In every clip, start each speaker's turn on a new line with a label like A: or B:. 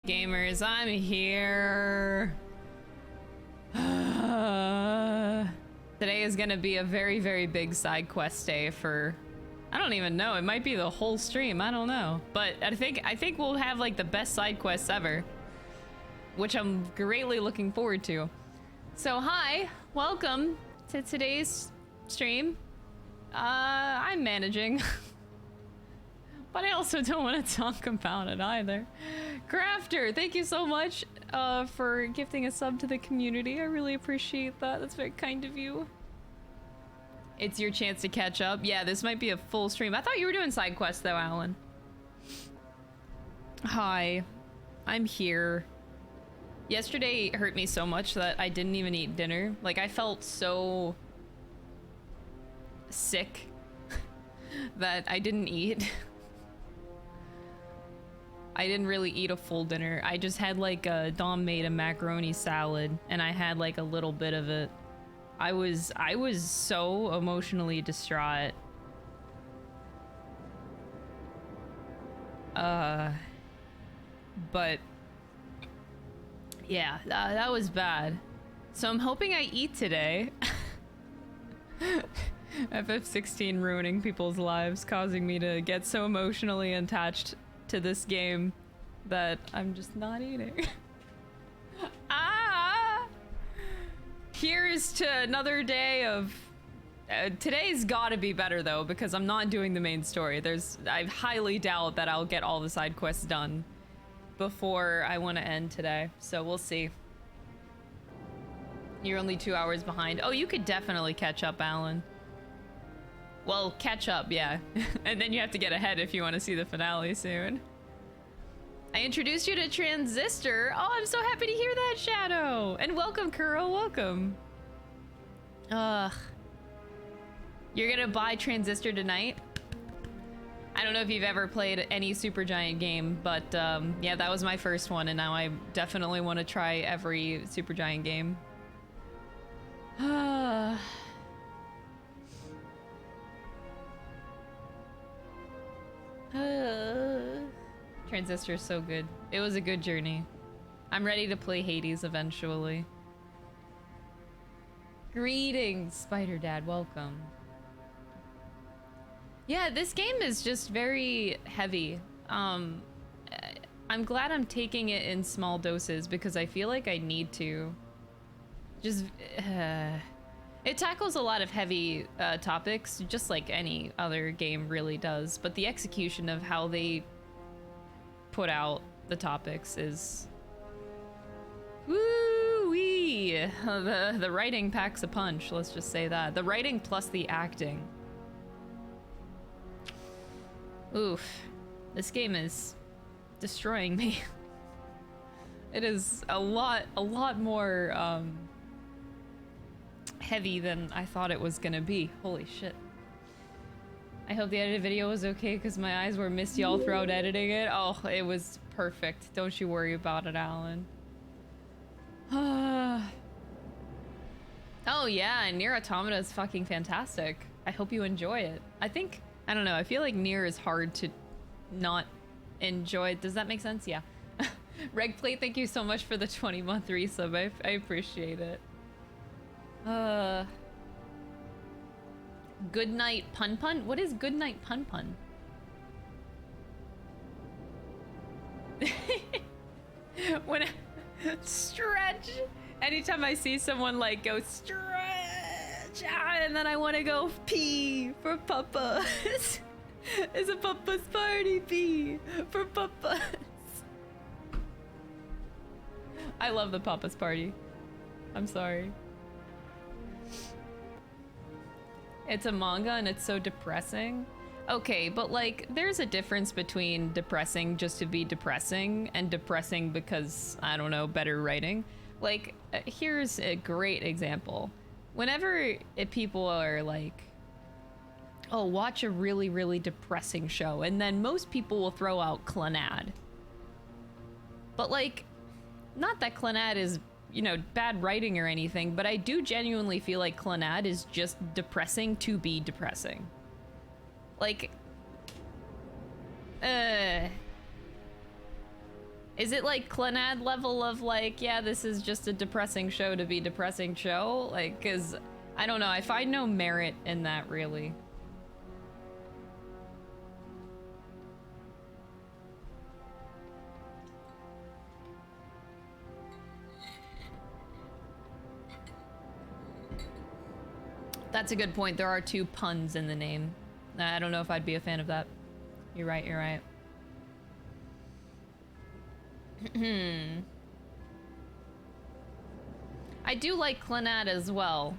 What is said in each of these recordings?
A: Gamers, I'm here. Today is gonna be a very, very big side quest day for, I don't even know, it might be the whole stream, I don't know. But I think we'll have like the best side quests ever, which I'm greatly looking forward to. So hi, welcome to today's stream. I'm managing. But I also don't want to talk about it either. Crafter, thank you so much for gifting a sub to the community. I really appreciate that. That's very kind of you. It's your chance to catch up. Yeah, this might be a full stream. I thought you were doing side quests though, Alan. Hi, I'm here. Yesterday hurt me so much that I didn't even eat dinner. Like, I felt so sick that I didn't eat. I didn't really eat a full dinner. I just had like Dom made a macaroni salad and I had like a little bit of it. I was so emotionally distraught. But yeah, that was bad. So I'm hoping I eat today. FF16 ruining people's lives, causing me to get so emotionally attached to this game that I'm just not eating. Here's to another day of today's gotta be better though, because I'm not doing the main story. I highly doubt that I'll get all the side quests done before I want to end today, so we'll see. You're only 2 hours behind. Oh, you could definitely catch up, Alan. Well, catch up, yeah. And then you have to get ahead if you want to see the finale soon. I introduced you to Transistor. Oh, I'm so happy to hear that, Shadow. And welcome, Kuro, welcome. Ugh. You're gonna buy Transistor tonight? I don't know if you've ever played any Supergiant game, but yeah, that was my first one, and now I definitely want to try every Supergiant game. Transistor is so good. It was a good journey. I'm ready to play Hades eventually. Greetings, Spider Dad, welcome. Yeah, this game is just very heavy. I'm glad I'm taking it in small doses because I feel like I need to. Just, it tackles a lot of heavy topics, just like any other game really does, but the execution of how they put out the topics is woo-wee. The writing packs a punch, let's just say that. The writing plus the acting. Oof. This game is destroying me. It is a lot more heavy than I thought it was gonna be. Holy shit. I hope the edited video was okay because my eyes were misty all throughout editing it. Oh, it was perfect. Don't you worry about it, Alan. Oh yeah, and Nier Automata is fucking fantastic. I hope you enjoy it. I don't know, I feel like Nier is hard to not enjoy. Does that make sense? Yeah. Regplate, thank you so much for the 20-month resub. I appreciate it. Good night pun pun? What is good night pun pun? When stretch. Anytime I see someone like go stretch, and then I want to go pee for papas. It's a papa's party, pee for papas. I love the papa's party. I'm sorry. It's a manga and it's so depressing. Okay, but like, there's a difference between depressing just to be depressing and depressing because, I don't know, better writing. Like, here's a great example. Whenever people are like, oh, watch a really, really depressing show, and then most people will throw out Clannad. But like, not that Clannad is, you know, bad writing or anything, but I do genuinely feel like Clannad is just depressing to be depressing. Like, Is it like Clannad level of like, yeah, this is just a depressing show to be depressing show? Like, cause I don't know, I find no merit in that really. That's a good point. There are 2 puns in the name. I don't know if I'd be a fan of that. You're right, you're right. I do like Clannad as well.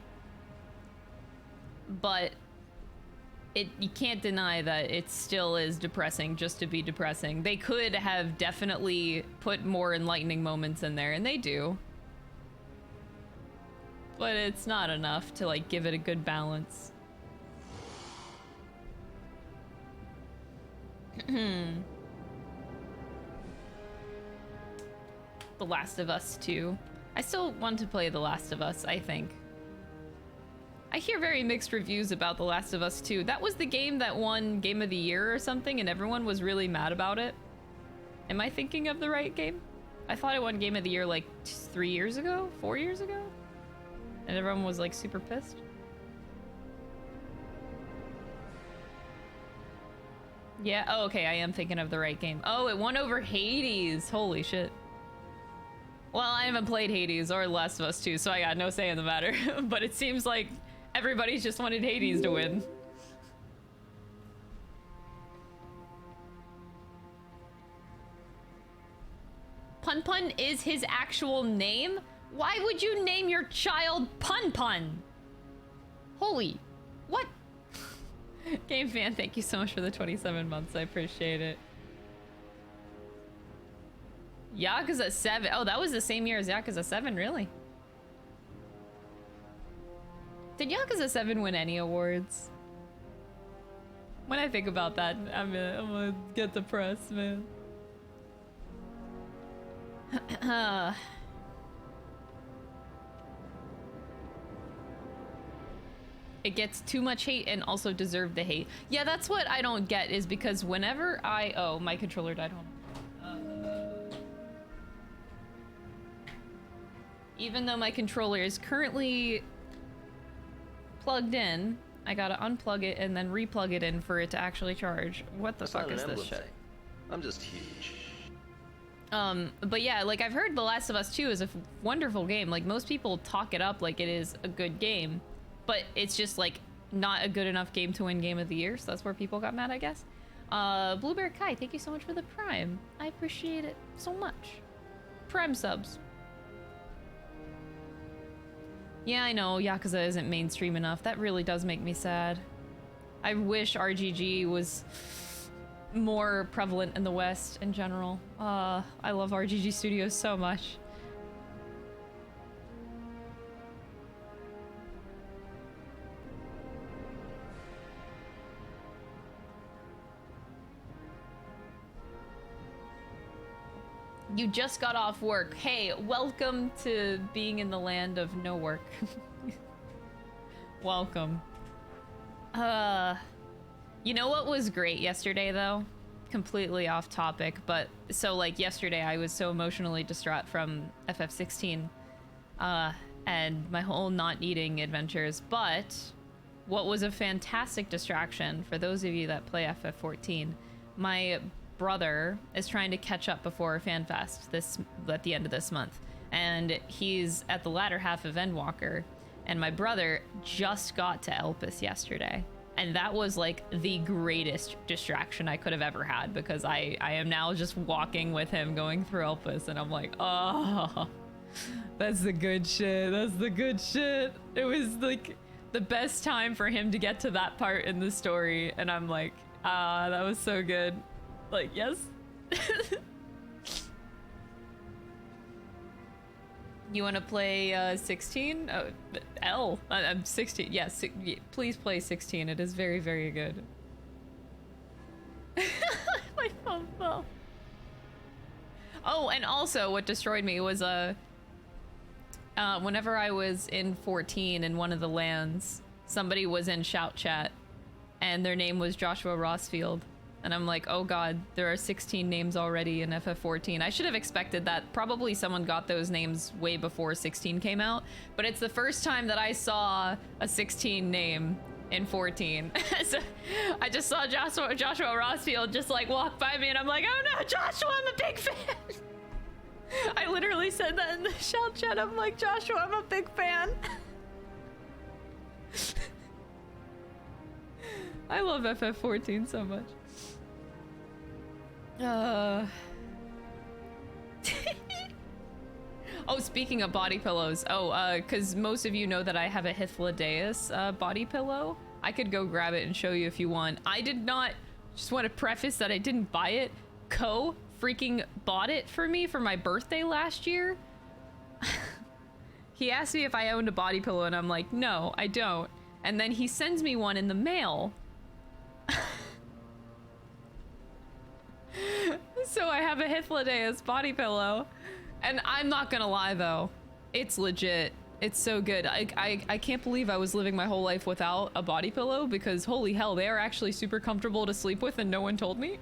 A: But you can't deny that it still is depressing just to be depressing. They could have definitely put more enlightening moments in there, and they do. But it's not enough to like give it a good balance. The Last of Us 2. I still want to play The Last of Us, I think. I hear very mixed reviews about The Last of Us 2. That was the game that won Game of the Year or something, and everyone was really mad about it. Am I thinking of the right game? I thought it won Game of the Year like 3 years ago? 4 years ago? And everyone was like super pissed. Yeah, oh, okay, I am thinking of the right game. Oh, it won over Hades. Holy shit. Well, I haven't played Hades or Last of Us 2, so I got no say in the matter. But it seems like everybody's just wanted Hades to win. Pun Pun is his actual name? Why would you name your child Pun Pun? Holy, what? Game Fan, thank you so much for the 27 months. I appreciate it. Yakuza 7. Oh, that was the same year as Yakuza 7, really? Did Yakuza 7 win any awards? When I think about that, I'm gonna get depressed, man. It gets too much hate and also deserved the hate. Yeah, that's what I don't get, is because whenever oh, my controller died. Hold on. Even though my controller is currently plugged in, I gotta unplug it and then replug it in for it to actually charge. What the fuck is this shit?
B: I'm just huge.
A: But yeah, like I've heard The Last of Us 2 is a wonderful game. Like most people talk it up like it is a good game, but it's just like not a good enough game to win Game of the Year. So that's where people got mad, I guess. Blueberry Kai, thank you so much for the Prime. I appreciate it so much. Prime subs. Yeah, I know Yakuza isn't mainstream enough. That really does make me sad. I wish RGG was more prevalent in the West in general. I love RGG Studios so much. You just got off work. Hey, welcome to being in the land of no work. Welcome. You know what was great yesterday, though? Completely off topic, but so like yesterday I was so emotionally distraught from FF16 and my whole not eating adventures, but what was a fantastic distraction for those of you that play FF14, my brother is trying to catch up before FanFest at the end of this month, and he's at the latter half of Endwalker, and my brother just got to Elpis yesterday. And that was like the greatest distraction I could have ever had, because I am now just walking with him going through Elpis, and I'm like, oh, that's the good shit. That's the good shit. It was like the best time for him to get to that part in the story. And I'm like, that was so good. Like, yes. You want to play 16? Oh, L. I'm 16. Yeah, please play 16. It is very, very good. My phone fell. Oh, and also what destroyed me was whenever I was in 14 in one of the lands, somebody was in shout chat and their name was Joshua Rossfield. And I'm like, oh god, there are 16 names already in FF14. I should have expected that. Probably someone got those names way before 16 came out, but it's the first time that I saw a 16 name in 14. So I just saw Joshua Rossfield just like walk by me and I'm like, oh no, Joshua, I'm a big fan. I literally said that in the shout chat. I'm like, Joshua, I'm a big fan. I love FF14 so much. Oh, speaking of body pillows. Because most of you know that I have a Hythlodaeus body pillow. I could go grab it and show you if you want. I did not, just want to preface that I didn't buy it. Co freaking bought it for me for my birthday last year. He asked me if I owned a body pillow and I'm like, no, I don't. And then he sends me one in the mail. So I have a Hythlodaeus body pillow, and I'm not gonna lie though, it's legit. It's so good. I can't believe I was living my whole life without a body pillow, because holy hell, they are actually super comfortable to sleep with and no one told me.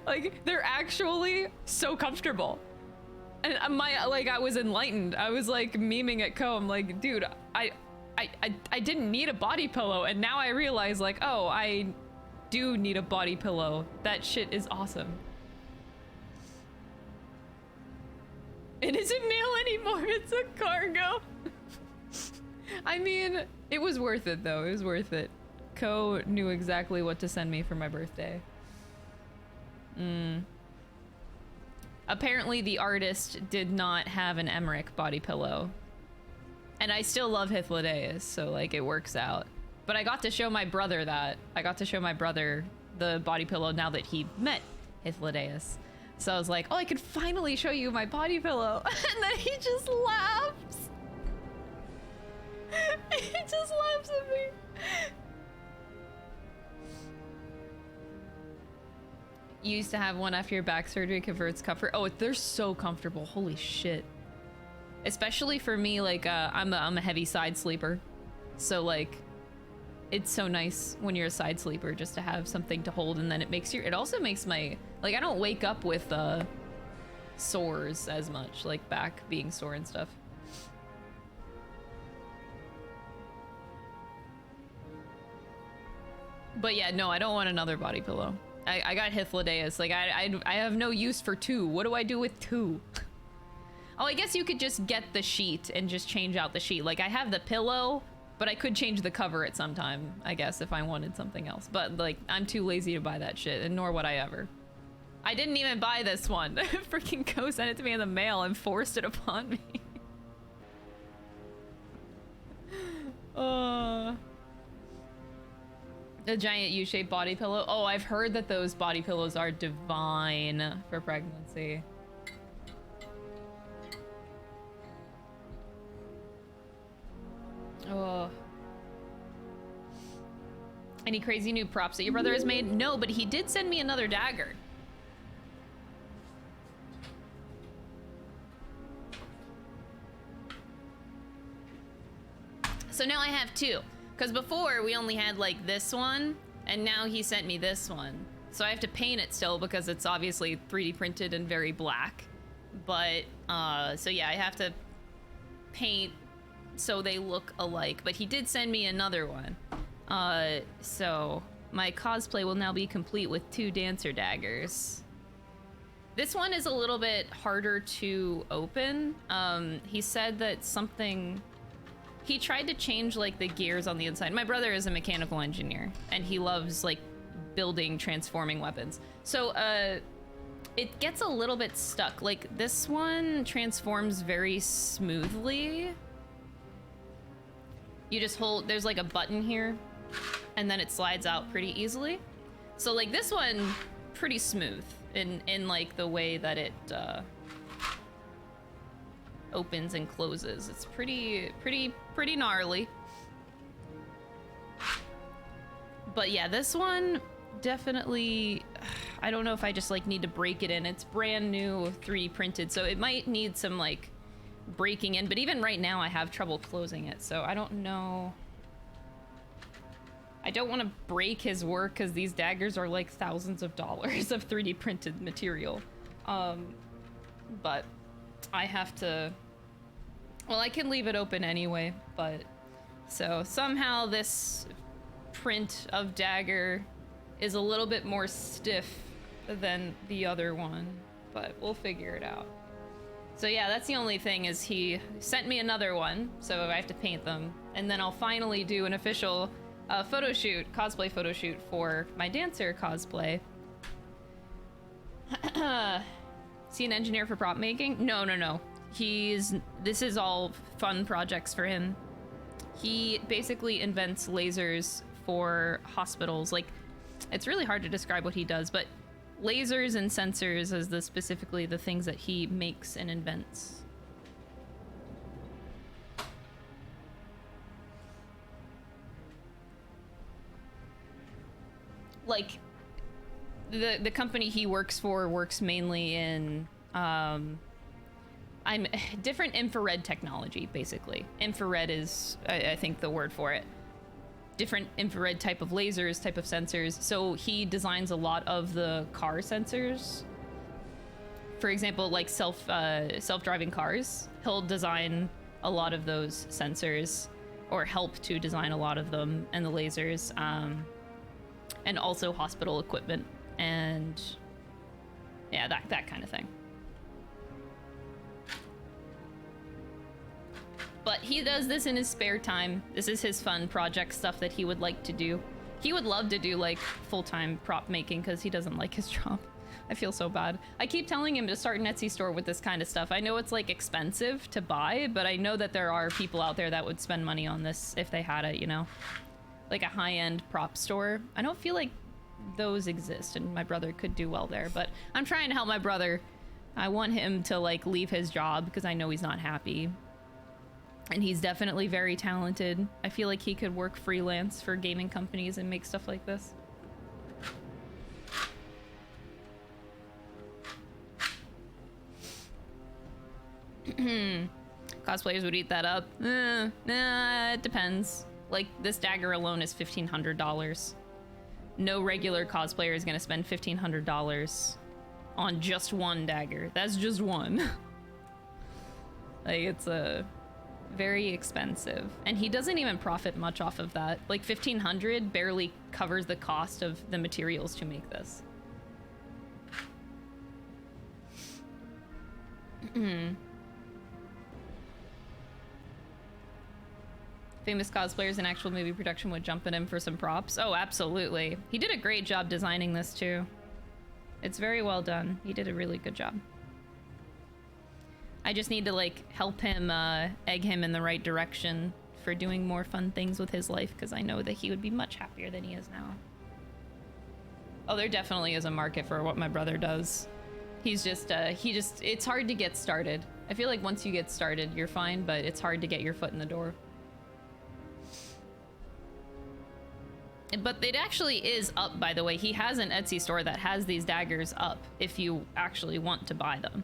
A: Like, they're actually so comfortable. And I was enlightened. I was like memeing at Co. I'm like, dude, I didn't need a body pillow, and now I realize like, oh, I do need a body pillow. That shit is awesome. It isn't mail anymore, it's a cargo. I mean, it was worth it though, it was worth it. Co knew exactly what to send me for my birthday. Apparently the artist did not have an Emmerich body pillow. And I still love Hythlodaeus, so like it works out. But I got to show my brother that. I got to show my brother the body pillow now that he met Hythlodaeus. So I was like, oh, I could finally show you my body pillow. And then he just laughs. He just laughs at me. You used to have one after your back surgery, converts comfort. Oh, they're so comfortable. Holy shit. Especially for me, like, I'm a heavy side sleeper. So, like, it's so nice when you're a side sleeper just to have something to hold, and then it also makes my, like, I don't wake up with, sores as much, like back being sore and stuff. But yeah, no, I don't want another body pillow. I got Hythlodaeus. Like, I have no use for two. What do I do with two? Oh, I guess you could just get the sheet and just change out the sheet. Like, I have the pillow, but I could change the cover at some time, I guess, if I wanted something else. But, like, I'm too lazy to buy that shit, and nor would I ever. I didn't even buy this one. Freaking Co sent it to me in the mail and forced it upon me. A giant U-shaped body pillow. Oh, I've heard that those body pillows are divine for pregnancy. Oh. Any crazy new props that your brother has made? No, but he did send me another dagger. So now I have two. Because before, we only had, like, this one, and now he sent me this one. So I have to paint it still because it's obviously 3D printed and very black. But, so yeah, I have to paint so they look alike. But he did send me another one. So my cosplay will now be complete with two dancer daggers. This one is a little bit harder to open. He said that something... He tried to change, like, the gears on the inside. My brother is a mechanical engineer, and he loves, like, building, transforming weapons. So, it gets a little bit stuck. Like, this one transforms very smoothly. You just hold, there's, like, a button here, and then it slides out pretty easily. So, like, this one, pretty smooth in like, the way that it, opens and closes. It's pretty gnarly. But yeah, this one definitely, I don't know if I just like need to break it in. It's brand new 3D printed, so it might need some like breaking in, but even right now I have trouble closing it, so I don't know I don't want to break his work because these daggers are like thousands of dollars of 3D printed material. But I have to... Well, I can leave it open anyway, but... So somehow this print of dagger is a little bit more stiff than the other one, but we'll figure it out. So yeah, that's the only thing, is he sent me another one, so I have to paint them, and then I'll finally do an official photo shoot, cosplay photo shoot for my dancer cosplay. Is he an engineer for prop making? No. This is all fun projects for him. He basically invents lasers for hospitals. Like, it's really hard to describe what he does, but lasers and sensors is specifically the things that he makes and invents. Like, the company he works for works mainly in different infrared technology, basically. Infrared is, I think, the word for it. Different infrared type of lasers, type of sensors. So he designs a lot of the car sensors. For example, like self-driving cars. He'll design a lot of those sensors, or help to design a lot of them, and the lasers, and also hospital equipment, and yeah, that kind of thing. But he does this in his spare time. This is his fun project stuff that he would like to do. He would love to do like full-time prop making because he doesn't like his job. I feel so bad. I keep telling him to start an Etsy store with this kind of stuff. I know it's like expensive to buy, but I know that there are people out there that would spend money on this if they had it, you know? Like a high-end prop store. I don't feel like those exist, and my brother could do well there, but I'm trying to help my brother. I want him to like leave his job because I know he's not happy. And he's definitely very talented. I feel like he could work freelance for gaming companies and make stuff like this. Cosplayers would eat that up. Nah, it depends. Like, this dagger alone is $1,500. No regular cosplayer is gonna spend $1,500 on just one dagger. That's just one. Like, it's very expensive. And he doesn't even profit much off of that. Like, $1,500 barely covers the cost of the materials to make this. Famous cosplayers in actual movie production would jump at him for some props. Oh, absolutely. He did a great job designing this too. It's very well done. He did a really good job. I just need to like help him, egg him in the right direction for doing more fun things with his life, because I know that he would be much happier than he is now. Oh, there definitely is a market for what my brother does. He's just, it's hard to get started. I feel like once you get started, you're fine, but it's hard to get your foot in the door. But it actually is up, by the way. He has an Etsy store that has these daggers up if you actually want to buy them.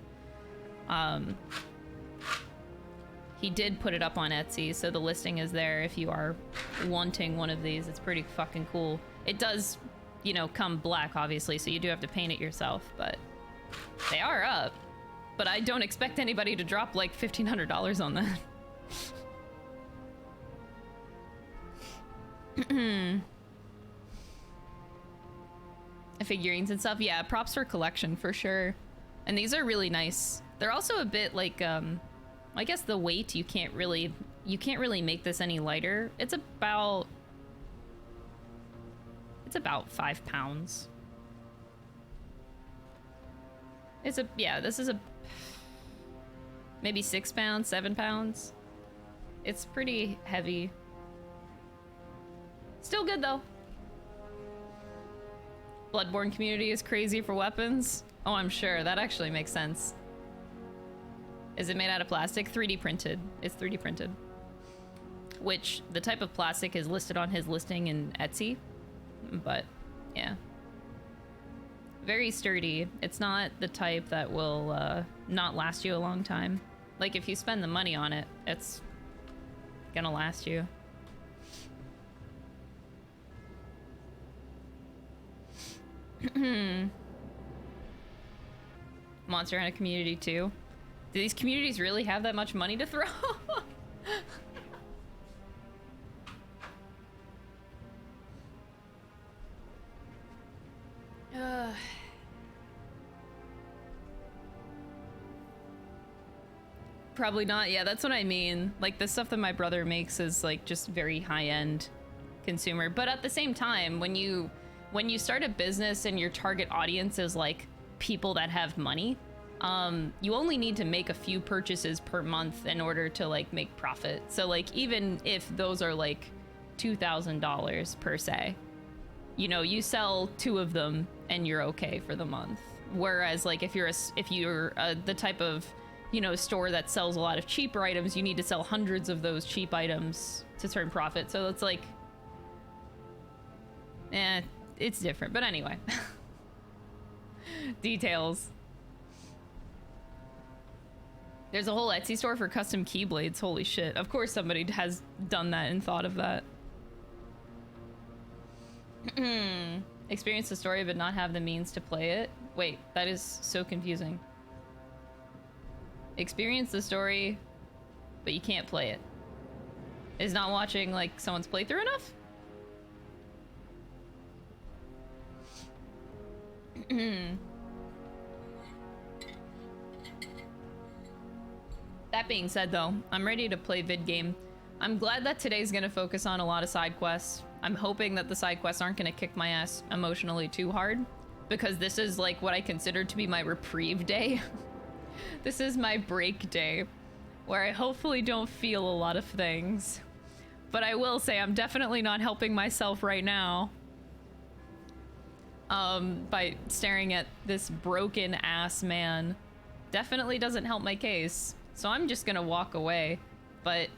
A: He did put it up on Etsy, so the listing is there if you are wanting one of these. It's pretty fucking cool. It does, you know, come black, obviously, so you do have to paint it yourself, but they are up. But I don't expect anybody to drop like $1,500 on that. Figurines and stuff, yeah, props for collection for sure. And these are really nice. They're also a bit like, I guess the weight, you can't really make this any lighter. It's about 5 pounds. This is maybe 6 pounds, 7 pounds. It's pretty heavy. Still good though. Bloodborne community is crazy for weapons. Oh, I'm sure. That actually makes sense. Is it made out of plastic? 3D printed. It's 3D printed. Which, the type of plastic is listed on his listing in Etsy. But, yeah. Very sturdy. It's not the type that will not last you a long time. Like, if you spend the money on it, it's gonna last you. Monster Hunter community too. Do these communities really have that much money to throw? Probably not. Yeah, that's what I mean. Like, the stuff that my brother makes is like just very high-end consumer. But at the same time, when you start a business and your target audience is like people that have money, you only need to make a few purchases per month in order to like make profit. So like, even if those are like $2,000 per se, you know, you sell 2 of them and you're okay for the month. Whereas like if you're the type of, you know, store that sells a lot of cheaper items, you need to sell hundreds of those cheap items to turn profit. So it's like, it's different. But anyway, details. There's a whole Etsy store for custom keyblades. Holy shit. Of course somebody has done that and thought of that. Experience the story but not have the means to play it. Wait, that is so confusing. Experience the story, but you can't play it. Is not watching like someone's playthrough enough? That being said though, I'm ready to play vid game. I'm glad that today's gonna focus on a lot of side quests. I'm hoping that the side quests aren't gonna kick my ass emotionally too hard, because this is like what I consider to be my reprieve day. This is my break day, where I hopefully don't feel a lot of things. But I will say I'm definitely not helping myself right now. By staring at this broken ass man. Definitely doesn't help my case. So I'm just gonna walk away. But,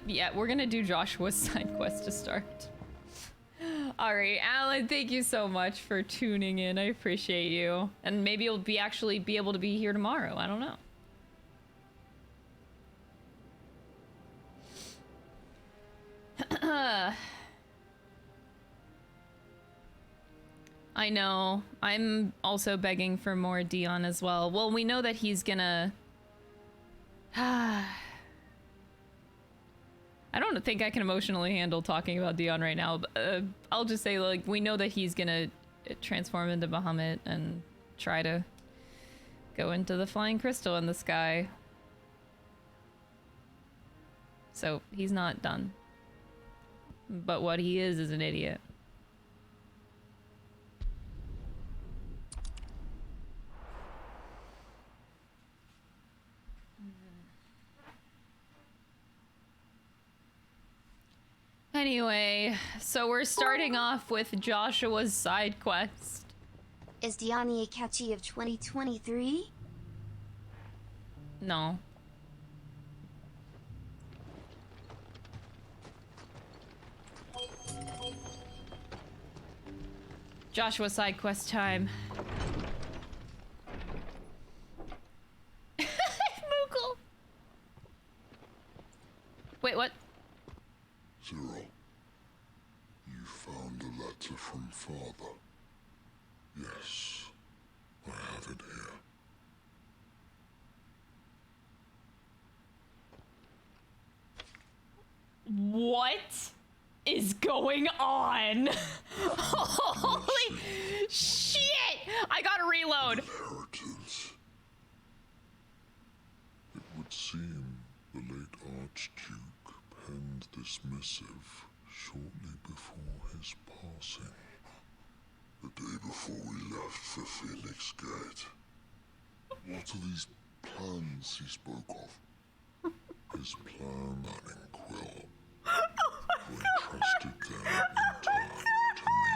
A: yeah, we're gonna do Joshua's side quest to start. Alright, Alan, thank you so much for tuning in. I appreciate you. And maybe you'll actually be able to be here tomorrow. I don't know. I know. I'm also begging for more Dion as well. Well, we know that he's gonna... I don't think I can emotionally handle talking about Dion right now. But, I'll just say, like, we know that he's gonna transform into Bahamut and try to go into the flying crystal in the sky. So, he's not done. But what he is an idiot. Anyway, so we're starting off with Joshua's side quest.
B: Is Diani a catchy of 2023?
A: No. Joshua side quest time. Moogle! Wait, what?
C: Zero, you found a letter from Father. Yes, I have it here.
A: What is going on? Holy shit! I gotta reload.
C: Inheritance. It would seem the late Archduke penned this missive shortly before his passing. The day before we left for Phoenix Gate. What are these plans he spoke of? His plan and Quill. Who entrusted them in time to me.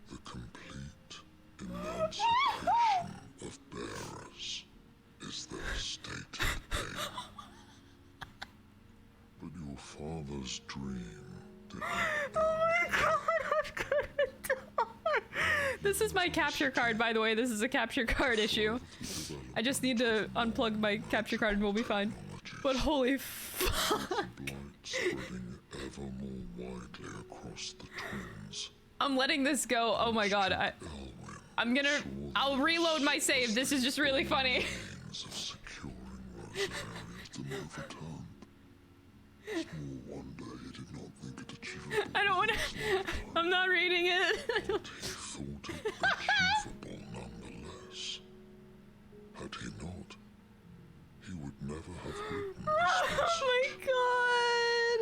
C: The complete emancipation of bearers is their stated aim. But your father's dream did not end.
A: Oh my god, I've got to die. This is my capture card, by the way. This is a capture card issue. I just need to unplug my capture card and we'll be fine. But holy fuck.
C: Blight spreading ever more widely across the twins
A: I'm letting this go. Oh my god. I'll reload my save. This is just really funny.
C: Means of securing Rosaria's them overturned. Small wonder he did not think it achievable.
A: I don't want to. I'm not reading it.
C: But he thought it achievable nonetheless. Had he not, he would never have written this message.
A: Oh my god.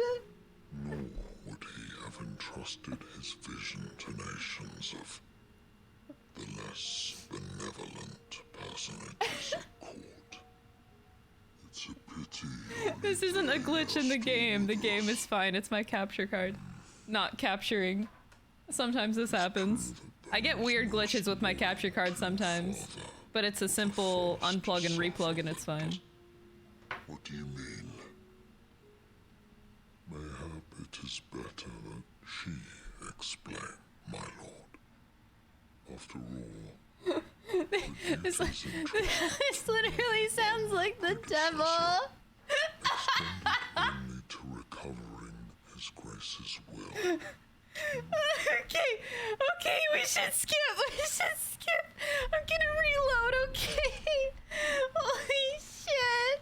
C: Nor would he have entrusted his vision to nations of the less benevolent personages at court. It's a pity.
A: This isn't a glitch in the game. The game is fine. It's my capture card. Not capturing. Sometimes this happens. I get weird glitches with my capture card sometimes. But it's a simple unplug and replug and it's fine.
C: What do you mean? Mayhap it is better that she explain, my lord. After all,
A: this literally sounds like the devil.
C: extended only to recovering his grace's will.
A: Okay, we should skip. I'm gonna reload, okay? Holy shit.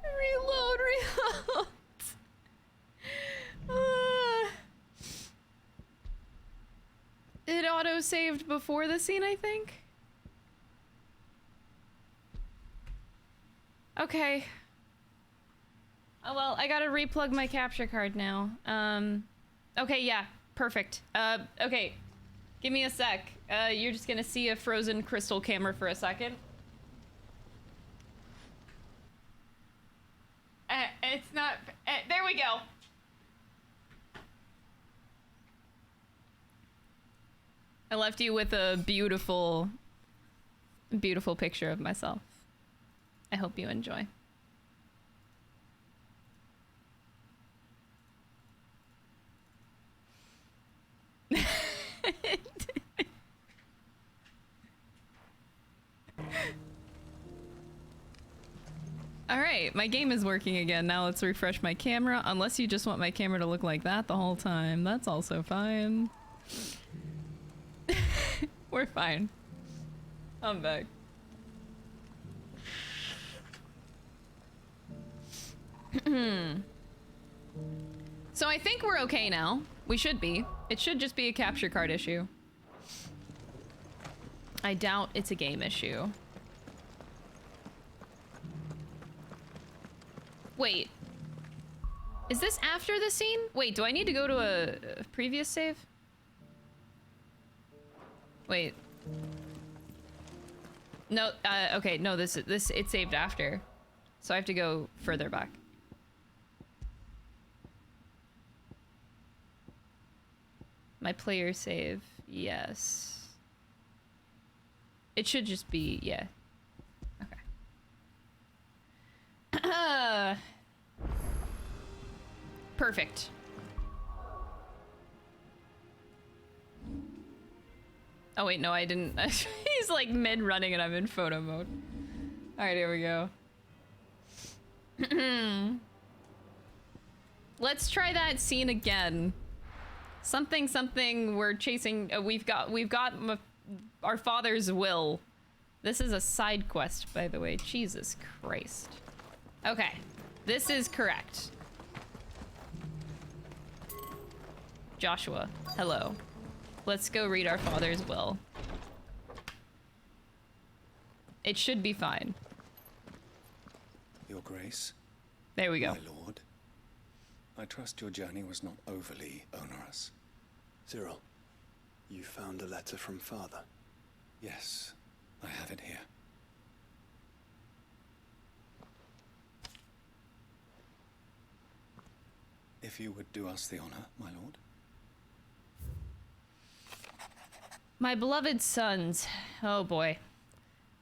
A: Reload. It auto-saved before the scene, I think? Okay. Oh well, I gotta replug my capture card now. Okay, yeah, perfect. Okay. Give me a sec. You're just gonna see a frozen crystal camera for a second. It's not... there we go. I left you with a beautiful, beautiful picture of myself. I hope you enjoy. Alright, my game is working again. Now let's refresh my camera. Unless you just want my camera to look like that the whole time. That's also fine. We're fine. I'm back. So I think we're okay now. We should be. It should just be a capture card issue. I doubt it's a game issue. Wait. Is this after the scene? Wait, do I need to go to a previous save? Wait. No, okay, no, this it saved after. So I have to go further back. My player save, yes. It should just be, yeah. Okay. Perfect. Oh wait, no, I didn't. He's like mid-running and I'm in photo mode. Alright, here we go. Let's try that scene again. Something we're chasing. We've got our father's will. This is a side quest, by the way. Jesus Christ. Okay, this is correct. Joshua, hello. Let's go read our father's will. It should be fine.
D: Your Grace.
A: There we go.
D: My lord. I trust your journey was not overly onerous.
E: Cyril, you found a letter from Father?
D: Yes, I have it here. If you would do us the honor, my lord.
A: My beloved sons. Oh boy.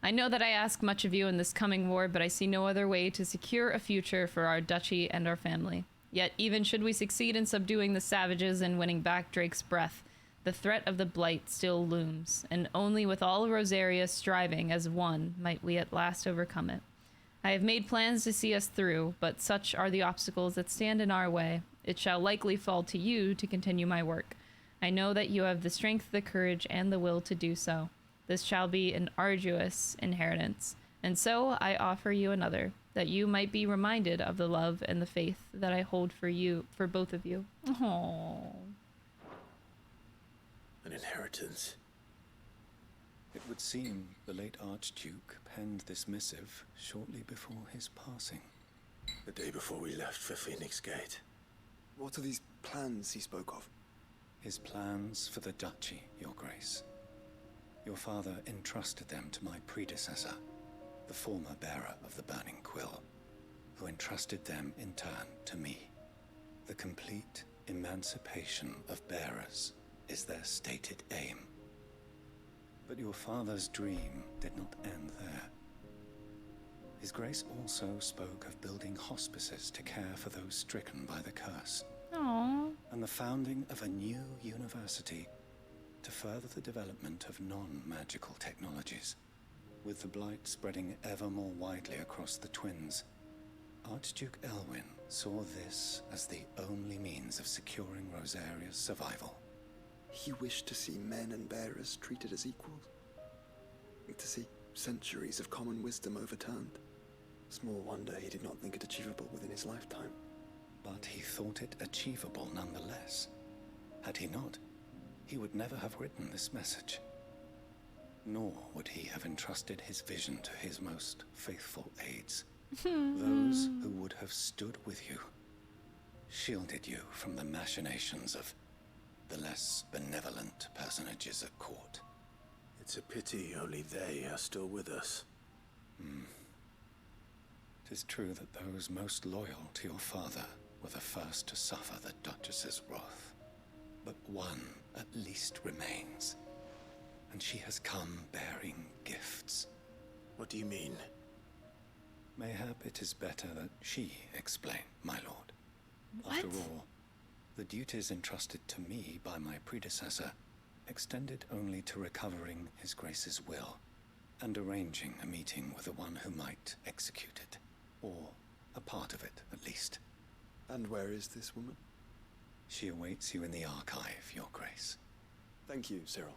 A: I know that I ask much of you in this coming war, but I see no other way to secure a future for our duchy and our family. Yet, even should we succeed in subduing the savages and winning back Drake's breath, the threat of the Blight still looms, and only with all of Rosaria striving as one might we at last overcome it. I have made plans to see us through, but such are the obstacles that stand in our way. It shall likely fall to you to continue my work. I know that you have the strength, the courage, and the will to do so. This shall be an arduous inheritance, and so I offer you another, that you might be reminded of the love and the faith that I hold for you, for both of you. Aww.
E: An inheritance.
D: It would seem the late Archduke penned this missive shortly before his passing.
E: The day before we left for Phoenix Gate. What are these plans he spoke of?
D: His plans for the duchy, Your Grace. Your father entrusted them to my predecessor, the former bearer of the Burning Quill, who entrusted them in turn to me. The complete emancipation of bearers is their stated aim. But your father's dream did not end there. His Grace also spoke of building hospices to care for those stricken by the curse.
A: Aww.
D: And the founding of a new university to further the development of non-magical technologies. With the blight spreading ever more widely across the twins, Archduke Elwyn saw this as the only means of securing Rosaria's survival.
E: He wished to see men and bearers treated as equals. To see centuries of common wisdom overturned. Small wonder he did not think it achievable within his lifetime.
D: But he thought it achievable nonetheless. Had he not, he would never have written this message. Nor would he have entrusted his vision to his most faithful aides. Those who would have stood with you, shielded you from the machinations of the less benevolent personages at court.
E: It's a pity only they are still with us.
D: It is true that those most loyal to your father were the first to suffer the Duchess's wrath. But one at least remains, and she has come bearing gifts.
E: What do you mean?
D: Mayhap it is better that she explain, my lord.
A: What?
D: After all, the duties entrusted to me by my predecessor extended only to recovering His Grace's will and arranging a meeting with the one who might execute it, or a part of it at least.
E: And where is this woman?
D: She awaits you in the archive, Your Grace.
E: Thank you, Cyril.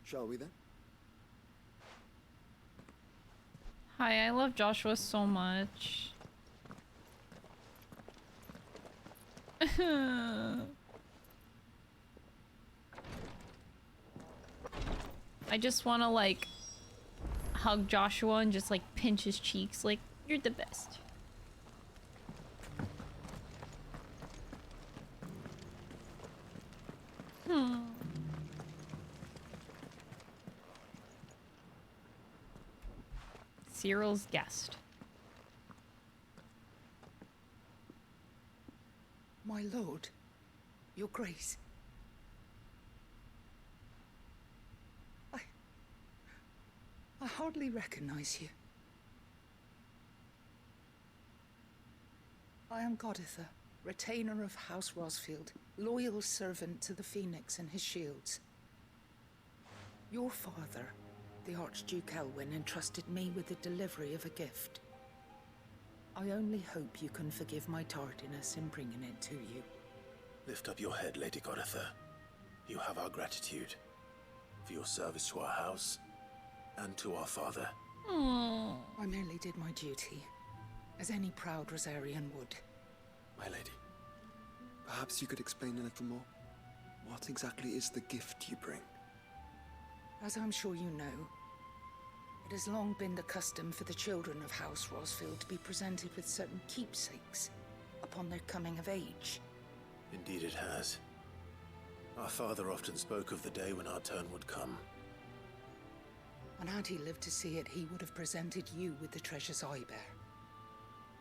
E: Shall we then?
A: Hi, I love Joshua so much. I just want to like hug Joshua and just like pinch his cheeks like, you're the best. Cyril's guest.
F: My lord, your grace. I hardly recognize you. I am Goditha, retainer of House Rosfield, loyal servant to the Phoenix and his shields. Your father, the Archduke Elwyn, entrusted me with the delivery of a gift. I only hope you can forgive my tardiness in bringing it to you.
E: Lift up your head, Lady Goditha. You have our gratitude for your service to our house and to our father.
F: I merely did my duty, as any proud Rosarian would.
E: My lady, perhaps you could explain a little more? What exactly is the gift you bring?
F: As I'm sure you know, it has long been the custom for the children of House Rosfield to be presented with certain keepsakes upon their coming of age.
E: Indeed it has. Our father often spoke of the day when our turn would come.
F: And had he lived to see it, he would have presented you with the treasures I bear.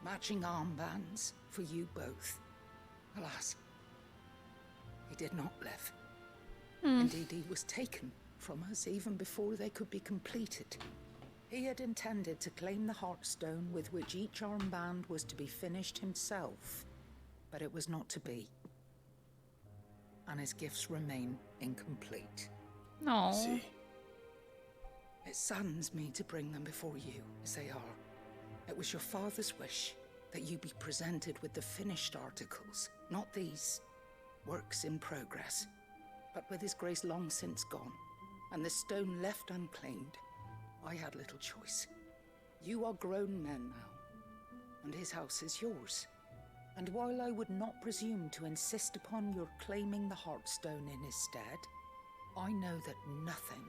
F: Matching armbands for you both. Alas, he did not live. Indeed, he was taken from us even before they could be completed. He had intended to claim the Heartstone with which each armband was to be finished himself, but it was not to be. And his gifts remain incomplete.
A: No.
E: See,
F: It saddens me to bring them before you, as they are. It was your father's wish that you be presented with the finished articles, not these Works in progress. But with his grace long since gone, and the stone left unclaimed, I had little choice. You are grown men now, and his house is yours. And while I would not presume to insist upon your claiming the Heartstone in his stead, I know that nothing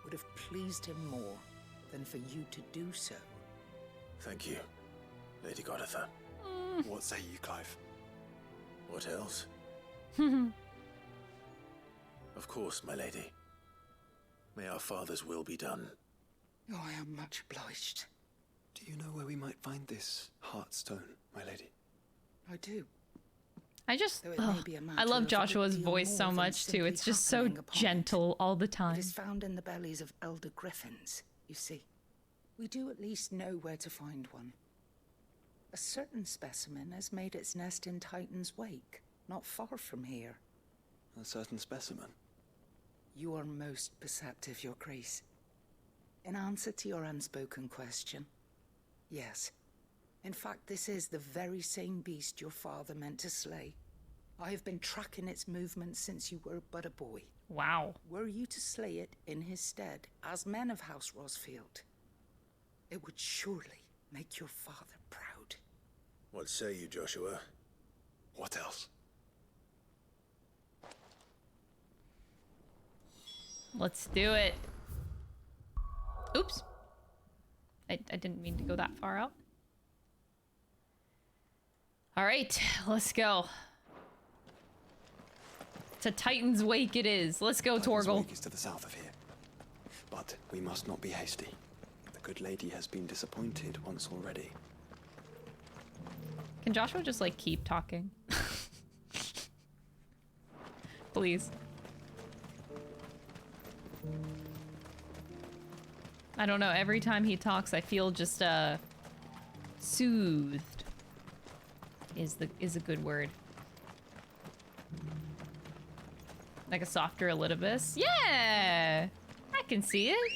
F: would have pleased him more than for you to do so.
G: Thank you, Lady Goditha.
E: What say you, Clive?
G: What else? Of course, my lady. May our father's will be done.
F: Oh, I am much obliged.
E: Do you know where we might find this Heartstone, my lady?
F: I do.
A: I just,
F: Though it may be a
A: I
F: matter
A: love
F: of a
A: Joshua's
F: good deal
A: voice so
F: more than
A: much too.
F: simply
A: It's just so
F: happening upon it.
A: gentle all the
F: It
A: time.
F: is found in the bellies of elder griffins, you see. We do at least know where to find one. A certain specimen has made its nest in Titan's Wake, not far from here.
E: A certain specimen.
F: You are most perceptive, Your Grace. In answer to your unspoken question, yes. In fact, this is the very same beast your father meant to slay. I have been tracking its movements since you were but a boy.
A: Wow.
F: Were you to slay it in his stead, as men of House Rosfield, it would surely make your father proud.
G: What say you, Joshua?
E: What else?
A: Let's do it. Oops. I didn't mean to go that far out. All right, let's go. To Titan's Wake it is. Let's go,
E: Titan's
A: Torgle.
E: Wake is to the south of here. But we must not be hasty. The good lady has been disappointed once already.
A: Can Joshua just, like, keep talking? Please. I don't know, every time he talks, I feel just, soothed. Is a good word. Like a softer Elidibus? Yeah! I can see it.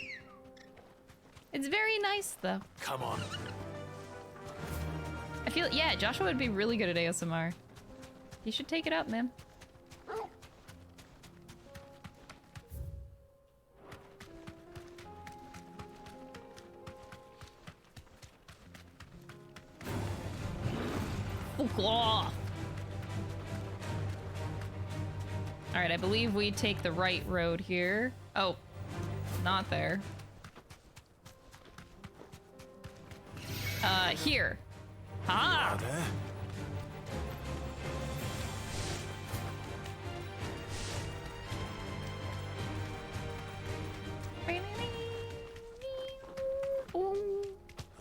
A: It's very nice, though.
G: Come on.
A: I feel, yeah, Joshua would be really good at ASMR. You should take it up, man. Alright, I believe we take the right road here. Oh, not there. Here. Ah!
G: There.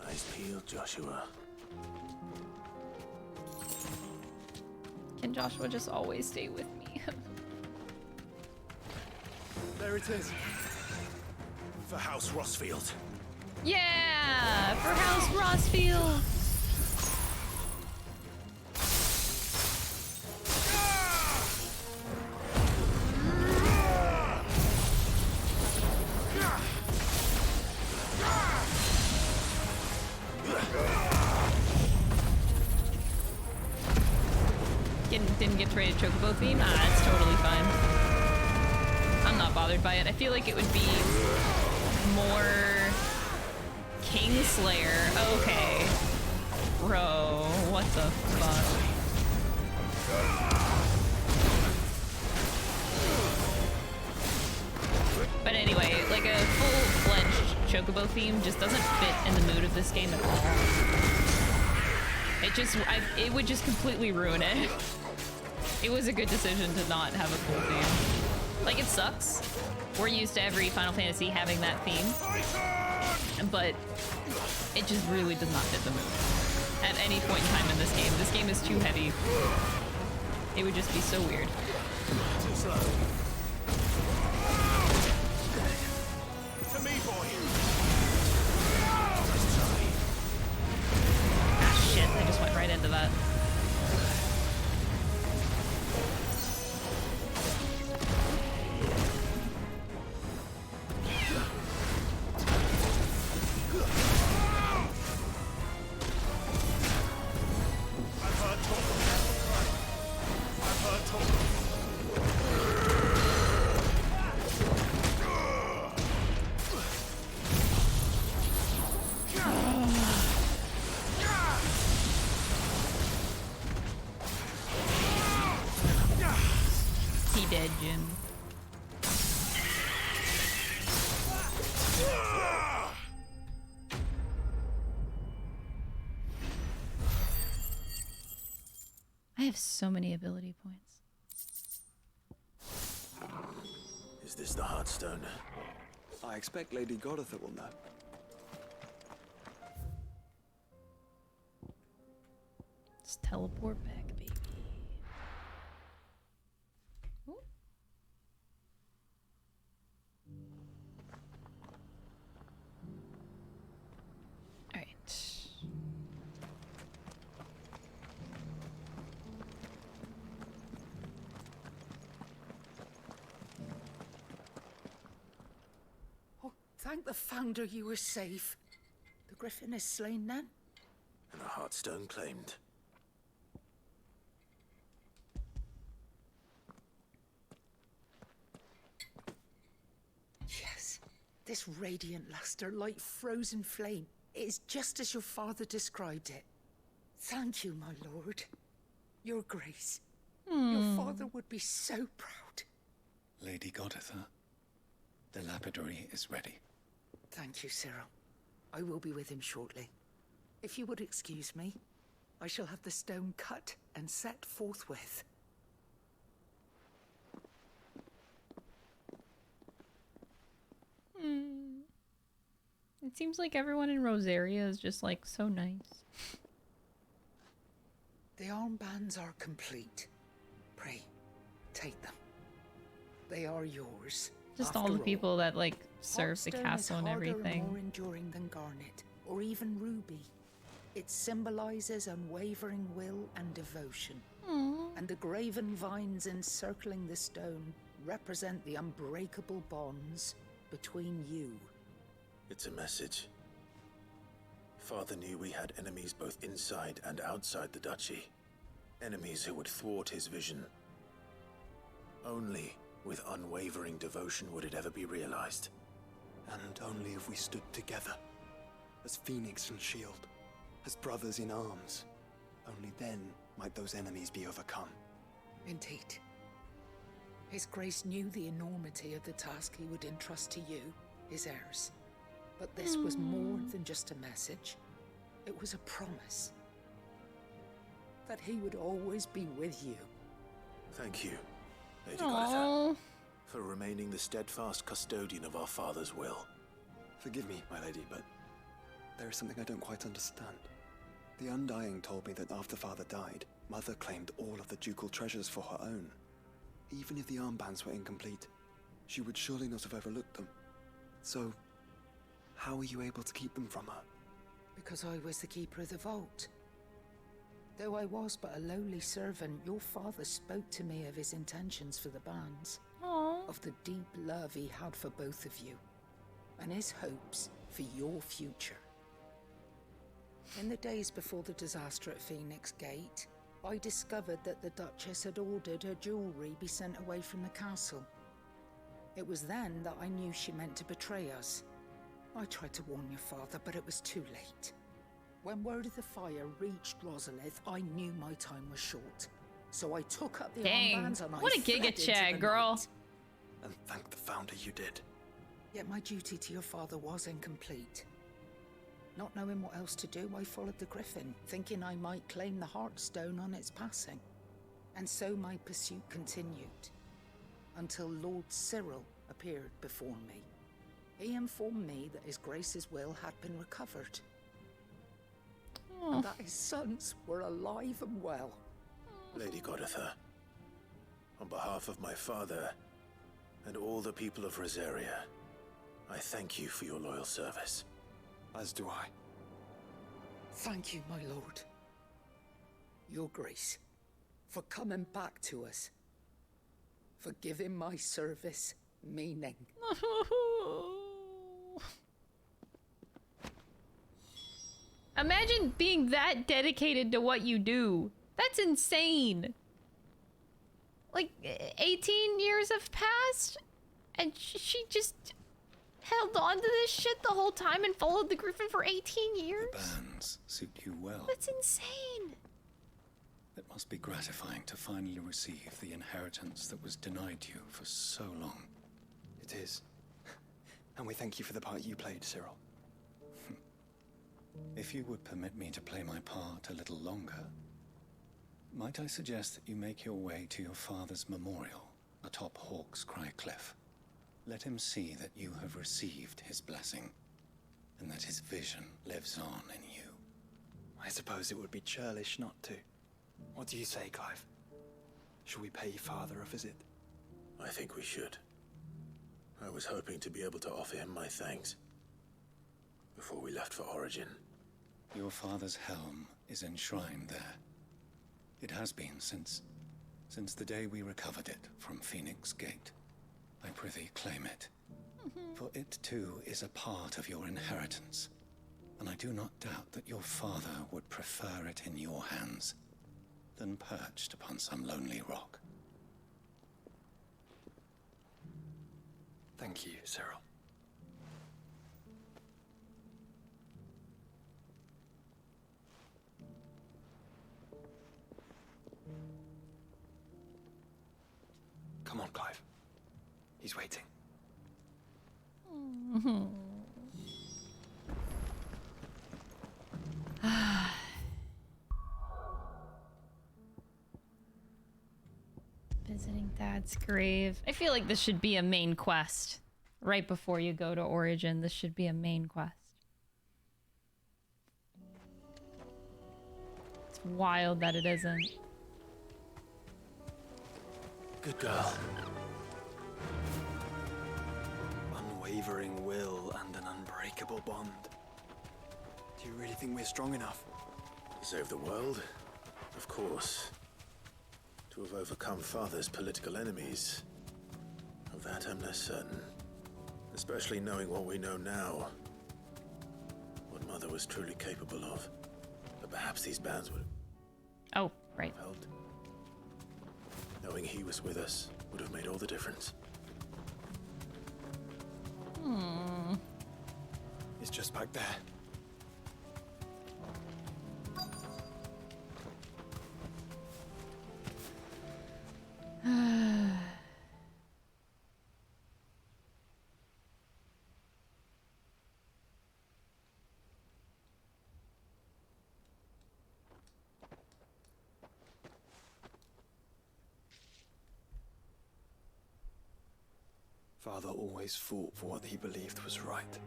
G: Eyes peeled, Joshua.
A: Can Joshua just always stay with me?
E: There it is.
G: For House Rosfield.
A: Yeah! For House Rosfield! Didn't get to rate a Chocobo theme? Ah, it's totally fine. I'm not bothered by it. I feel like it would be more Kingslayer. Okay. Bro, what the fuck? But anyway, like a full-fledged Chocobo theme just doesn't fit in the mood of this game at all. It would just completely ruin it. It was a good decision to not have a full theme. Like, it sucks. We're used to every Final Fantasy having that theme. But it just really does not fit the mood. At any point in time in this game. This game is too heavy. It would just be so weird.
G: Too slow. To me, boy.
A: Ah, shit. I just went right into that. have so many ability points.
G: Is this the Heartstone?
E: I expect Lady Goditha will know.
A: Let's teleport back, baby. Ooh. All right.
F: Oh, thank the Founder you were safe. The Griffin is slain then?
G: And a Heartstone claimed.
F: Yes. This radiant luster, like frozen flame, it is just as your father described it. Thank you, my lord. Your grace. Your father would be so proud.
D: Lady Goditha, the lapidary is ready.
F: Thank you, Cyril. I will be with him shortly. If you would excuse me, I shall have the stone cut and set forthwith.
A: It seems like everyone in Rosaria is just like so nice.
F: The armbands are complete. Pray, take them. They are yours.
A: Just all the people that like serve the castle and everything.
F: More enduring than garnet, or even ruby. It symbolizes unwavering will and devotion. And the graven vines encircling the stone represent the unbreakable bonds between you.
G: It's a message. Father knew we had enemies both inside and outside the duchy. Enemies who would thwart his vision. Only with unwavering devotion would it ever be realized.
E: And only if we stood together, as Phoenix and Shield, as brothers in arms, only then might those enemies be overcome.
F: Indeed. His Grace knew the enormity of the task he would entrust to you, his heirs. But this was more than just a message. It was a promise. That he would always be with you.
G: Thank you, Lady Goditha, for remaining the steadfast custodian of our father's will.
E: Forgive me, my lady, but there is something I don't quite understand. The Undying told me that after Father died, Mother claimed all of the ducal treasures for her own. Even if the armbands were incomplete, she would surely not have overlooked them. So, how were you able to keep them from her?
F: Because I was the keeper of the vault. Though I was but a lowly servant, your father spoke to me of his intentions for the bands. Of the deep love he had for both of you. And his hopes for your future. In the days before the disaster at Phoenix Gate, I discovered that the Duchess had ordered her jewelry be sent away from the castle. It was then that I knew she meant to betray us. I tried to warn your father, but it was too late. When word of the fire reached Rosalith, I knew my time was short. So I took up the armbands and
A: what a giga chat, girl.
F: Night.
E: And thank the Founder you did.
F: Yet my duty to your father was incomplete. Not knowing what else to do, I followed the Griffin, thinking I might claim the Heartstone on its passing. And so my pursuit continued, until Lord Cyril appeared before me. He informed me that His Grace's will had been recovered. And that his sons were alive and well.
G: Lady Goditha, on behalf of my father and all the people of Rosaria, I thank you for your loyal service.
E: As do I.
F: Thank you, my lord. Your Grace, for coming back to us. For giving my service meaning.
A: Imagine being that dedicated to what you do. That's insane. Like, 18 years have passed, and she just held on to this shit the whole time and followed the Griffin for 18 years?
D: The bands suit you well.
A: That's insane.
D: It must be gratifying to finally receive the inheritance that was denied you for so long.
E: It is. And we thank you for the part you played, Cyril.
D: If you would permit me to play my part a little longer, Might I suggest that you make your way to your father's memorial atop Hawk's Cry Cliff? Let him see that you have received his blessing, and that his vision lives on in you.
E: I suppose it would be churlish not to. What do you say, Clive? Shall we pay Father a visit?
G: I think we should. I was hoping to be able to offer him my thanks before we left for Origin.
D: Your father's helm is enshrined there. It has been since the day we recovered it from Phoenix Gate. I prithee claim it. For it too is a part of your inheritance, and I do not doubt that your father would prefer it in your hands than perched upon some lonely rock.
E: Thank you, Cyril. Come on, Clive. He's waiting.
A: Visiting Dad's grave. I feel like this should be a main quest. Right before you go to Origin, this should be a main quest. It's wild that it isn't.
E: Good girl. Unwavering will and an unbreakable bond. Do you really think we're strong enough?
G: To save the world? Of course. To have overcome Father's political enemies. Of that I'm less certain. Especially knowing what we know now. What Mother was truly capable of. But perhaps these bands would
A: Oh, right.
G: have helped. Knowing he was with us would have made all the difference.
E: It's just back there. Father always fought for what he believed was right.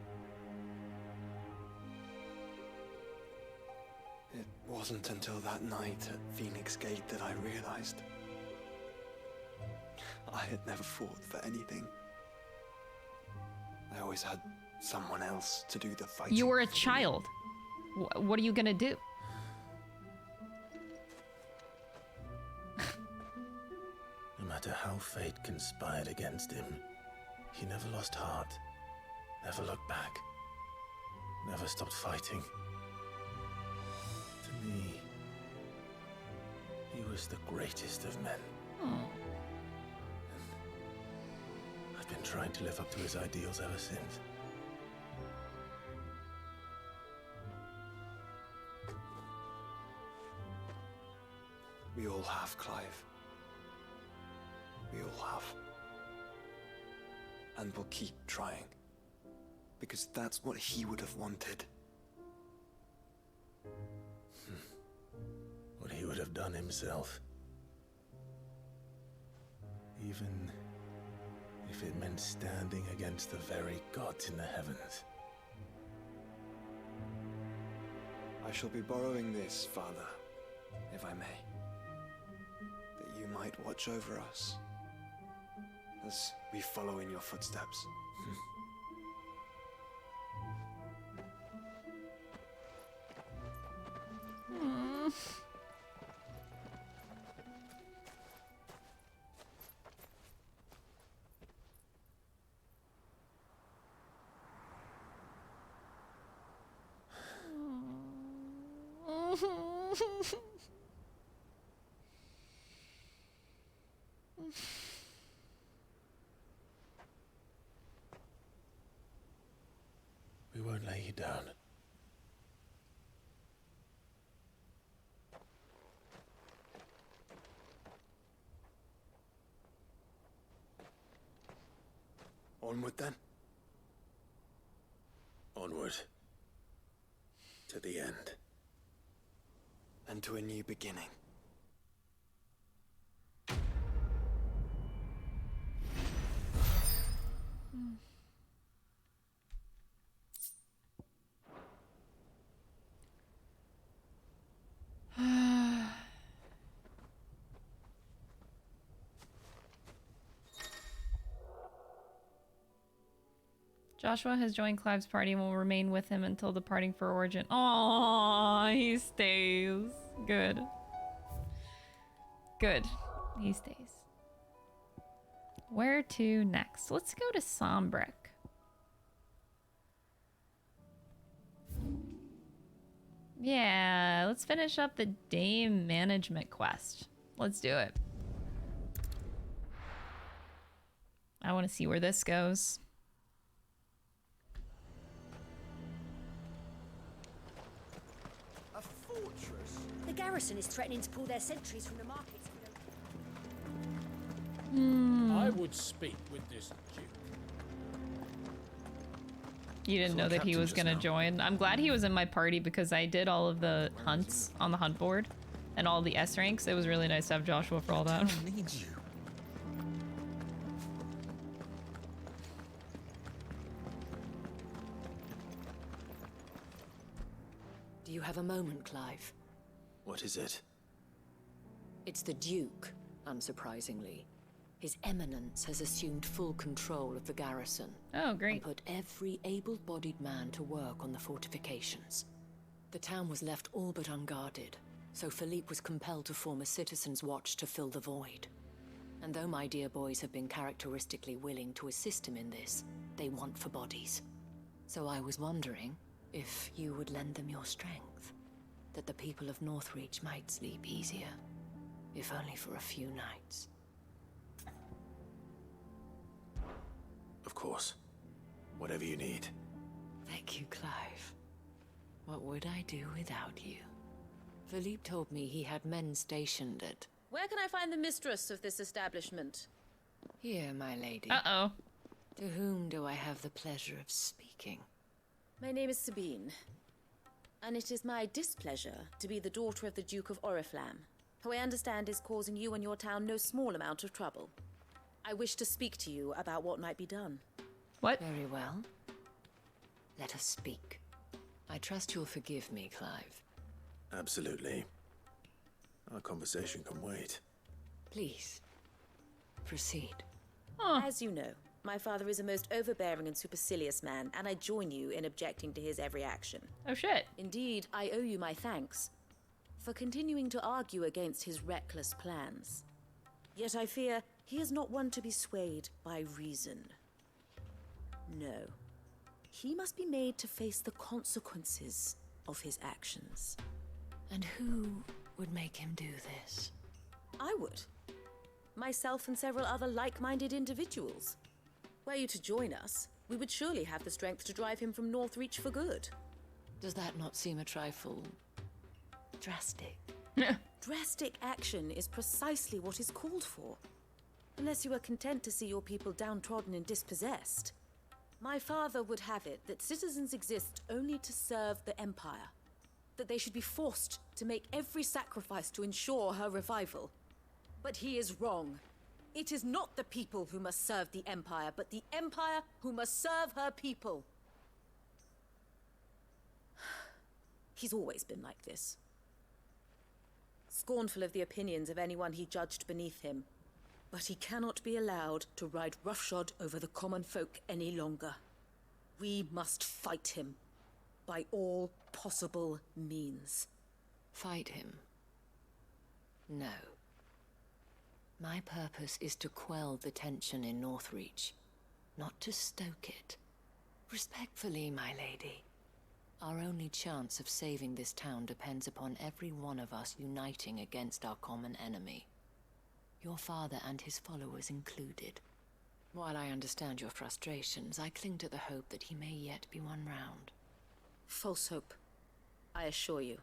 E: It wasn't until that night at Phoenix Gate that I realized I had never fought for anything. I always had someone else to do the fighting.
A: You were a child. What are you gonna do?
G: No matter how fate conspired against him, he never lost heart, never looked back, never stopped fighting. To me, he was the greatest of men. And I've been trying to live up to his ideals ever since.
E: We all have, Clive. We all have. And we'll keep trying. Because that's what he would have wanted.
G: What he would have done himself. Even if it meant standing against the very gods in the heavens.
E: I shall be borrowing this, Father, if I may. That you might watch over us as we follow in your footsteps.
G: We won't lay you down.
E: Onward then.
G: Onward. To the end.
E: And to a new beginning.
A: Joshua has joined Clive's party and will remain with him until departing for Origin. Aww, he stays. Good. Good. He stays. Where to next? Let's go to Sombrick. Yeah, let's finish up the Dame management quest. Let's do it. I want to see where this goes.
H: A fortress?
I: The garrison is threatening to pull their sentries from the markets.
J: I would speak with this Duke.
A: You didn't know that he was gonna join. I'm glad he was in my party because I did all of the hunts on the hunt board and all the S ranks. It was really nice to have Joshua for all that.
H: Needs you.
K: Do you have a moment, Clive?
G: What is it?
K: It's the Duke, unsurprisingly. His Eminence has assumed full control of the garrison.
A: Oh, great.
K: And put every able-bodied man to work on the fortifications. The town was left all but unguarded, so Philippe was compelled to form a citizens' watch to fill the void. And though my dear boys have been characteristically willing to assist him in this, they want for bodies. So I was wondering if you would lend them your strength, that the people of Northreach might sleep easier, if only for a few nights.
G: Of course. Whatever you need.
K: Thank you, Clive. What would I do without you? Philippe told me he had men stationed at...
L: Where can I find the mistress of this establishment?
K: Here, my lady.
A: Uh-oh.
K: To whom do I have the pleasure of speaking?
L: My name is Sabine, and it is my displeasure to be the daughter of the Duke of Oriflamme, who I understand is causing you and your town no small amount of trouble. I wish to speak to you about what might be done.
A: What?
K: Very well. Let us speak. I trust you'll forgive me, Clive.
G: Absolutely. Our conversation can wait.
K: Please, proceed.
L: As you know, my father is a most overbearing and supercilious man, and I join you in objecting to his every action.
A: Oh, shit.
L: Indeed, I owe you my thanks for continuing to argue against his reckless plans. Yet I fear he is not one to be swayed by reason. No. He must be made to face the consequences of his actions.
K: And who would make him do this?
L: I would. Myself and several other like-minded individuals. Were you to join us, we would surely have the strength to drive him from Northreach for good.
K: Does that not seem a trifle... drastic?
L: Drastic action is precisely what is called for. Unless you are content to see your people downtrodden and dispossessed. My father would have it that citizens exist only to serve the Empire. That they should be forced to make every sacrifice to ensure her revival. But he is wrong. It is not the people who must serve the Empire, but the Empire who must serve her people. He's always been like this. Scornful of the opinions of anyone he judged beneath him. But he cannot be allowed to ride roughshod over the common folk any longer. We must fight him. By all possible means.
K: Fight him? No. My purpose is to quell the tension in Northreach, not to stoke it. Respectfully, my lady. Our only chance of saving this town depends upon every one of us uniting against our common enemy. Your father and his followers included. While I understand your frustrations, I cling to the hope that he may yet be won round.
L: False hope, I assure you.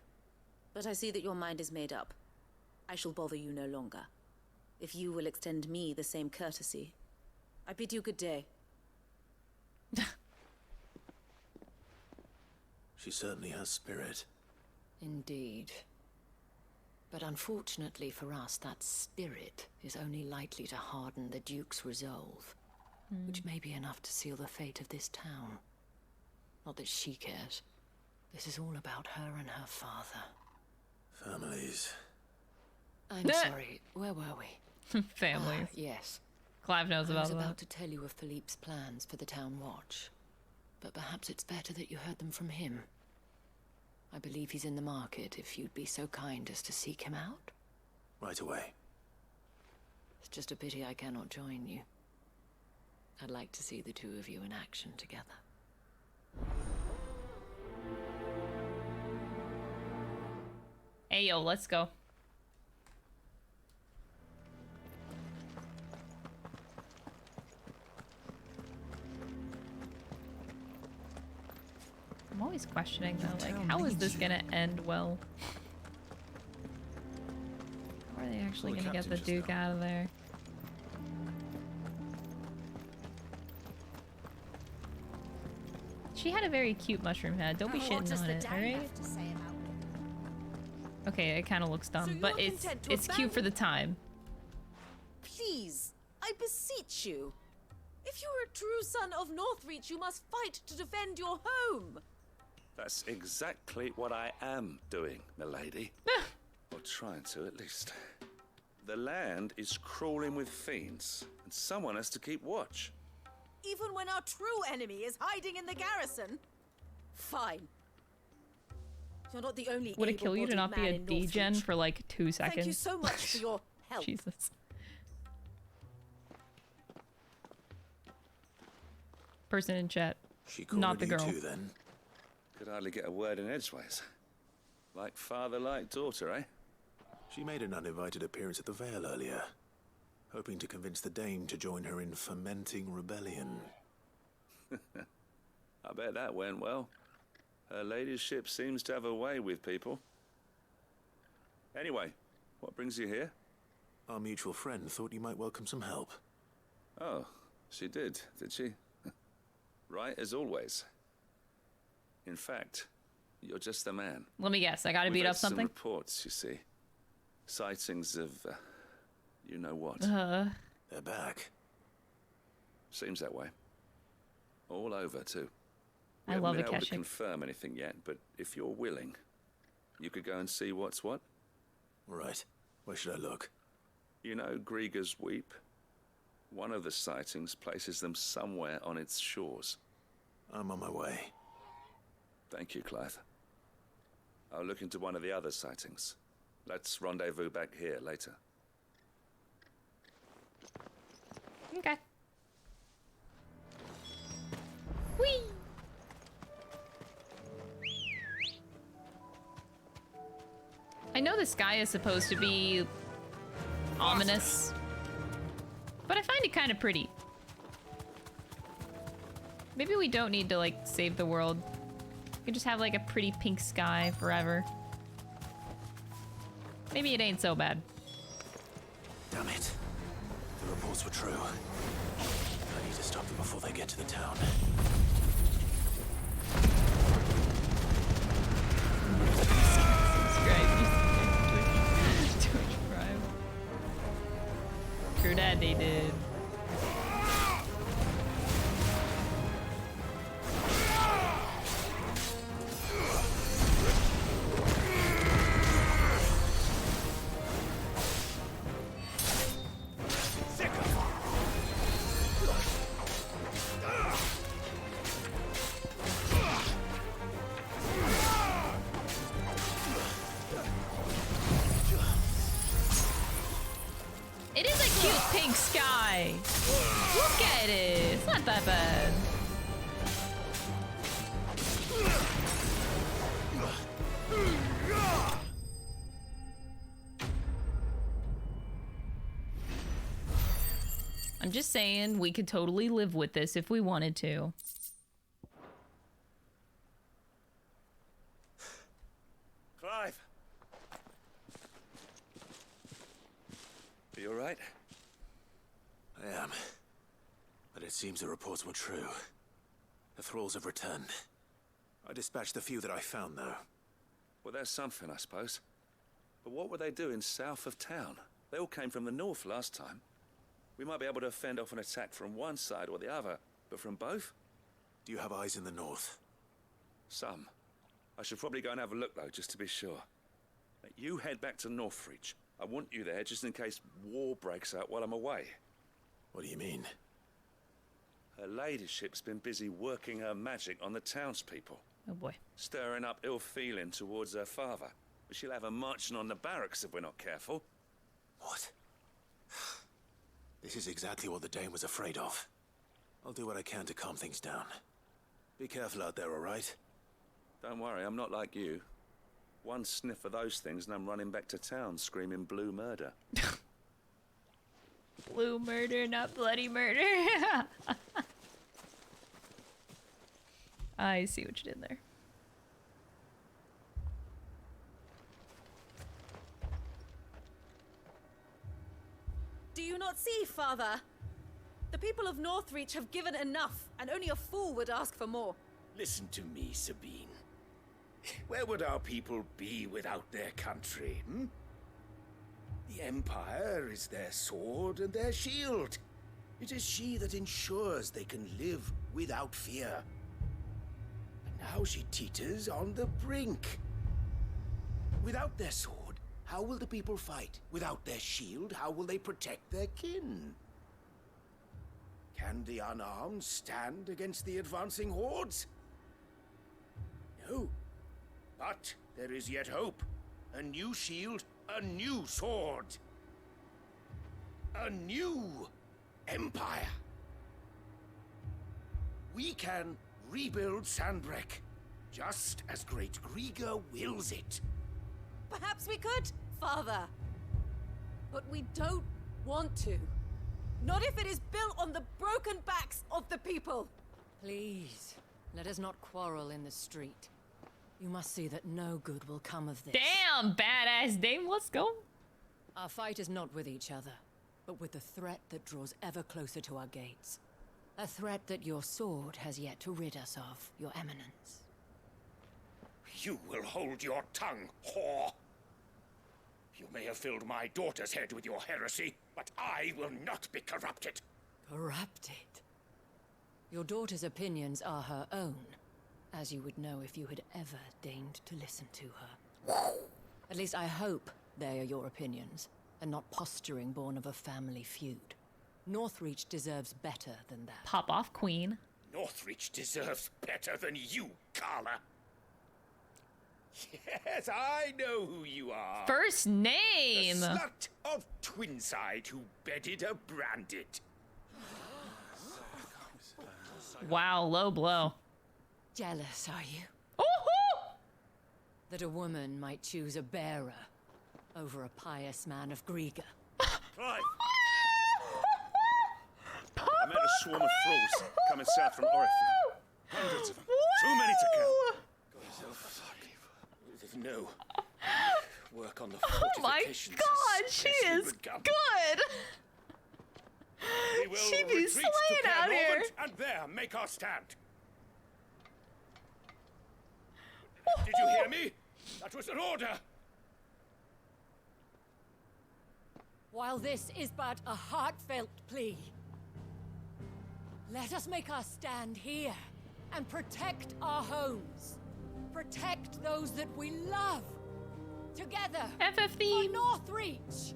L: But I see that your mind is made up. I shall bother you no longer. If you will extend me the same courtesy, I bid you good day.
G: She certainly has spirit.
K: Indeed. But unfortunately for us, that spirit is only likely to harden the Duke's resolve. which may be enough to seal the fate of this town. Not that she cares. This is all about her and her father.
G: Families.
K: I'm sorry, where were we?
A: Families.
K: Yes.
A: Clive knows
K: I
A: about
K: was
A: that.
K: about to tell you of Philippe's plans for the town watch, but perhaps it's better that you heard them from him. I believe he's in the market, if you'd be so kind as to seek him out.
G: Right away.
K: It's just a pity I cannot join you. I'd like to see the two of you in action together.
A: Hey, yo, let's go. I'm always questioning though, like, how is this gonna end well? How are they actually gonna get the Duke out of there? She had a very cute mushroom head. Don't be shitting on it, alright? Okay, it kind of looks dumb, but it's cute for the time.
L: Please, I beseech you. If you're a true son of Northreach, you must fight to defend your home.
H: That's exactly what I am doing, milady. Or trying to, at least. The land is crawling with fiends, and someone has to keep watch.
L: Even when our true enemy is hiding in the garrison? Fine. You're not the only
A: Would it kill you to not be a degen for like 2 seconds?
L: Thank you so much for your help.
A: Jesus. Person in chat. Not the girl.
G: You too, then?
H: Could hardly get a word in edgeways. Like father, like daughter, eh?
G: She made an uninvited appearance at the Vale earlier, hoping to convince the Dame to join her in fomenting rebellion.
H: I bet that went well. Her ladyship seems to have a way with people. Anyway, what brings you here?
G: Our mutual friend thought you might welcome some help.
H: Oh, she did she? Right as always. In fact, you're just the man.
A: Let me guess, I gotta beat up something?
H: Some reports, you see. Sightings of, you know what.
G: They're back.
H: Seems that way. All over, too.
A: I love
H: We haven't been able to
A: Akashic.
H: confirm anything yet, but if you're willing, you could go and see what's what.
G: Right. Where should I look?
H: You know Grieger's Weep? One of the sightings places them somewhere on its shores.
G: I'm on my way.
H: Thank you, Clive. I'll look into one of the other sightings. Let's rendezvous back here later.
A: Okay. Whee! I know the sky is supposed to be ominous, but I find it kind of pretty. Maybe we don't need to, like, save the world. We can just have, like, a pretty pink sky forever. Maybe it ain't so bad.
G: Damn it. The reports were true. I need to stop them before they get to the town.
A: Twitch Prime. True that they did. It is a cute pink sky. Look at it. It's not that bad. I'm just saying we could totally live with this if we wanted to.
H: Clive! Are you alright?
G: I am. But it seems the reports were true. The thralls have returned. I dispatched the few that I found, though.
H: Well, there's something, I suppose. But what were they doing south of town? They all came from the north last time. We might be able to fend off an attack from one side or the other, but from both?
G: Do you have eyes in the north?
H: Some. I should probably go and have a look, though, just to be sure. You head back to Northreach. I want you there just in case war breaks out while I'm away.
G: What do you mean?
H: Her ladyship's been busy working her magic on the townspeople.
A: Oh boy.
H: Stirring up ill feeling towards her father. But she'll have her marching on the barracks if we're not careful.
G: What? This is exactly what the Dane was afraid of. I'll do what I can to calm things down. Be careful out there, all right?
H: Don't worry, I'm not like you. One sniff of those things and I'm running back to town screaming blue murder.
A: Blue murder, not bloody murder. I see what you did there.
L: Do you not see, Father? The people of Northreach have given enough, and only a fool would ask for more.
M: Listen to me, Sabine. Where would our people be without their country, hmm? The Empire is their sword and their shield. It is she that ensures they can live without fear. But now she teeters on the brink. Without their sword, how will the people fight? Without their shield, how will they protect their kin? Can the unarmed stand against the advancing hordes? No. But there is yet hope. A new shield, a new sword. A new empire. We can rebuild Sandbreck, just as Great Grieger wills it.
L: Perhaps we could, Father. But we don't want to. Not if it is built on the broken backs of the people.
K: Please, let us not quarrel in the street. You must see that no good will come of this.
A: Damn, badass Dame, let's go.
K: Our fight is not with each other, but with the threat that draws ever closer to our gates. A threat that your sword has yet to rid us of, Your Eminence.
M: You will hold your tongue, whore. You may have filled my daughter's head with your heresy, but I will not be corrupted.
K: Corrupted? Your daughter's opinions are her own, as you would know if you had ever deigned to listen to her. At least I hope they are your opinions, and not posturing born of a family feud. Northreach deserves better than that.
A: Pop off, Queen.
M: Northreach deserves better than you, Carla. Yes, I know who you are.
A: First name.
M: The slut of Twinside who bedded a Branded.
A: Wow, low blow.
K: Jealous, are you?
A: Ooh-hoo!
K: That a woman might choose a bearer over a pious man of Grieger.
H: Clive! I met a swarm of thralls coming south from Oriflame. Hundreds of them. Too many to count.
M: No. Work on the
A: Oh my god, she is good! She be slaying out here!
M: And there, make our stand. Did you hear me? That was an order.
K: While this is but a heartfelt plea, let us make our stand here and protect our homes. Protect those that we love. Together.
A: FFXVI.
K: For Northreach.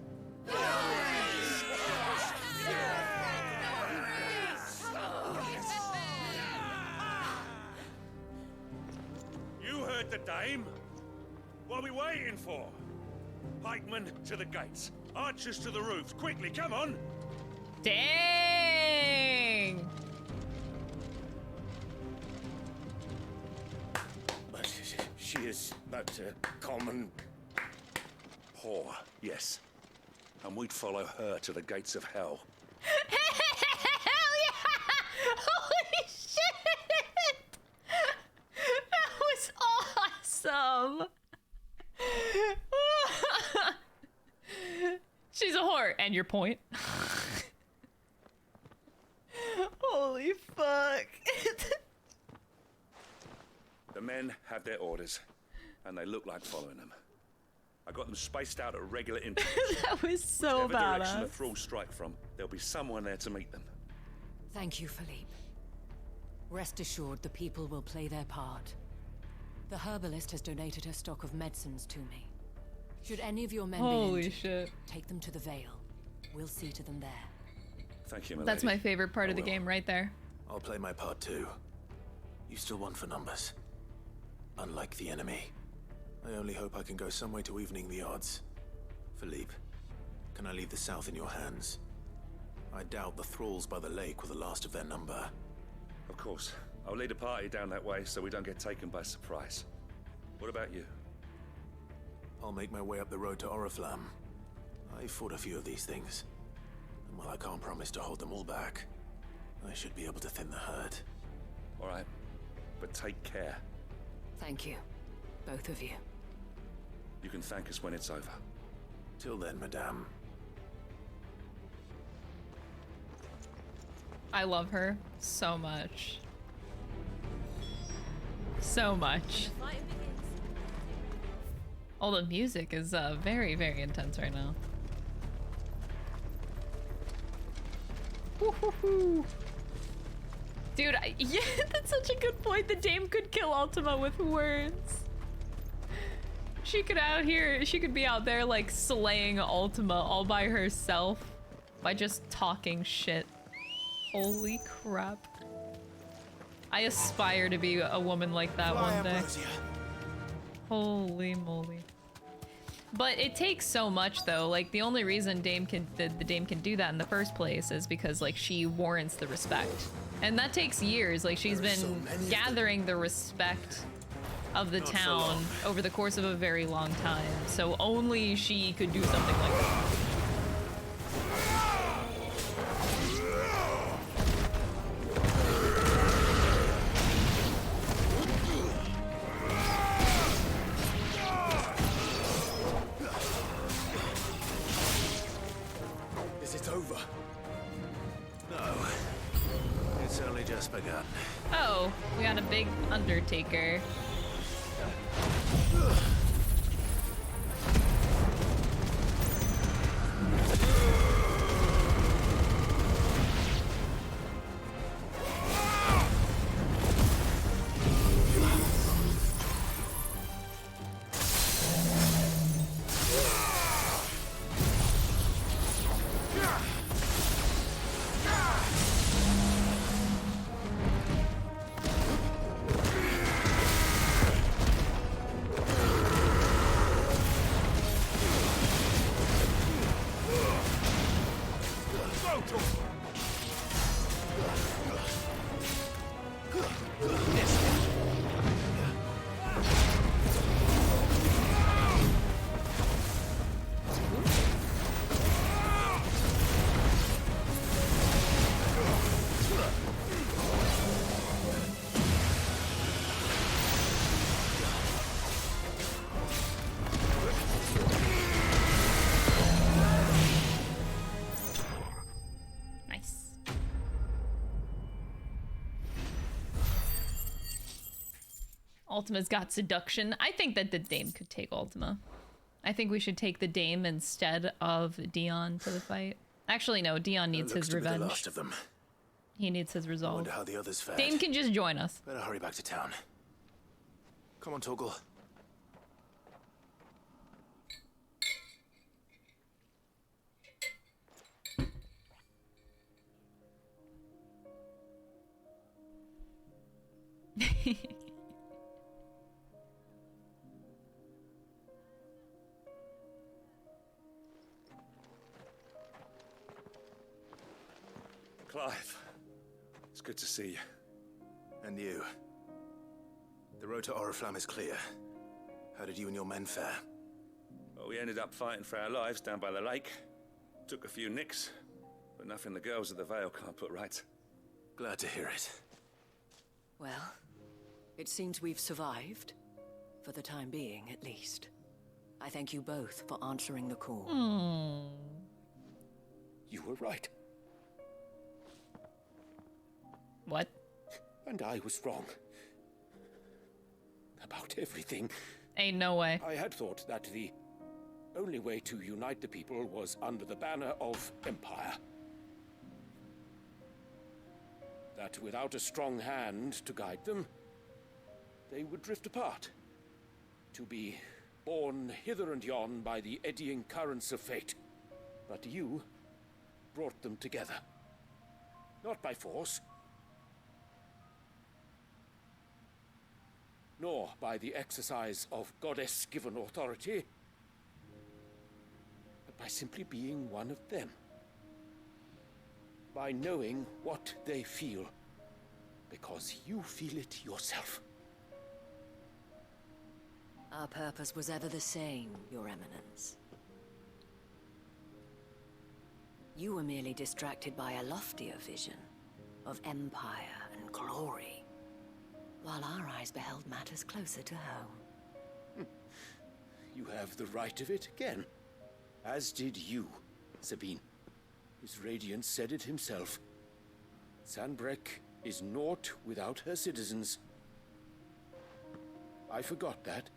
H: You heard the dame. What are we waiting for? Pikemen to the gates. Archers to the roofs. Quickly, come on.
A: Dang.
M: But she is but a common...
H: Whore, yes. And we'd follow her to the gates of hell.
A: Hell yeah! Holy shit! That was awesome! She's a whore, and your point. Holy fuck.
H: The men have their orders, and they look like following them. I got them spaced out at regular intervals.
A: That was so
H: Whichever direction the
A: badass.
H: thralls strike from, there'll be someone there to meet them.
K: Thank you, Philippe. Rest assured the people will play their part. The herbalist has donated her stock of medicines to me. Should any of your men
A: Holy
K: be injured,
A: shit.
K: take them to the Vale. We'll see to them there.
H: Thank you, my
A: That's
H: lady.
A: my favorite part of the
G: will.
A: game right there.
G: I'll play my part too. You still won for numbers. Unlike the enemy. I only hope I can go some way to evening the odds. Philippe, can I leave the south in your hands? I doubt the thralls by the lake were the last of their number.
H: Of course. I'll lead a party down that way so we don't get taken by surprise. What about you?
G: I'll make my way up the road to Oriflamme. I fought a few of these things. And while I can't promise to hold them all back, I should be able to thin the herd.
H: All right. But take care.
K: Thank you, both of you.
H: You can thank us when it's over.
G: Till then, madame.
A: I love her so much. So much. Oh, the music is very, very intense right now. Woo-hoo-hoo. Dude, yeah, that's such a good point. The dame could kill Ultima with words. She could be out there like slaying Ultima all by herself by just talking shit. Holy crap. I aspire to be a woman like that one day. Holy moly. But it takes so much though. Like the only reason the dame can do that in the first place is because like she warrants the respect. And that takes years. Like she's been gathering the respect of the town over the course of a very long time. So only she could do something like that.
E: Is it over?
G: No. It's only just begun.
A: Oh, we got a big undertaker. Ultima's got seduction. I think that the dame could take Ultima. I think we should take the dame instead of Dion to the fight. Actually, no. Dion needs his revenge.
G: The last of them.
A: He needs his
G: I
A: resolve.
G: wonder how the others fared.
A: Dame can just join us.
G: Better hurry back to town. Come on, Torgle.
H: Clive, it's good to see you.
G: And you. The road to Oriflamme is clear. How did you and your men fare?
H: Well, we ended up fighting for our lives down by the lake. Took a few nicks, but nothing the girls at the Vale can't put right.
G: Glad to hear it.
K: Well, it seems we've survived. For the time being, at least. I thank you both for answering the call.
M: You were right.
A: What?
M: And I was wrong. About everything.
A: Ain't no way.
M: I had thought that the only way to unite the people was under the banner of Empire. That without a strong hand to guide them, they would drift apart, to be borne hither and yon by the eddying currents of fate. But you brought them together. Not by force, nor by the exercise of goddess-given authority, but by simply being one of them. By knowing what they feel, because you feel it yourself.
K: Our purpose was ever the same, Your Eminence. You were merely distracted by a loftier vision of empire and glory, while our eyes beheld matters closer to home.
M: You have the right of it again, as did you, Sabine. His radiance said it himself. Sanbreque is naught without her citizens. I forgot that,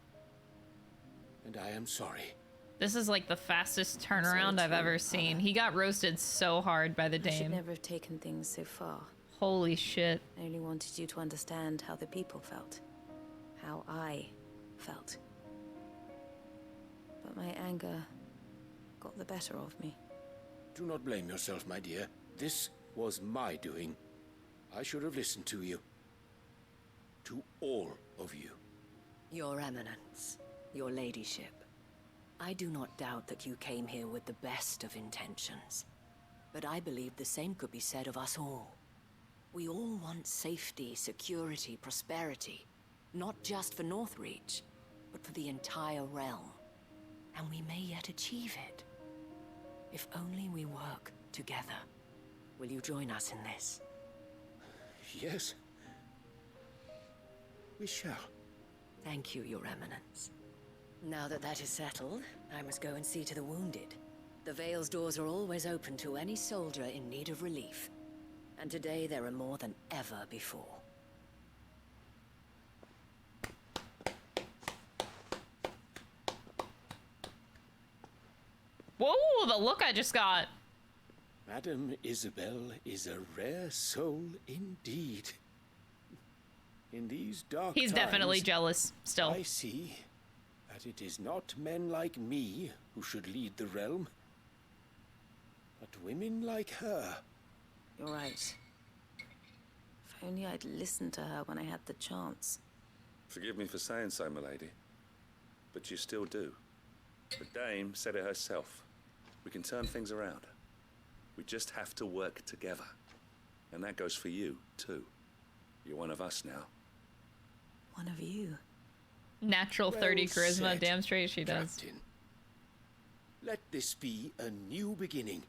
M: and I am sorry.
A: This is like the fastest turnaround I've ever seen. He got roasted so hard by the
L: I should
A: dame.
L: never have taken things so far.
A: Holy shit.
L: I only wanted you to understand how the people felt. How I felt. But my anger got the better of me.
M: Do not blame yourself, my dear. This was my doing. I should have listened to you. To all of you.
K: Your Eminence, your ladyship. I do not doubt that you came here with the best of intentions. But I believe the same could be said of us all. We all want safety, security, prosperity. Not just for Northreach, but for the entire realm. And we may yet achieve it. If only we work together. Will you join us in this?
M: Yes. We shall.
K: Thank you, Your Eminence. Now that that is settled, I must go and see to the wounded. The Vale's doors are always open to any soldier in need of relief. And today there are more than ever before.
A: Whoa, the look I just got.
M: Madame Isabel is a rare soul indeed. In these dark
A: He's
M: times,
A: definitely jealous still.
M: I see that it is not men like me who should lead the realm, but women like her.
L: You're right. If only I'd listened to her when I had the chance.
H: Forgive me for saying so, milady, but you still do. The dame said it herself. We can turn things around. We just have to work together. And that goes for you, too. You're one of us now.
L: One of you.
A: Natural 30 charisma,
M: said,
A: damn straight she does.
M: Captain. Let this be a new beginning.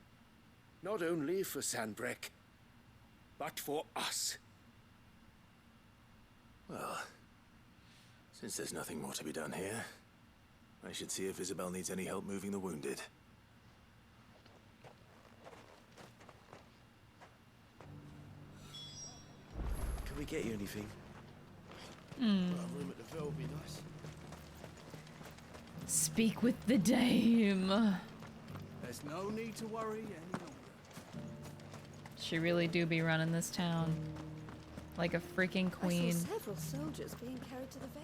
M: Not only for Sanbreque, but for us.
G: Well, since there's nothing more to be done here, I should see if Isabel needs any help moving the wounded.
N: Can we get you anything?
A: Hmm.
N: A room at the Ville would be nice.
A: Speak with the dame.
N: There's no need to worry any longer.
A: She really do be running this town. Like a freaking queen.
L: I saw several soldiers being carried to the Vale.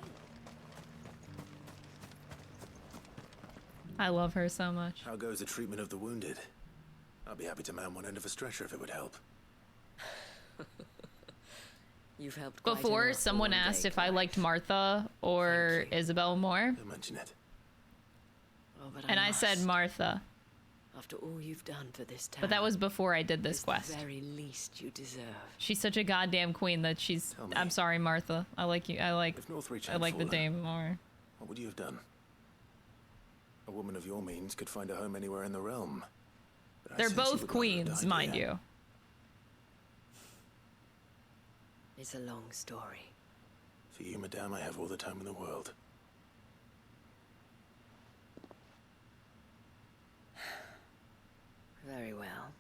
A: I love her so much.
G: How goes the treatment of the wounded? I'll be happy to man one end of a stretcher if it would help.
K: You've helped quite
A: Before,
K: enough for
A: someone
K: one
A: asked
K: day,
A: if I liked Martha or Isabel more.
G: Don't mention it.
K: Oh, but
A: And I said
K: must.
A: Martha.
K: After all you've done for this town.
A: But that was before I did this
K: it's
A: quest.
K: the very least you deserve.
A: She's such a goddamn queen that she's. I'm sorry, Martha. I like you. I like.
G: If Northreach
A: I
G: had
A: like the
G: fallen,
A: dame more.
G: what would you have done? A woman of your means could find a home anywhere in the realm. But I
A: They're
G: sense you
A: both
G: would rather have
A: queens,
G: died
A: mind
G: here.
A: you.
K: It's a long story.
G: For you, madame, I have all the time in the world.
K: Very well.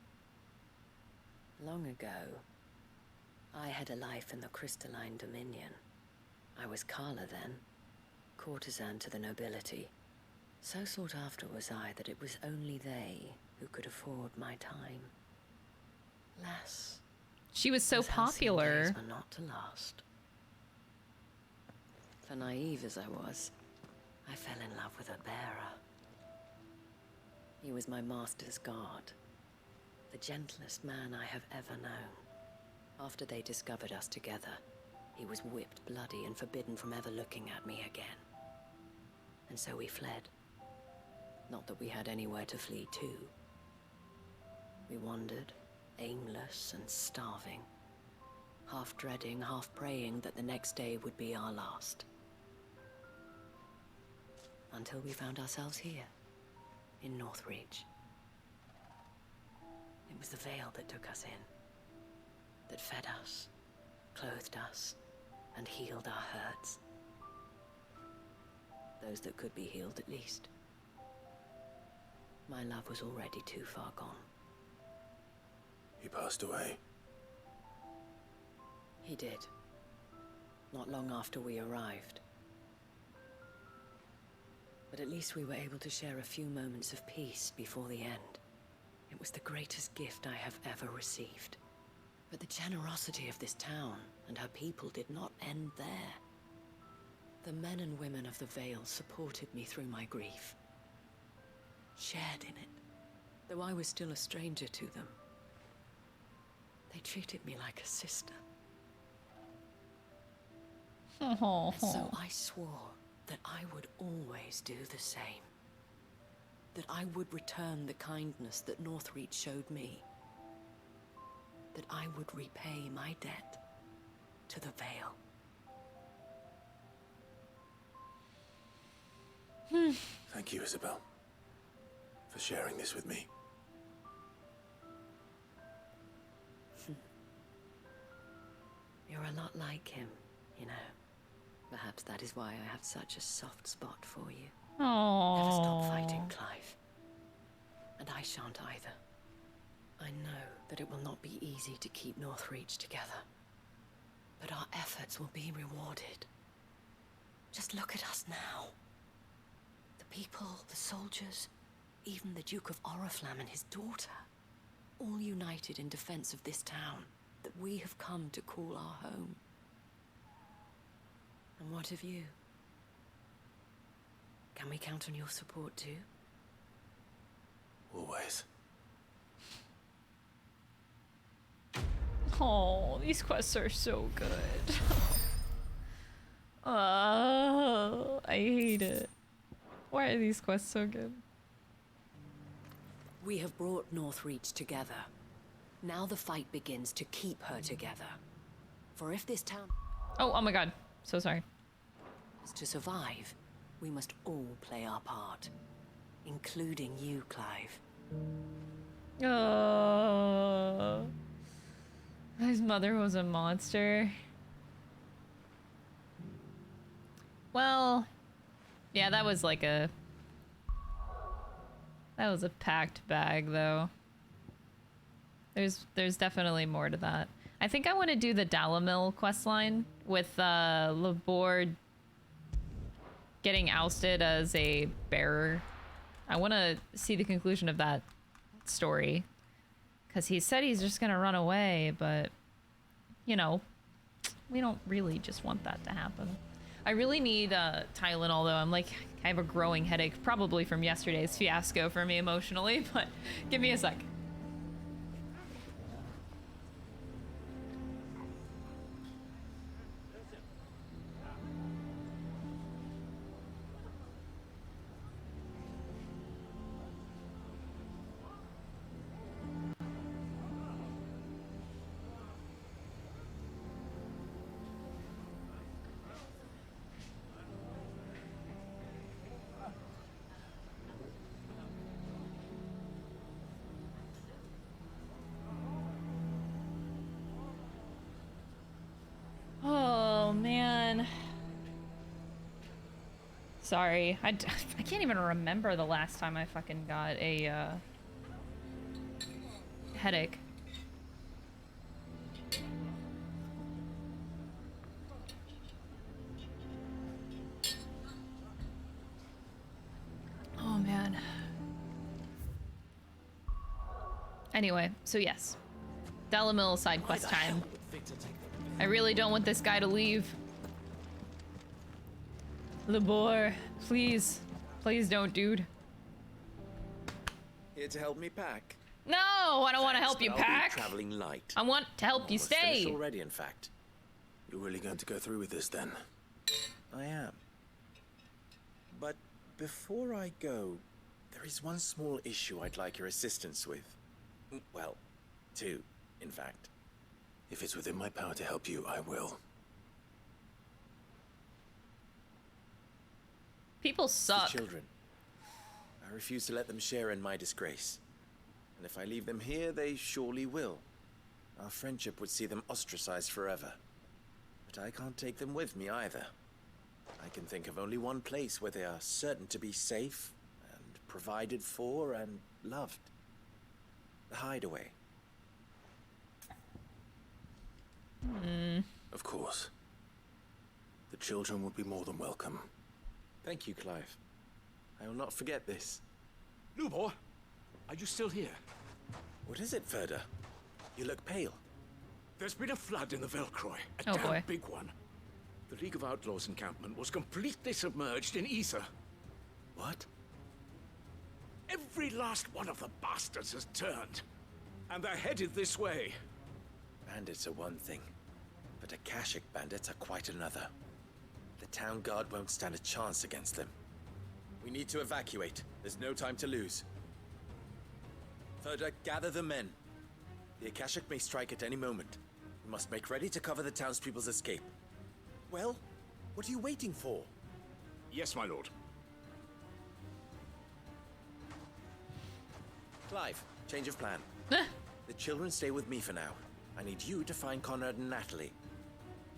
K: Long ago, I had a life in the Crystalline Dominion. I was Carla then, courtesan to the nobility. So sought after was I that it was only they who could afford my time. Lass,
A: She was so
K: those halcyon
A: popular.
K: days were not to last. For naive as I was, I fell in love with a bearer. He was my master's guard, the gentlest man I have ever known. After they discovered us together, he was whipped bloody and forbidden from ever looking at me again. And so we fled. Not that we had anywhere to flee to. We wandered, aimless and starving, half dreading, half praying that the next day would be our last. Until we found ourselves here, in Northreach. It was the veil that took us in, that fed us, clothed us, and healed our hurts. Those that could be healed, at least. My love was already too far gone.
G: He passed away.
K: He did. Not long after we arrived. But at least we were able to share a few moments of peace before the end. It was the greatest gift I have ever received. But the generosity of this town and her people did not end there. The men and women of the Vale supported me through my grief. Shared in it, though I was still a stranger to them. They treated me like a sister. And so I swore that I would always do the same. That I would return the kindness that Northreach showed me. That I would repay my debt to the Vale.
G: Thank you, Isabel, for sharing this with me.
K: You're a lot like him, you know. Perhaps that is why I have such a soft spot for you.
A: Aww.
K: Never stop fighting, Clive. And I shan't either. I know that it will not be easy to keep Northreach together. But our efforts will be rewarded. Just look at us now. The people, the soldiers, even the Duke of Oriflamme and his daughter. All united in defense of this town that we have come to call our home. And what of you? Can we count on your support too?
G: Always.
A: Oh, these quests are so good. Oh, I hate it. Why are these quests so good?
K: We have brought Northreach together. Now the fight begins to keep her together. For if this town...
A: Oh my god. So sorry.
K: ...is to survive, we must all play our part. Including you, Clive.
A: Oh. His mother was a monster. Well, yeah, that was like a... That was a packed bag, though. There's definitely more to that. I think I want to do the Dalimil questline with Laborde getting ousted as a bearer. I want to see the conclusion of that story. Because he said he's just going to run away, but, you know, we don't really just want that to happen. I really need Tylenol, though. I'm like, I have a growing headache, probably from yesterday's fiasco for me emotionally, but give me a sec. Oh, man. Sorry. I can't even remember the last time I fucking got a, headache. Anyway, so yes. Dalimil side quest time. I really don't want this guy to leave. Labor, please. Please don't, dude.
N: Here to help me pack.
A: No, I don't want to help you
G: But I'll
A: pack.
G: be traveling light.
A: I want to help you
G: Almost finished
A: stay.
G: already, in fact. You're really going to go through with this, then? I am. But before I go, there is one small issue I'd like your assistance with. Well, two, in fact. If it's within my power to help you, I will.
A: People suck.
G: The children. I refuse to let them share in my disgrace. And if I leave them here, they surely will. Our friendship would see them ostracized forever. But I can't take them with me either. I can think of only one place where they are certain to be safe, and provided for, and loved. The Hideaway. Of course. The children would be more than welcome. Thank you, Clive. I will not forget this.
M: Lubor, are you still here?
G: What is it, Ferda? You look pale.
M: There's been a flood in the Velcroy. A
A: Oh,
M: damn
A: boy.
M: big one. The League of Outlaws encampment was completely submerged in ether.
G: What?
M: Every last one of the bastards has turned. And they're headed this way.
G: Bandits are one thing, but Akashic bandits are quite another. The town guard won't stand a chance against them. We need to evacuate. There's no time to lose. Ferda, gather the men. The Akashic may strike at any moment. We must make ready to cover the townspeople's escape. Well, what are you waiting for?
M: Yes, my lord.
G: Clive, change of plan. The children stay with me for now. I need you to find Conrad and Natalie.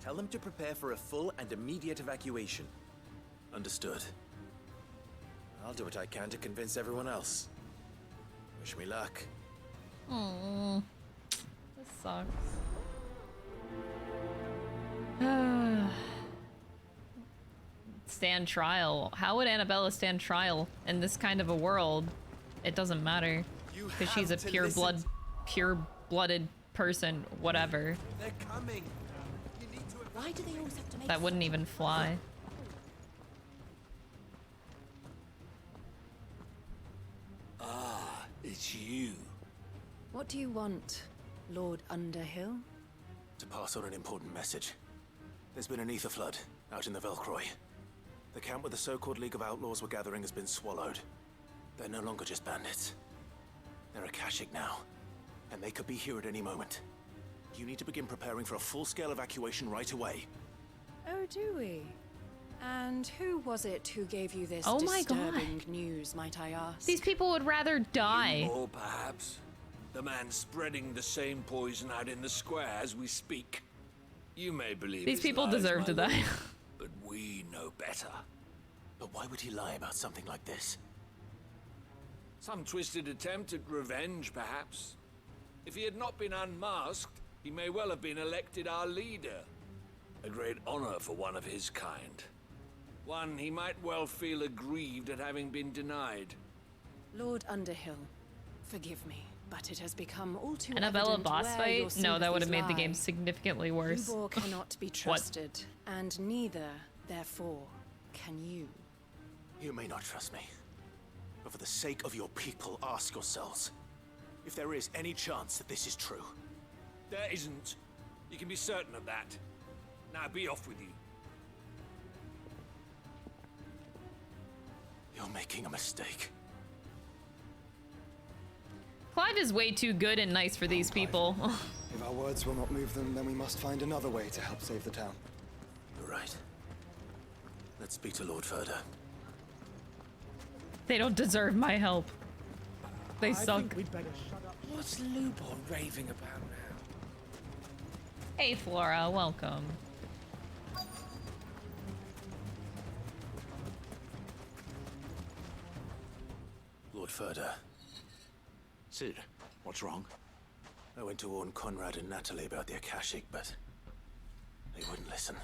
G: Tell them to prepare for a full and immediate evacuation. Understood. I'll do what I can to convince everyone else. Wish me luck.
A: Oh, this sucks. Stand trial. How would Annabella stand trial in this kind of a world? It doesn't matter because she's a pure-blooded person. Whatever.
N: They're coming. You need to.
I: Why do they always have to make
A: That wouldn't even fly.
N: Ah, it's you.
K: What do you want, Lord Underhill?
G: To pass on an important message. There's been an ether flood out in the Velcroy. The camp where the so-called League of Outlaws were gathering has been swallowed. They're no longer just bandits. They're Akashic now, and they could be here at any moment. You need to begin preparing for a full-scale evacuation right away.
K: Oh, do we? And who was it who gave you this
A: Oh my God.
K: disturbing news, might I ask?
A: These people would rather die.
M: Or perhaps the man spreading the same poison out in the square as we speak. You may believe
A: These
M: his
A: people
M: lies,
A: deserve
M: my
A: to die.
M: lord, but we know better.
G: But why would he lie about something like this?
M: Some twisted attempt at revenge, perhaps. If he had not been unmasked, he may well have been elected our leader. A great honor for one of his kind. One he might well feel aggrieved at having been denied.
K: Lord Underhill, forgive me, but it has become all too
A: Annabella
K: evident
A: boss
K: where your
A: fight? No, that would have made the
K: sympathies
A: game
K: lie.
A: significantly worse.
K: Lubor cannot be trusted, and neither, therefore, can you.
G: You may not trust me, but for the sake of your people, ask yourselves if there is any chance that this is true.
M: There isn't. You can be certain of that. Now be off with you.
G: You're making a mistake.
A: Clive is way too good and nice for these people.
E: If our words will not move them, then we must find another way to help save the town.
G: You're right. Let's speak to Lord Ferda.
A: They don't deserve my help. They suck.
J: We'd better shut up.
M: What's Lubor raving about now?
A: Hey Flora, welcome.
G: Lord Ferda.
M: Sid, what's wrong?
G: I went to warn Conrad and Natalie about the Akashic, but they wouldn't listen.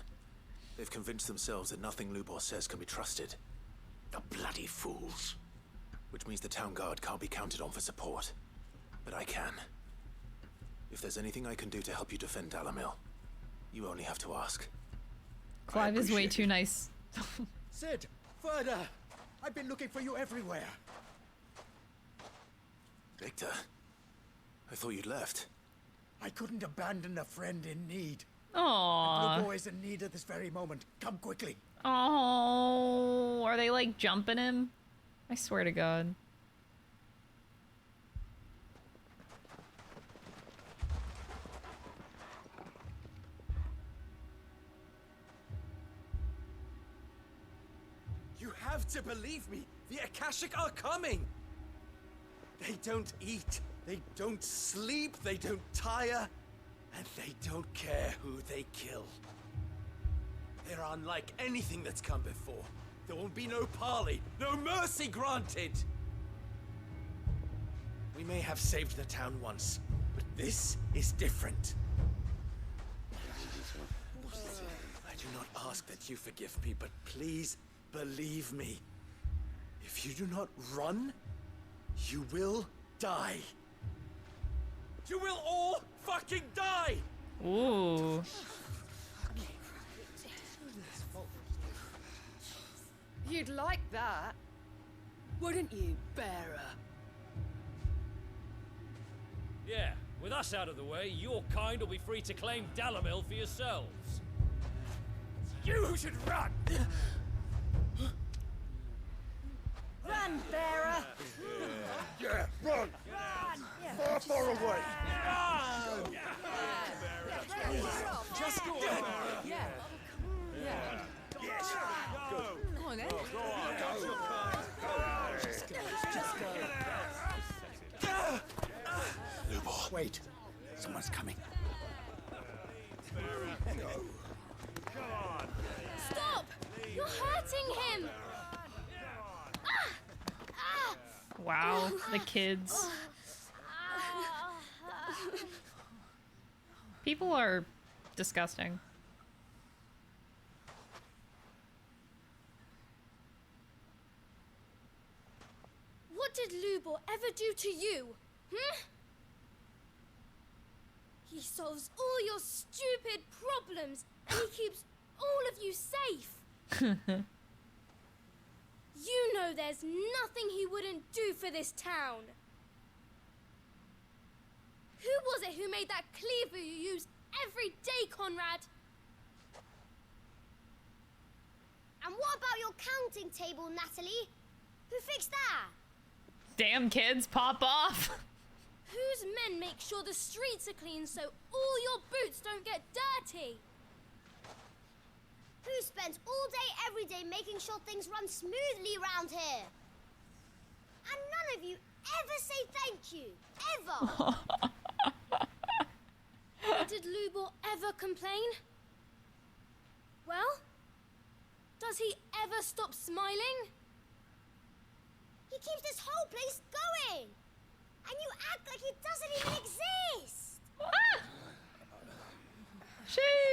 G: They've convinced themselves that nothing Lubor says can be trusted.
M: The bloody fools.
G: Which means the town guard can't be counted on for support. but I can. If there's anything I can do to help you defend Dalimil, you only have to ask.
A: Clive is way too nice.
N: Sid! Further! I've been looking for you everywhere.
G: Victor, I thought you'd left.
N: I couldn't abandon a friend in need.
A: Aww.
N: The blue boy is in need at this very moment. Come quickly.
A: Oh, are they like jumping him? I swear to God.
N: You have to believe me. The Akashic are coming. They don't eat. They don't sleep. They don't tire. And they don't care who they kill. They're unlike anything that's come before. There won't be no parley, no mercy granted. We may have saved the town once, but this is different. I do not ask that you forgive me, but please believe me. If you do not run, you will die. You will all fucking die!
A: Ooh.
O: You'd like that, wouldn't you, bearer?
P: Yeah, with us out of the way, your kind will be free to claim Dalimil for yourselves.
N: You should run!
L: Run, bearer!
N: Yeah, run! Far, far away! Run!
O: Just go on. Yeah. Yeah.
N: Yes, go!
O: Come on, then.
N: Go on, go! Just go.
G: Lubor.
N: Wait, someone's coming.
Q: Stop! You're hurting him!
A: Wow, the kids. People are disgusting.
Q: What did Lubor ever do to you? He solves all your stupid problems, and he keeps all of you safe. You know there's nothing he wouldn't do for this town. Who was it who made that cleaver you use every day, Conrad? And what about your counting table, Natalie? Who fixed that?
A: Damn kids, pop off.
Q: Whose men make sure the streets are clean so all your boots don't get dirty? Who spends all day every day making sure things run smoothly around here? And none of you ever say thank you. Ever. Did Lubor ever complain? Well, does he ever stop smiling? He keeps this whole place going. And you act like it doesn't even exist.
A: Sheesh.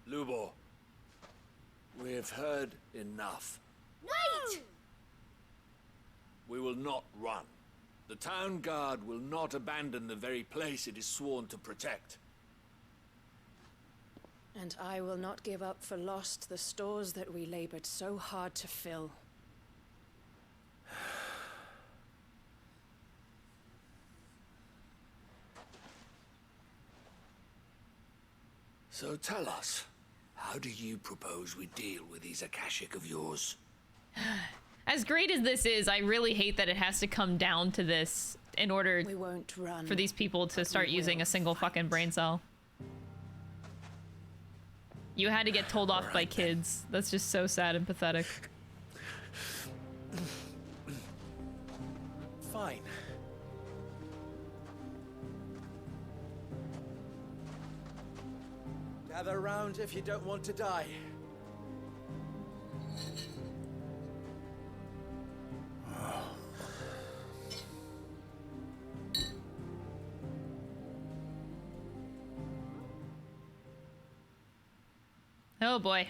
M: Lubor, we've heard enough.
Q: Wait!
M: We will not run. The town guard will not abandon the very place it is sworn to protect.
O: And I will not give up for lost the stores that we labored so hard to fill.
M: So tell us, how do you propose we deal with these Akashic of yours?
A: As great as this is, I really hate that it has to come down to this in order
O: We won't run,
A: for these people to start using a single fucking brain cell. You had to get told off by kids. That's just so sad and pathetic.
N: Fine. Gather round if you don't want to die.
A: Oh boy.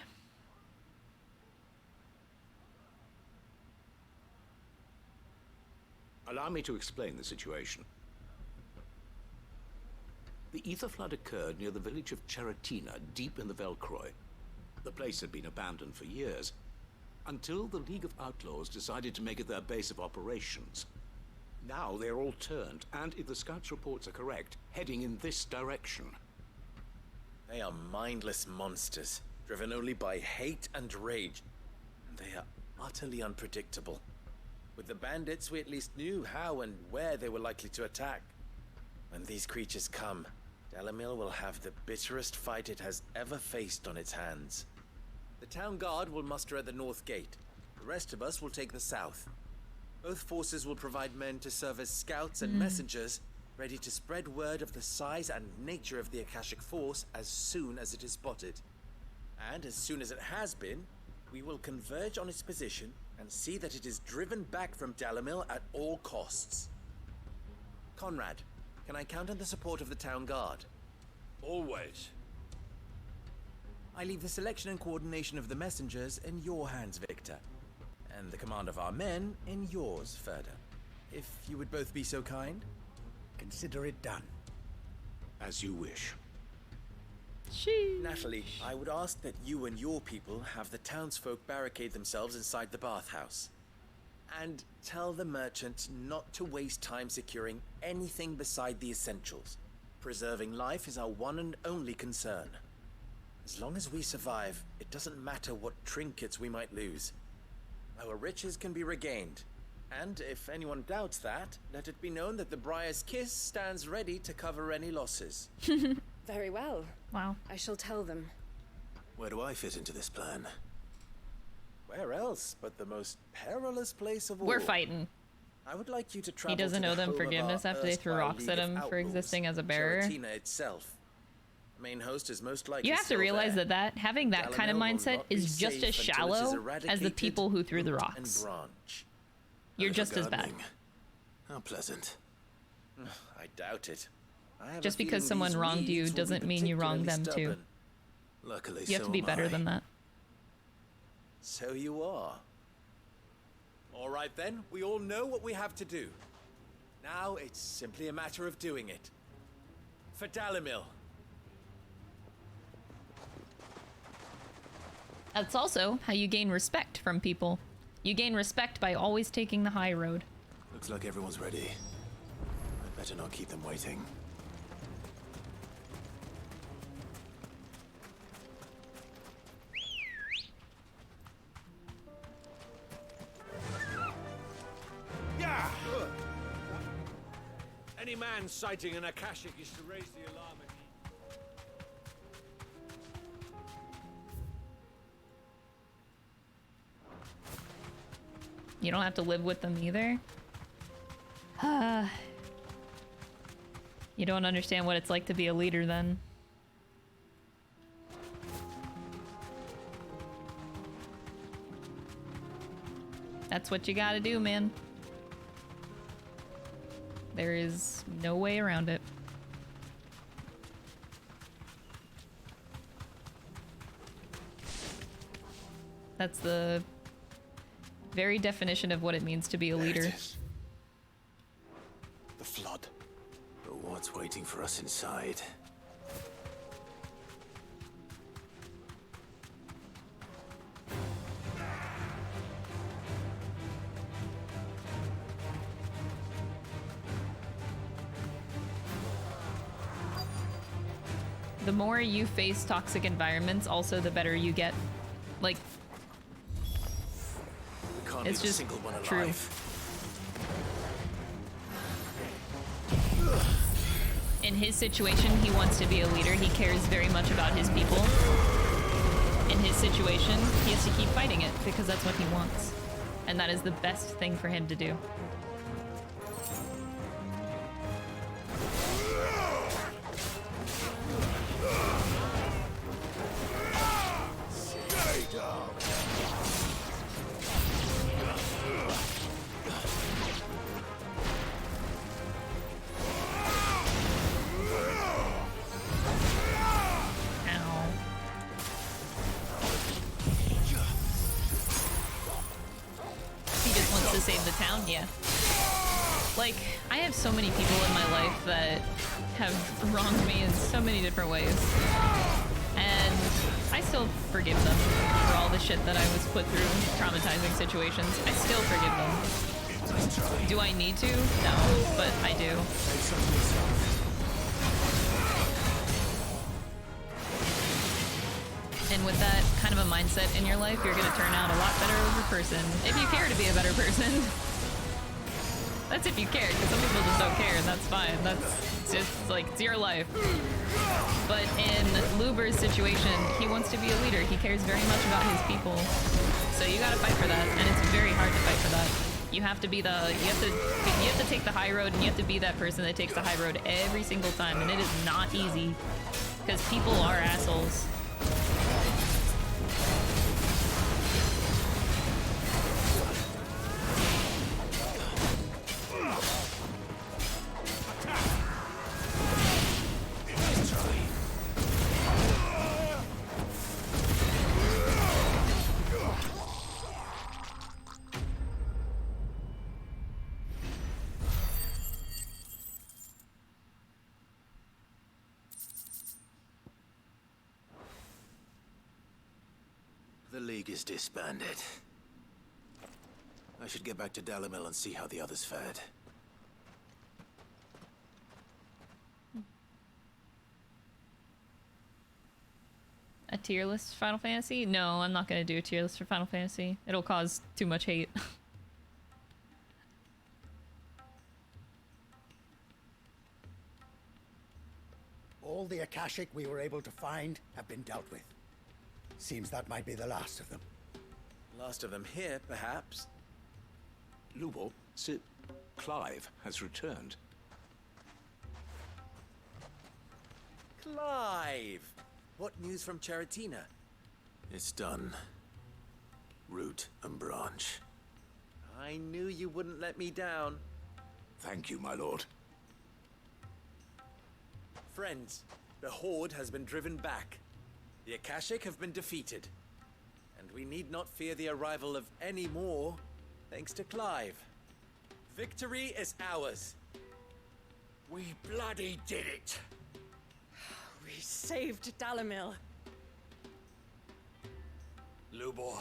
R: Allow me to explain the situation. The ether flood occurred near the village of Cheratina, deep in the Velcroy. The place had been abandoned for years, until the League of Outlaws decided to make it their base of operations. Now they're all turned, and if the scouts' reports are correct, heading in this direction.
N: They are mindless monsters, driven only by hate and rage. And they are utterly unpredictable. With the bandits, we at least knew how and where they were likely to attack. When these creatures come, Dalimil will have the bitterest fight it has ever faced on its hands. The town guard will muster at the north gate. The rest of us will take the south. Both forces will provide men to serve as scouts and messengers, ready to spread word of the size and nature of the Akashic force as soon as it is spotted. And as soon as it has been, we will converge on its position and see that it is driven back from Dalimil at all costs. Conrad, can I count on the support of the town guard?
P: Always.
N: I leave the selection and coordination of the messengers in your hands, Victor. And the command of our men in yours, Ferda. If you would both be so kind, consider it done.
R: As you wish.
N: Natalie, I would ask that you and your people have the townsfolk barricade themselves inside the bathhouse. And tell the merchant not to waste time securing anything beside the essentials. Preserving life is our one and only concern. As long as we survive, it doesn't matter what trinkets we might lose. Our riches can be regained. And if anyone doubts that, let it be known that the Briar's Kiss stands ready to cover any losses.
O: Very well.
A: Wow.
O: I shall tell them.
G: Where do I fit into this plan?
N: Where else but the most perilous place of all?
A: We're fighting.
N: I would like you to travel
A: He doesn't
N: to
A: owe
N: the
A: them
N: home of
A: forgiveness
N: our
A: after they threw
N: erstwhile
A: rocks
N: League
A: at
N: of
A: him for
N: Outlaws,
A: existing as a bearer.
N: Cheratina itself. The main host is most likely
A: You have to
N: still
A: realize
N: there.
A: that having that kind of
N: Dalimil will
A: mindset
N: not be
A: is just
N: safe
A: as
N: until it is
A: shallow as the
N: eradicated,
A: people who threw the
N: root
A: rocks.
N: and branch.
A: You're just as bad.
G: Gardening. How pleasant.
N: I doubt it. I have
A: Just
N: a feeling
A: because someone
N: these
A: wronged you
N: weeds will be
A: doesn't mean you wronged them
N: particularly
A: too.
N: stubborn.
G: Luckily,
A: You have to be better than that.
N: So you are. All right then, we all know what we have to do. Now it's simply a matter of doing it. For Dalimil.
A: That's also how you gain respect from people. You gain respect by always taking the high road.
G: Looks like everyone's ready. I'd better not keep them waiting.
P: Yeah! Any man sighting an Akashic is to raise the alarm.
A: You don't have to live with them either. You don't understand what it's like to be a leader then. That's what you gotta do, man. There is no way around it. That's the very definition of what it means to be a leader.
G: The flood. But what's waiting for us inside?
A: The more you face toxic environments, also the better you get. Like, it's just true. In his situation, he wants to be a leader. He cares very much about his people. In his situation, he has to keep fighting it because that's what he wants. And that is the best thing for him to do. save the town? Yeah. Like, I have so many people in my life that have wronged me in so many different ways. And I still forgive them for all the shit that I was put through, traumatizing situations. I still forgive them. Do I need to? No, but I do. And with that kind of a mindset in your life, you're gonna turn out a lot better of a person. If you care to be a better person. That's if you care, because some people just don't care, and that's fine. That's just, like, it's your life. But in Luber's situation, he wants to be a leader. He cares very much about his people. So you gotta fight for that, and it's very hard to fight for that. You have to be the, you have to take the high road, and you have to be that person that takes the high road every single time, and it is not easy. Because people are assholes.
G: The League is disbanded. I should get back to Dalimil and see how the others fared.
A: A tier list for Final Fantasy? No, I'm not gonna do a tier list for Final Fantasy. It'll cause too much hate.
S: All the Akashic we were able to find have been dealt with. Seems that might be the last of them.
N: Last of them here, perhaps.
R: Lubor, Sir Clive has returned.
N: Clive! What news from Charatina?
G: It's done. Root and branch.
N: I knew you wouldn't let me down.
R: Thank you, my lord.
N: Friends, the Horde has been driven back. The Akashic have been defeated. And we need not fear the arrival of any more, thanks to Clive. Victory is ours.
M: We bloody did it!
O: We saved Dalimil.
M: Lubor,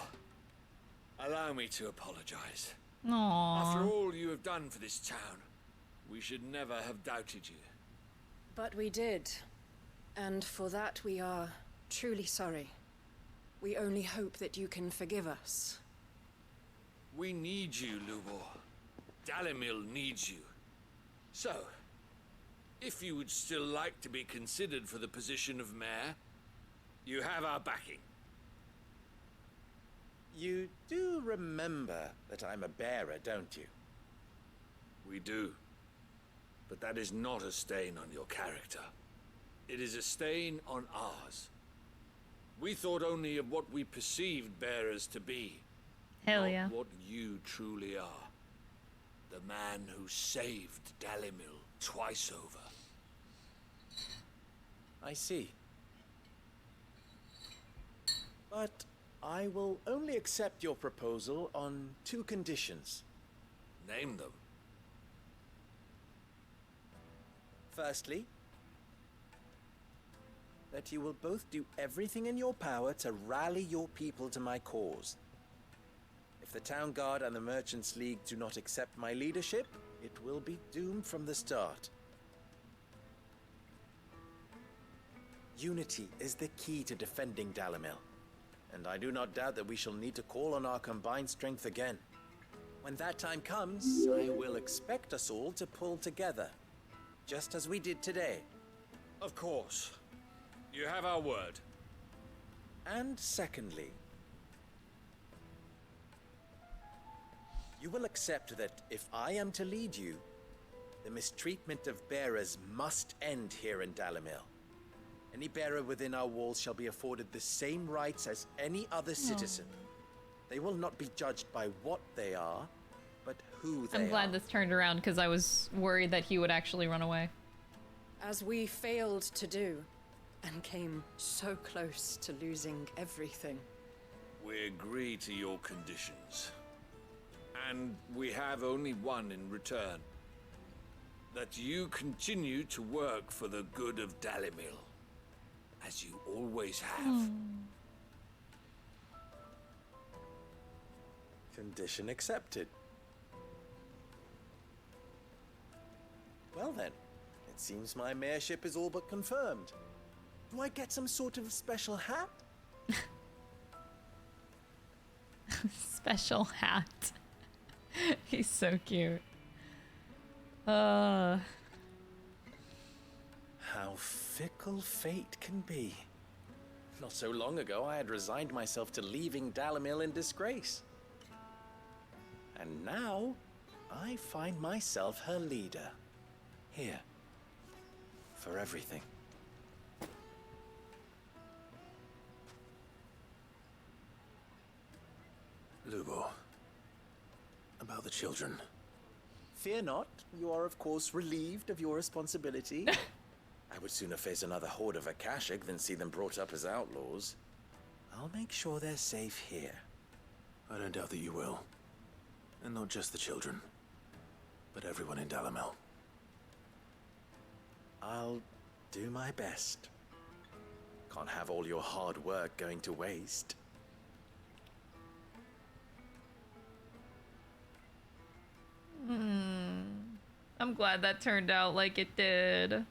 M: allow me to apologize.
A: Aww.
M: After all you have done for this town, we should never have doubted you.
O: But we did. And for that we are truly sorry. We only hope that you can forgive us.
M: We need you, Lubor. Dalimil needs you. So, if you would still like to be considered for the position of mayor, you have our backing.
N: You do remember that I'm a bearer, don't you?
M: We do. But that is not a stain on your character. It is a stain on ours. We thought only of what we perceived bearers to be.
A: Hell
M: not
A: yeah.
M: what you truly are. The man who saved Dalimil twice over.
N: I see. But I will only accept your proposal on 2 conditions.
M: Name them.
N: Firstly, that you will both do everything in your power to rally your people to my cause. If the Town Guard and the Merchants League do not accept my leadership, it will be doomed from the start. Unity is the key to defending Dalimil, and I do not doubt that we shall need to call on our combined strength again. When that time comes, I will expect us all to pull together, just as we did today.
M: Of course. You have our word.
N: And secondly, you will accept that if I am to lead you, the mistreatment of bearers must end here in Dalimil. Any bearer within our walls shall be afforded the same rights as any other citizen. They will not be judged by what they are, but who they are.
A: I'm glad this turned around because I was worried that he would actually run away.
O: As we failed to do, and came so close to losing everything.
M: We agree to your conditions. And we have only one in return. That you continue to work for the good of Dalimil, as you always have.
T: Condition accepted. Well then, it seems my mayorship is all but confirmed. Do I get some sort of special hat?
A: Special hat. He's so cute.
T: How fickle fate can be. Not so long ago, I had resigned myself to leaving Dalimil in disgrace. And now, I find myself her leader. Here. For everything.
G: Lubo. About the children.
T: Fear not, you are of course relieved of your responsibility. I would sooner face another horde of Akashic than see them brought up as outlaws. I'll make sure they're safe here.
G: I don't doubt that you will. And not just the children, but everyone in Dalimil.
T: I'll do my best. Can't have all your hard work going to waste.
A: I'm glad that turned out like it did.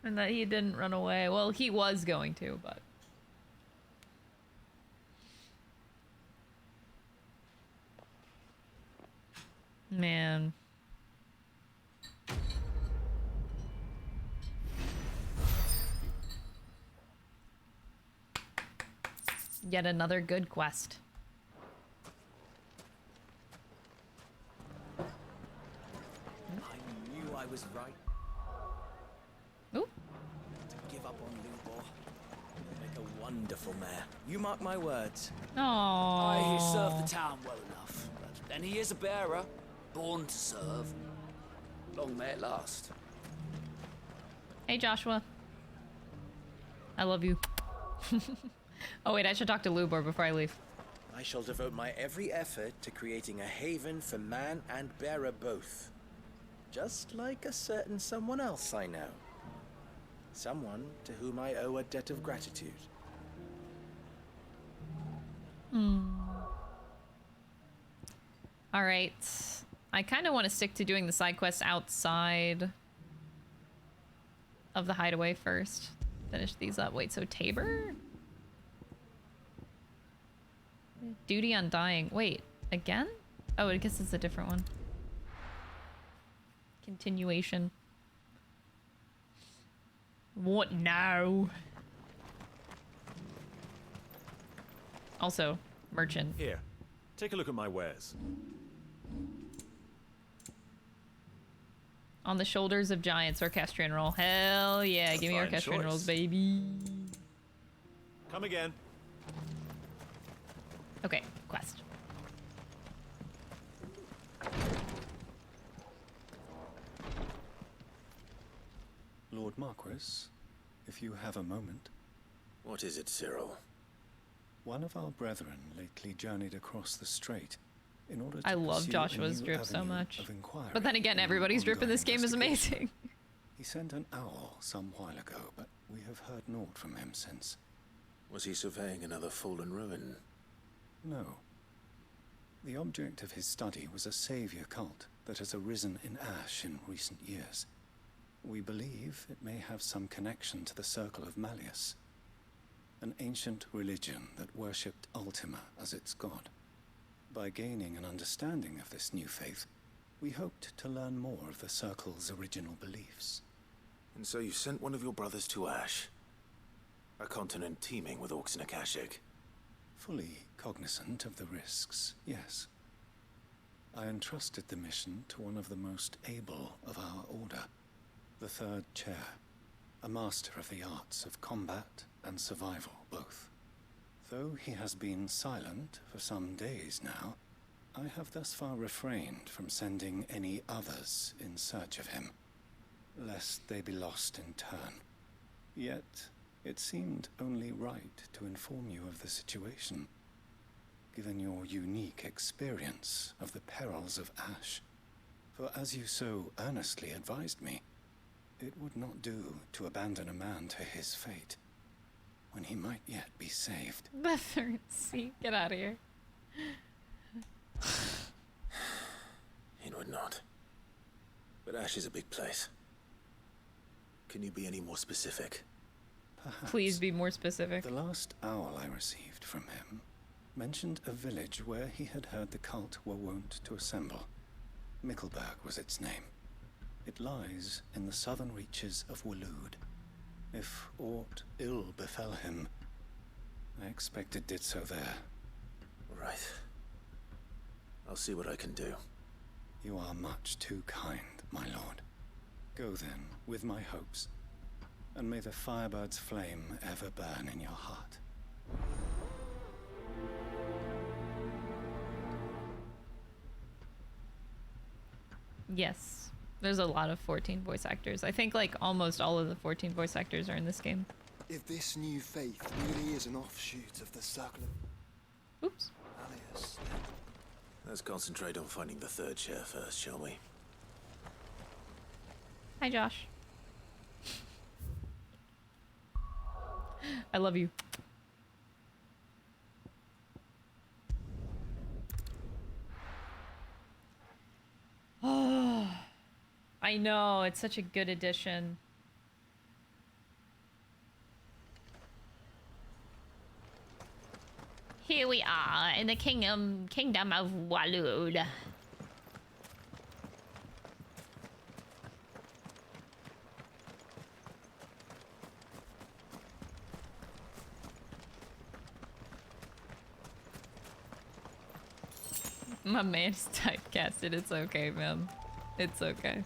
A: And that he didn't run away. Well, he was going to, but... Man. Yet another good quest.
N: I knew I was right.
A: Ooh.
N: To give up on Lubor. He'll make a wonderful mayor. You mark my words.
A: Aww.
N: He served the town well enough. But then he is a bearer. Born to serve. Long may it last.
A: Hey, Joshua. I love you. Oh, wait, I should talk to Lubor before I leave.
T: I shall devote my every effort to creating a haven for man and bearer both. Just like a certain someone else I know. Someone to whom I owe a debt of gratitude.
A: Alright. I kind of want to stick to doing the side quests outside of the hideaway first. Finish these up. Wait, so Tabor? Duty Undying. Wait, again? Oh, I guess it's a different one. Continuation. What now? Also, merchant.
U: Here, take a look at my wares.
A: On the shoulders of giants, orchestrion roll. Hell yeah, give me orchestrion rolls, baby.
U: Come again.
A: Okay, quest.
D: Lord Marquis, if you have a moment.
G: What is it, Cyril?
D: One of our brethren lately journeyed across the strait in order to
A: I love
D: pursue
A: Joshua's
D: a new
A: drip so
D: avenue
A: much.
D: of inquiry
A: But then again,
D: in
A: everybody's drip in this
D: ongoing
A: game is amazing.
D: He sent an owl some while ago, but we have heard naught from him since.
G: Was he surveying another fallen ruin?
D: No. The object of his study was a savior cult that has arisen in Ash in recent years. We believe it may have some connection to the Circle of Malleus, an ancient religion that worshipped Ultima as its god. By gaining an understanding of this new faith, we hoped to learn more of the Circle's original beliefs.
G: And so you sent one of your brothers to Ash? A continent teeming with orcs and Akashic?
D: Fully cognizant of the risks, yes. I entrusted the mission to one of the most able of our order, the Third Chair, a master of the arts of combat and survival both. Though he has been silent for some days now, I have thus far refrained from sending any others in search of him, lest they be lost in turn. Yet, it seemed only right to inform you of the situation. given your unique experience of the perils of Ash. For as you so earnestly advised me, it would not do to abandon a man to his fate, when he might yet be saved.
A: The third seat. Get out of here.
G: It would not. But Ash is a big place. Can you be any more specific?
D: Perhaps.
A: Please be more specific.
D: The last owl I received from him mentioned a village where he had heard the cult were wont to assemble. Mickelberg was its name. It lies in the southern reaches of Waloed. If aught ill befell him, I expect it did so there.
G: Right. I'll see what I can do.
D: You are much too kind, my lord. Go then, with my hopes, and may the Firebird's flame ever burn in your heart.
A: Yes. There's a lot of 14 voice actors. I think like almost all of the 14 voice actors are in this game.
E: If this new faith really is an offshoot of the Circle of...
A: Oops.
E: Alias,
G: Let's concentrate on finding the third chair first, shall we?
A: Hi, Josh. I love you. Oh, I know. It's such a good addition. Here we are in the kingdom of Waloed. My man's typecasted. It's okay, man. It's okay.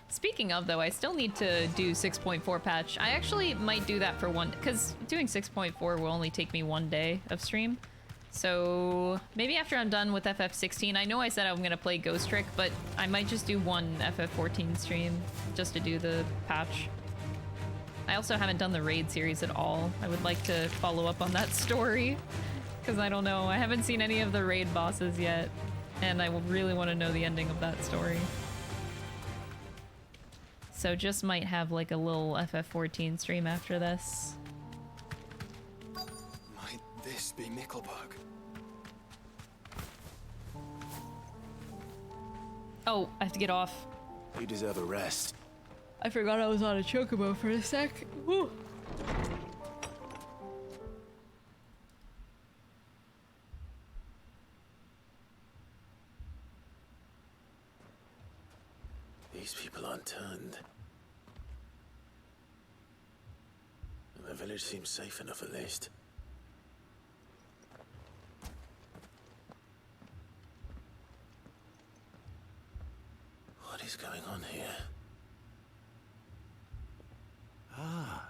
A: Speaking of, though, I still need to do 6.4 patch. I actually might do that for one, because doing 6.4 will only take me 1 day of stream. So maybe after I'm done with FF16, I know I said I'm going to play Ghost Trick, but I might just do one FF14 stream just to do the patch. I also haven't done the raid series at all. I would like to follow up on that story, because I don't know. I haven't seen any of the raid bosses yet, and I really want to know the ending of that story. So just might have like a little FF14 stream after this.
E: might this be Mickelberg?
A: Oh, I have to get off.
G: You deserve a rest.
A: I forgot I was on a chocobo for a sec. Woo.
G: These people aren't turned. And the village seems safe enough at least. What is going on here?
B: Ah,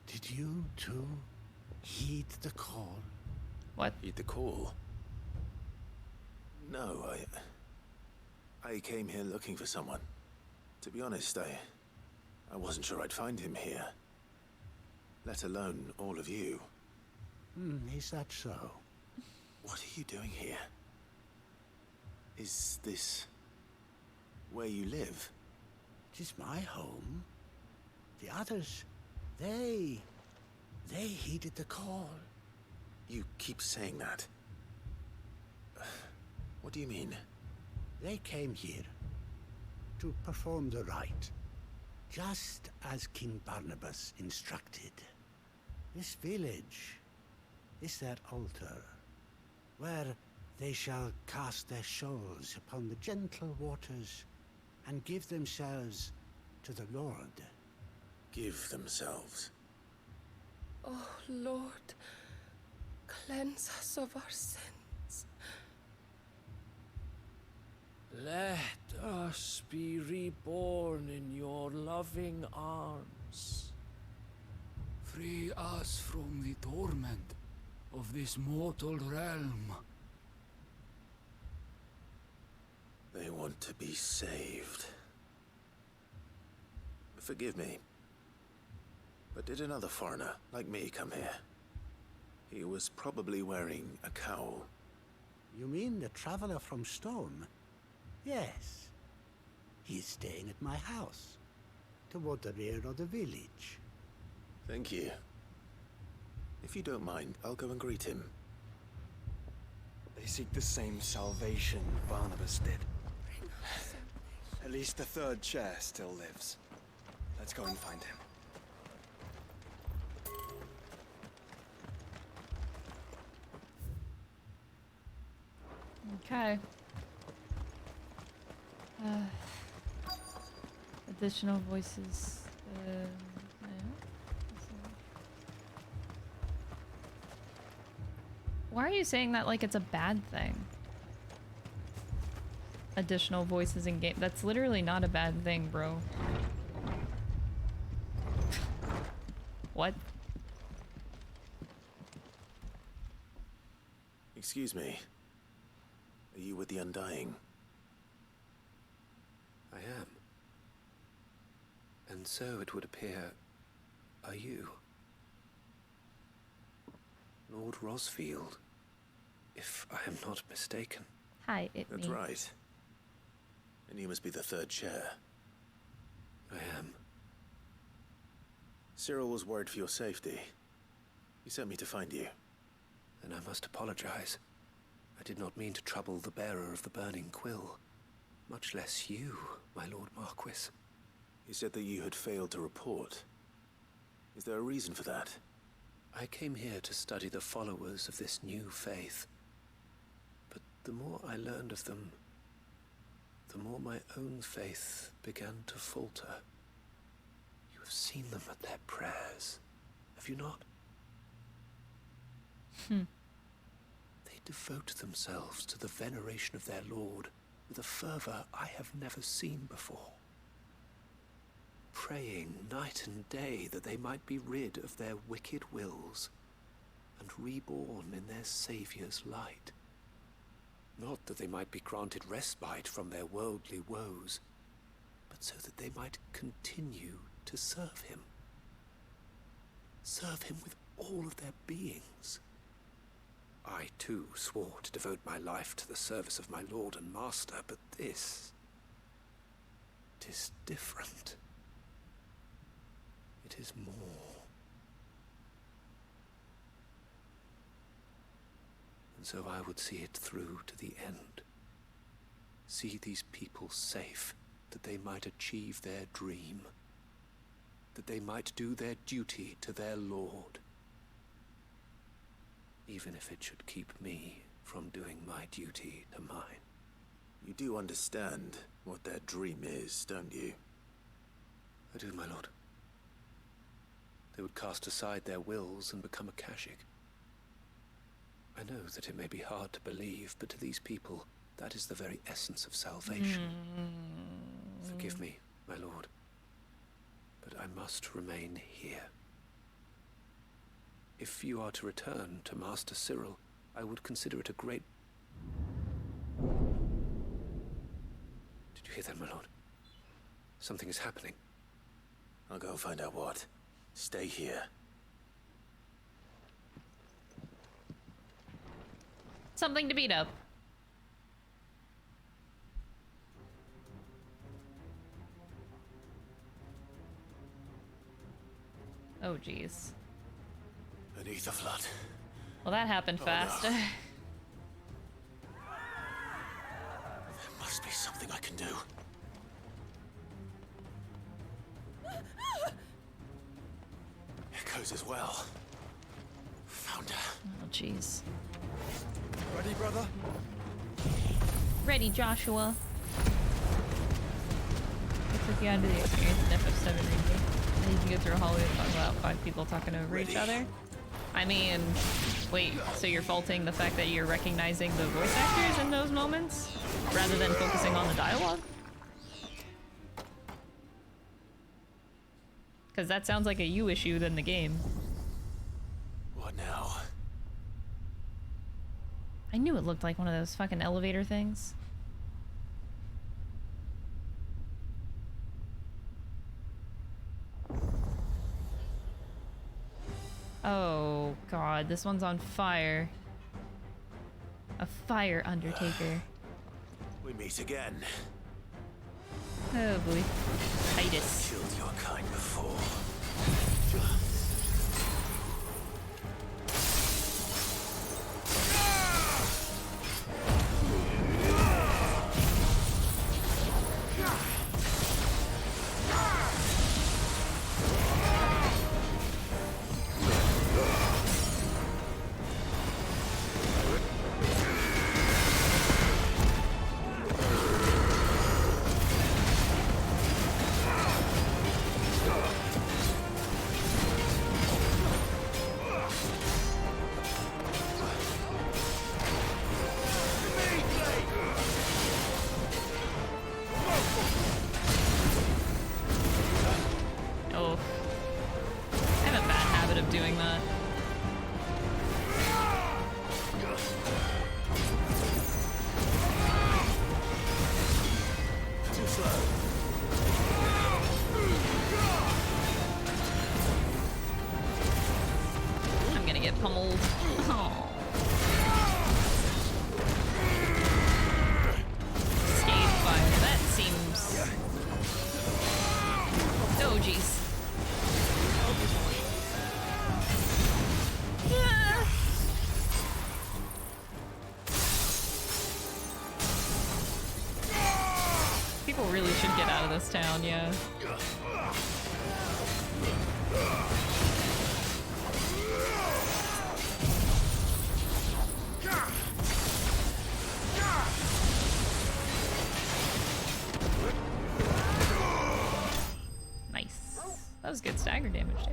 B: did you too heed the call?
A: What?
G: Heed the call? No, I came here looking for someone. To be honest, I wasn't sure I'd find him here. Let alone all of you.
B: Is that so?
G: What are you doing here? Is this where you live?
B: It is my home. The others, they heeded the call.
G: You keep saying that. What do you mean?
B: They came here to perform the rite, just as King Barnabas instructed. This village is their altar, where they shall cast their souls upon the gentle waters and give themselves to the Lord.
G: Give themselves?
V: Oh, Lord, cleanse us of our sins.
P: Let us be reborn in your loving arms.
W: Free us from the torment of this mortal realm.
G: They want to be saved. Forgive me, but did another foreigner like me come here? He was probably wearing a cowl.
B: You mean the traveler from Stone? Yes. He's staying at my house, toward the rear of the village.
G: Thank you. If you don't mind, I'll go and greet him.
E: They seek the same salvation Barnabas did. At least the third chair still lives. Let's go and find him.
A: Okay. Additional voices. Yeah. Why are you saying that like it's a bad thing? Additional voices in game. That's literally not a bad thing, bro. What?
G: Excuse me. Are you with the Undying?
C: I am. And so it would appear, are you? Lord Rosfield, if I am not mistaken.
A: Hi,
G: That's right. And you must be the third chair.
C: I am.
G: Cyril was worried for your safety. He sent me to find you.
C: Then I must apologize. I did not mean to trouble the bearer of the burning quill. Much less you, my Lord Marquis.
G: He said that you had failed to report. Is there a reason for that?
C: I came here to study the followers of this new faith. But the more I learned of them, the more my own faith began to falter. You have seen them at their prayers, have you not? They devote themselves to the veneration of their Lord with a fervor I have never seen before. Praying night and day that they might be rid of their wicked wills and reborn in their Saviour's light. Not that they might be granted respite from their worldly woes, but so that they might continue to serve him. Serve him with all of their beings. I, too, swore to devote my life to the service of my Lord and Master, but this... it is different. It is more. And so I would see it through to the end. See these people safe, that they might achieve their dream. That they might do their duty to their Lord. Even if it should keep me from doing my duty to mine.
G: You do understand what their dream is, don't you?
C: I do, my lord. They would cast aside their wills and become Akashic. I know that it may be hard to believe, but to these people, that is the very essence of salvation. Forgive me, my lord, but I must remain here. If you are to return to Master Cyril, I would consider it a great... Did you hear that, my lord? Something is happening.
G: I'll go and find out what. Stay here.
A: Something to beat up. Oh, jeez.
G: Beneath the flood.
A: Well, that happened fast.
G: No. There must be something I can do. Echoes as well. Found her.
A: Oh, jeez.
E: Ready, brother?
A: Ready, Joshua. Looks like you had the experience in FF7 remake. I need to go through a hallway and talk about 5 people talking over each other. I mean, wait, so you're faulting the fact that you're recognizing the voice actors in those moments rather than focusing on the dialogue? Because that sounds like a you issue than the game.
G: What now?
A: I knew it looked like one of those fucking elevator things. Oh, God, this one's on fire. A fire undertaker.
G: We meet again.
A: Oh boy. Titus.
G: Killed your kind before.
A: Really should get out of this town, yeah. Nice. That was good stagger damage, too.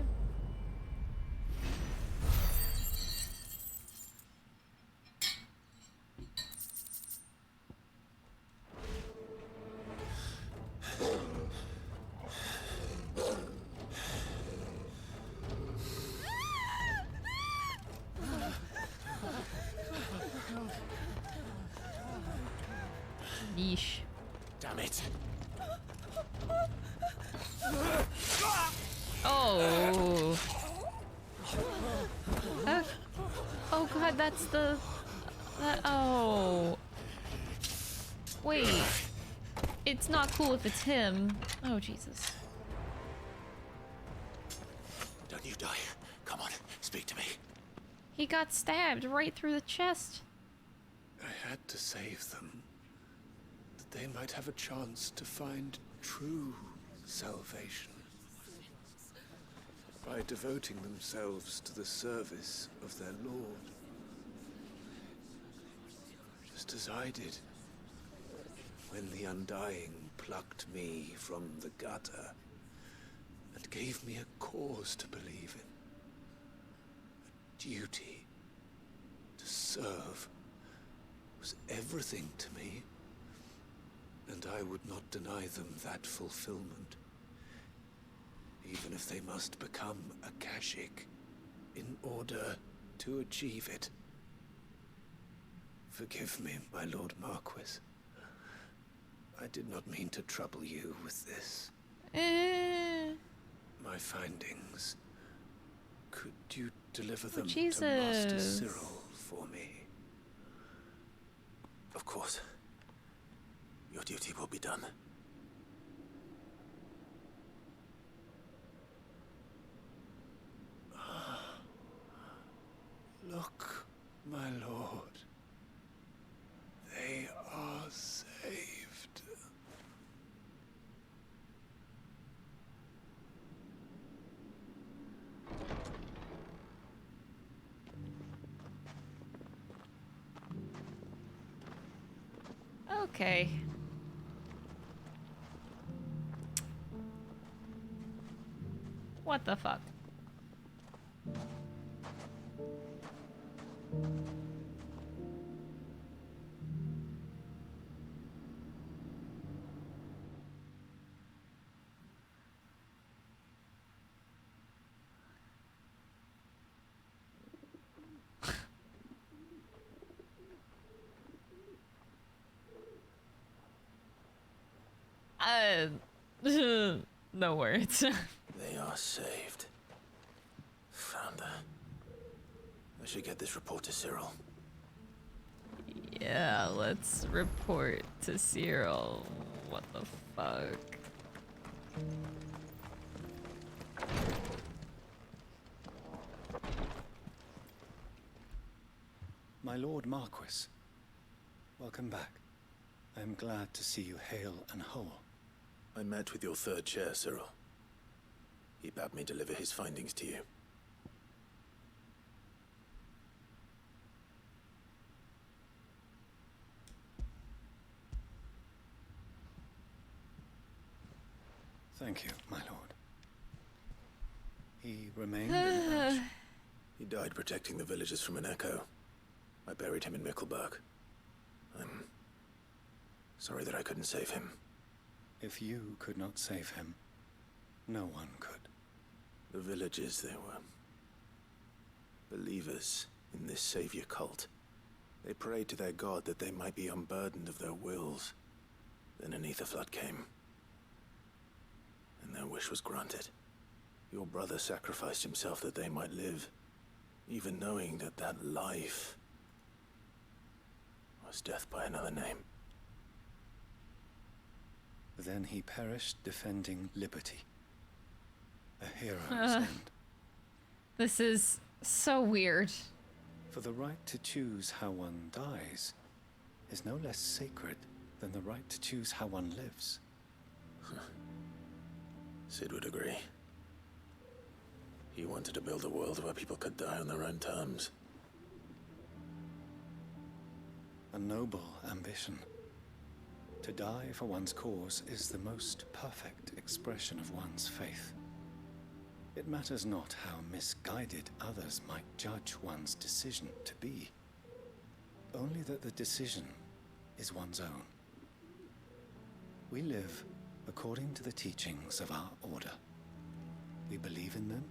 A: Yeesh.
G: Damn it.
A: Oh. Oh god, that's the... oh. Wait. It's not cool if it's him. Oh, Jesus.
G: Don't you die. Come on, speak to me.
A: He got stabbed right through the chest.
C: I had to save them. That they might have a chance to find true salvation. By devoting themselves to the service of their Lord. Just as I did. When the Undying plucked me from the gutter and gave me a cause to believe in. A duty to serve was everything to me, and I would not deny them that fulfillment, even if they must become a Kashik in order to achieve it. Forgive me, my Lord Marquis. I did not mean to trouble you with this. My findings. Could you deliver them to Master Cyril for me?
G: Of course. Your duty will be done.
C: Look, my lord. They are saved.
A: Okay. What the fuck? No words.
G: They are saved. Found her. I should get this report to Cyril.
A: Yeah, let's report to Cyril. What the fuck?
D: My Lord Marquis, welcome back. I am glad to see you hale and whole.
G: I met with your third chair, Cyril. He bade me deliver his findings to you.
D: Thank you, my lord. He remained in action.
G: He died protecting the villagers from an echo. I buried him in Mickelberg. I'm sorry that I couldn't save him.
D: If you could not save him, no one could.
G: The villagers, they were believers in this savior cult. They prayed to their god that they might be unburdened of their wills. Then an ether flood came, and their wish was granted. Your brother sacrificed himself that they might live, even knowing that that life was death by another name.
D: Then he perished defending liberty. A hero's end.
A: This is so weird.
D: For the right to choose how one dies is no less sacred than the right to choose how one lives.
G: Sid would agree. He wanted to build a world where people could die on their own terms.
D: A noble ambition. To die for one's cause is the most perfect expression of one's faith. It matters not how misguided others might judge one's decision to be. Only that the decision is one's own. We live according to the teachings of our order. We believe in them,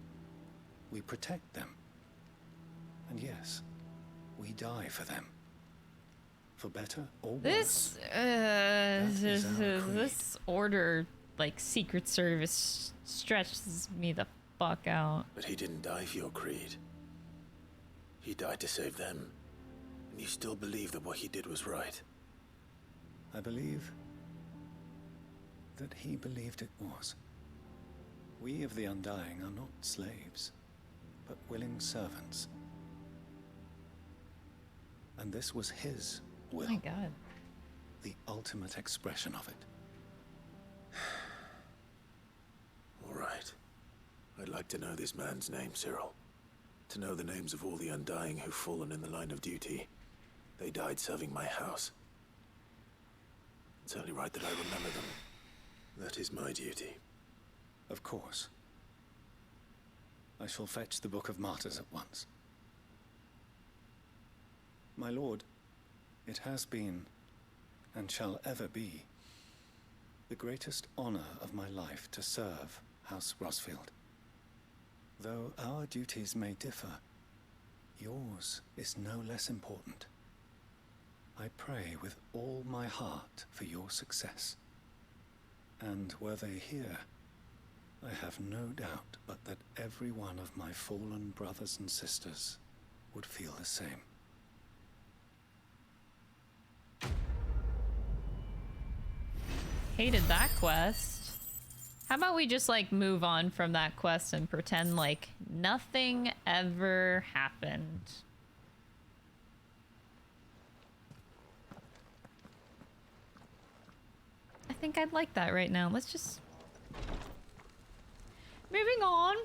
D: we protect them, and yes, we die for them. For better or worse.
A: This order, like Secret Service, stretches me the fuck out.
G: But he didn't die for your creed. He died to save them. And you still believe that what he did was right.
D: I believe that he believed it was. We of the Undying are not slaves, but willing servants. And this was his will.
A: Oh my god.
D: The ultimate expression of it.
G: All right. I'd like to know this man's name, Cyril. To know the names of all the Undying who've fallen in the line of duty. They died serving my house. It's only right that I remember them. That is my duty.
D: Of course. I shall fetch the Book of Martyrs at once. My lord, it has been, and shall ever be, the greatest honor of my life to serve House Rosfield. Though our duties may differ, yours is no less important. I pray with all my heart for your success. And were they here, I have no doubt but that every one of my fallen brothers and sisters would feel the same.
A: Hated that quest. How about we just like move on from that quest and pretend like nothing ever happened? I think I'd like that right now. Let's just... Moving on.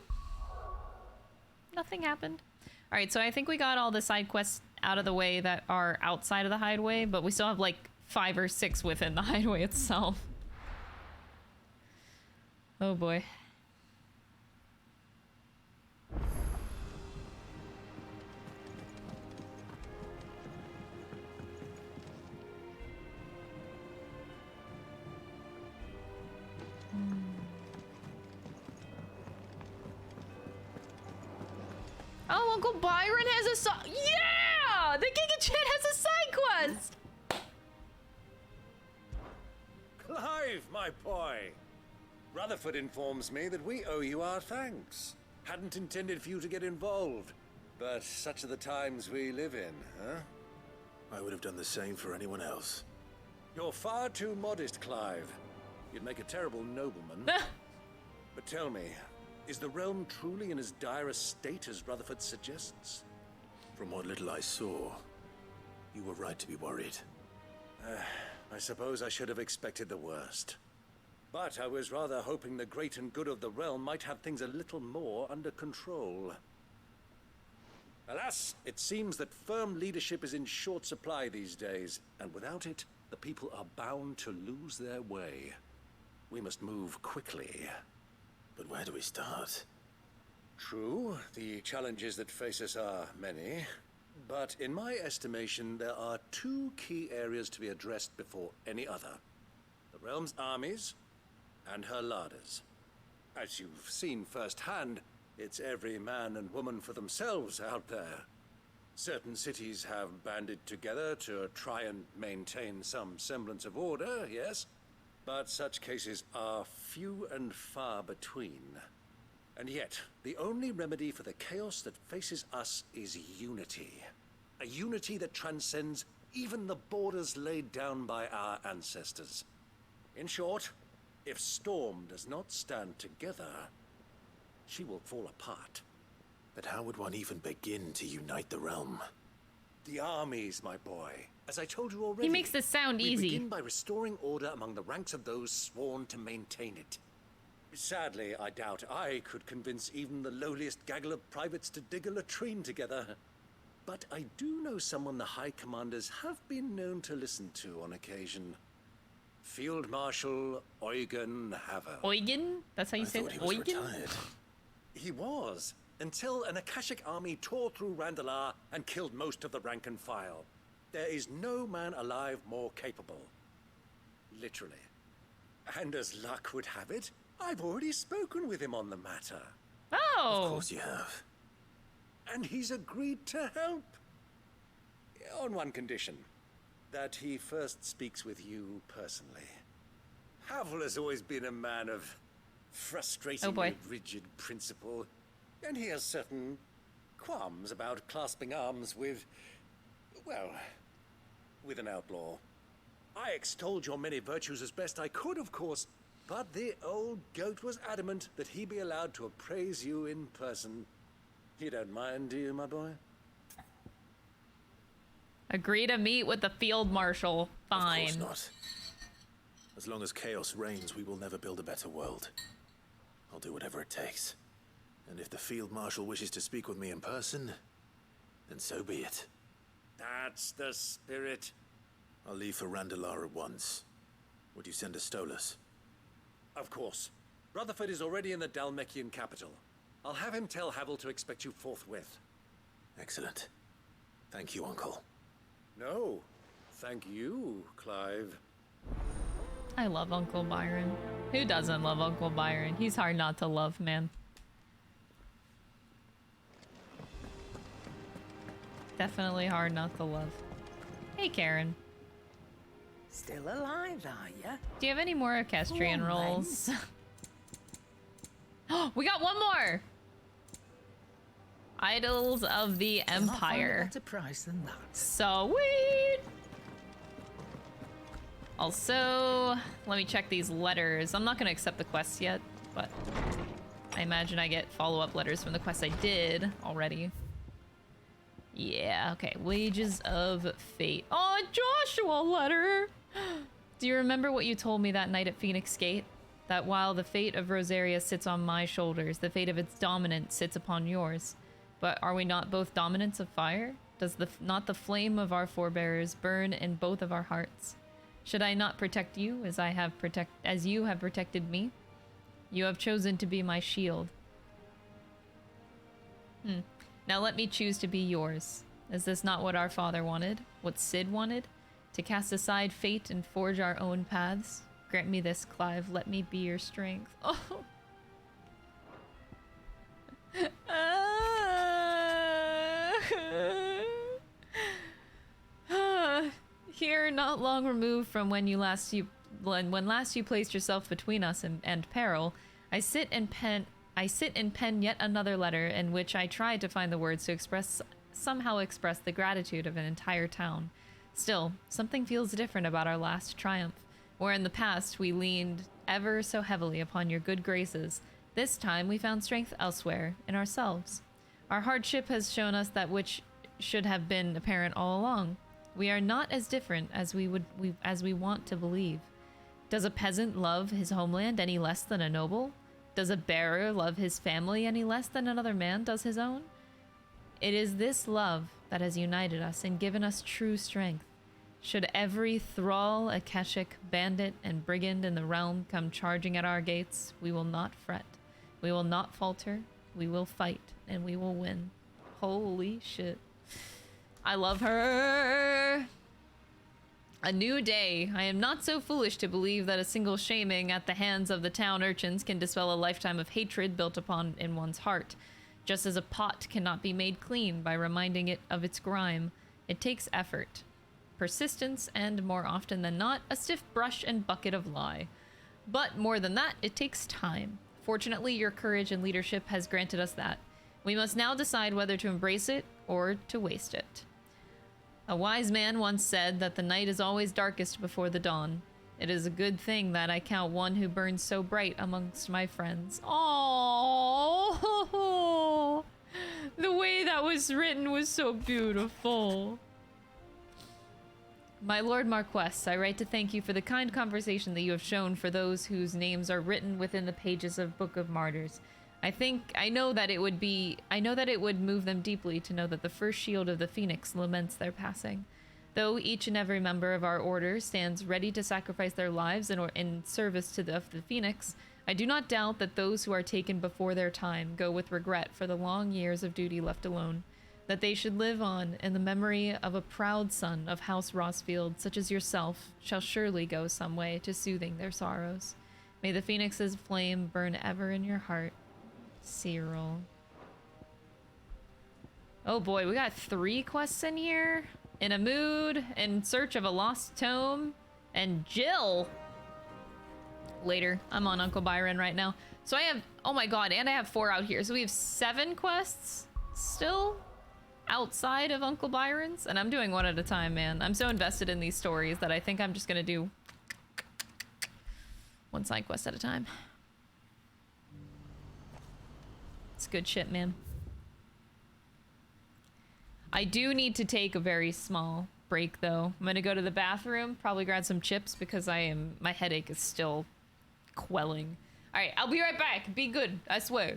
A: Nothing happened. Alright, so I think we got all the side quests out of the way that are outside of the hideaway, but we still have like 5 or 6 within the hideaway itself. Oh boy. Oh, Uncle Byron has a side. Yeah! The Giga Chat has a side quest!
T: Clive, my boy! Rutherford informs me that we owe you our thanks. Hadn't intended for you to get involved,
M: But such are the times we live in, huh?
G: I would have done the same for anyone else.
M: You're far too modest, Clive. You'd make a terrible nobleman. But tell me, is the realm truly in as dire a state as Rutherford suggests?
G: From what little I saw, you were right to be worried.
M: I suppose I should have expected the worst. But I was rather hoping the great and good of the realm might have things a little more under control. Alas, it seems that firm leadership is in short supply these days, and without it, the people are bound to lose their way. We must move quickly.
G: But where do we start?
M: True, the challenges that face us are many. But in my estimation, there are two key areas to be addressed before any other. The realm's armies and her larders. As you've seen firsthand, it's every man and woman for themselves out there. Certain cities have banded together to try and maintain some semblance of order, yes? But such cases are few and far between. And yet, the only remedy for the chaos that faces us is unity. A unity that transcends even the borders laid down by our ancestors. In short, if Storm does not stand together, she will fall apart.
G: But how would one even begin to unite the realm?
M: The armies, my boy. As I told you already,
A: He makes this sound easy.
M: We begin by restoring order among the ranks of those sworn to maintain it. Sadly, I doubt I could convince even the lowliest gaggle of privates to dig a latrine together. But I do know someone the High Commanders have been known to listen to on occasion. Field Marshal Eugen Haver.
A: Eugen? That's how you say it? Eugen?
M: He was, until an Akashic army tore through Randalar and killed most of the rank and file. There is no man alive more capable. Literally. And as luck would have it, I've already spoken with him on the matter.
A: Oh!
G: Of course you have.
M: And he's agreed to help. On one condition. That he first speaks with you personally. Havel has always been a man of frustratingly rigid principle. And he has certain qualms about clasping arms with, well, with an outlaw. I extolled your many virtues as best I could, of course, but the old goat was adamant that he be allowed to appraise you in person. You don't mind, do you, my boy?
A: Agree to meet with the field marshal. Fine.
G: Of course not. As long as chaos reigns, we will never build a better world. I'll do whatever it takes. And if the field marshal wishes to speak with me in person, then so be it.
M: That's the spirit.
G: I'll leave for Randalar at once. Would you send a Stolas?
M: Of course. Rutherford is already in the Dalmekian capital. I'll have him tell Havel to expect you forthwith.
G: Excellent. Thank you, Uncle.
M: No, thank you, Clive.
A: I love Uncle Byron. Who doesn't love Uncle Byron? He's hard not to love, man. Definitely hard not to love. Hey, Karen.
F: Still alive, are ya?
A: Do you have any more equestrian rolls? Oh, we got one more! Idols of the Empire.
F: Better price than that.
A: Sweet! Also, let me check these letters. I'm not gonna accept the quests yet, but I imagine I get follow-up letters from the quests I did already. Yeah, okay. Wages of Fate. Oh, Joshua letter! Do you remember what you told me that night at Phoenix Gate? That while the fate of Rosaria sits on my shoulders, the fate of its dominant sits upon yours. But are we not both dominants of fire? Does not the flame of our forebears burn in both of our hearts? Should I not protect you as you have protected me? You have chosen to be my shield. Now let me choose to be yours. Is this not what our father wanted? What Sid wanted? To cast aside fate and forge our own paths? Grant me this, Clive. Let me be your strength. Oh. Here, not long removed from when last you placed yourself between us and peril, I sit and I sit and pen yet another letter in which I try to find the words to somehow express the gratitude of an entire town. Still, something feels different about our last triumph. Where in the past we leaned ever so heavily upon your good graces, this time we found strength elsewhere, in ourselves. Our hardship has shown us that which should have been apparent all along. We are not as different as we want to believe. Does a peasant love his homeland any less than a noble? Does a bearer love his family any less than another man does his own? It is this love that has united us and given us true strength. Should every thrall, akashic, bandit, and brigand in the realm come charging at our gates, we will not fret. We will not falter. We will fight, and we will win. Holy shit. I love her. A new day. I am not so foolish to believe that a single shaming at the hands of the town urchins can dispel a lifetime of hatred built upon in one's heart. Just as a pot cannot be made clean by reminding it of its grime, it takes effort, persistence, and more often than not, a stiff brush and bucket of lie. But more than that, it takes time. Fortunately, your courage and leadership has granted us that. We must now decide whether to embrace it or to waste it. A wise man once said that the night is always darkest before the dawn. It is a good thing that I count one who burns so bright amongst my friends. Oh, the way that was written was so beautiful. My Lord Marquess, I write to thank you for the kind conversation that you have shown for those whose names are written within the pages of Book of Martyrs. I know that it would move them deeply to know that the first shield of the Phoenix laments their passing. Though each and every member of our order stands ready to sacrifice their lives in service to the Phoenix, I do not doubt that those who are taken before their time go with regret for the long years of duty left alone. That they should live on in the memory of a proud son of House Rossfield, such as yourself, shall surely go some way to soothing their sorrows. May the Phoenix's flame burn ever in your heart. Cyril. Oh boy, we got 3 quests in here. In a mood, in search of a lost tome, and Jill. Later, I'm on Uncle Byron right now. So I have, oh my god, and I have 4 out here. So we have 7 quests still outside of Uncle Byron's, and I'm doing one at a time, man. I'm so invested in these stories that I think I'm just gonna do one side quest at a time. It's good shit, man. I do need to take a very small break, though. I'm gonna go to the bathroom, probably grab some chips because my headache is still quelling. All right, I'll be right back. Be good, I swear.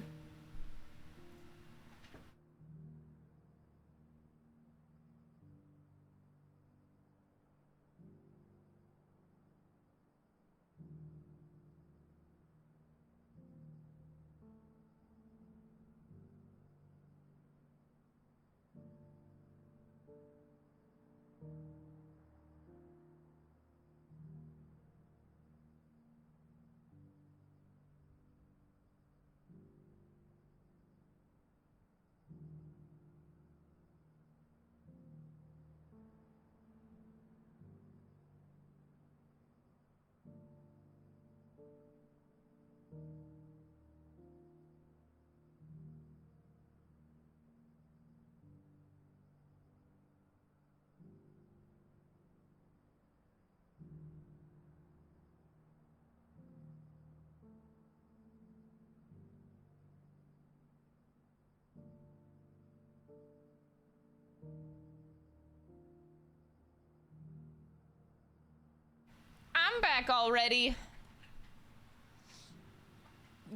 A: I'm back already.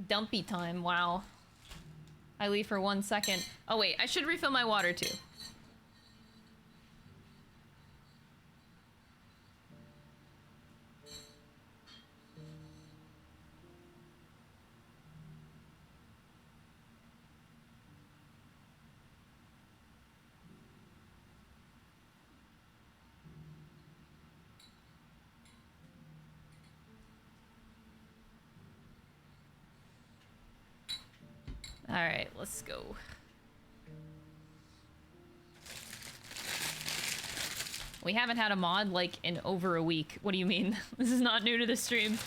A: Dumpy time, wow. I leave for 1 second. Oh wait, I should refill my water too. All right, let's go. We haven't had a mod like in over a week. What do you mean? This is not new to the stream.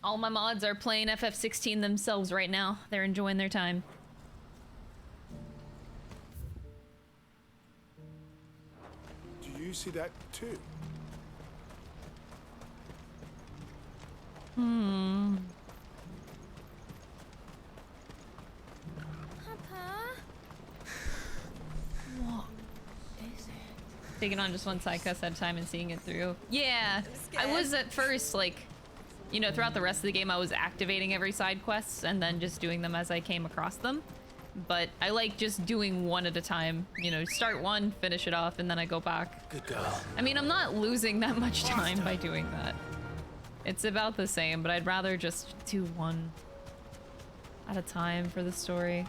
A: All my mods are playing FF16 themselves right now. They're enjoying their time.
G: Do you see that too?
Q: Papa?
A: What is it? Taking on just one side quest at a time and seeing it through. Yeah, I was at first like, you know, throughout the rest of the game I was activating every side quest and then just doing them as I came across them. But I like just doing one at a time. You know, start one, finish it off, and then I go back.
G: Good girl.
A: I mean, I'm not losing that much time by doing that. It's about the same, but I'd rather just do one at a time for the story.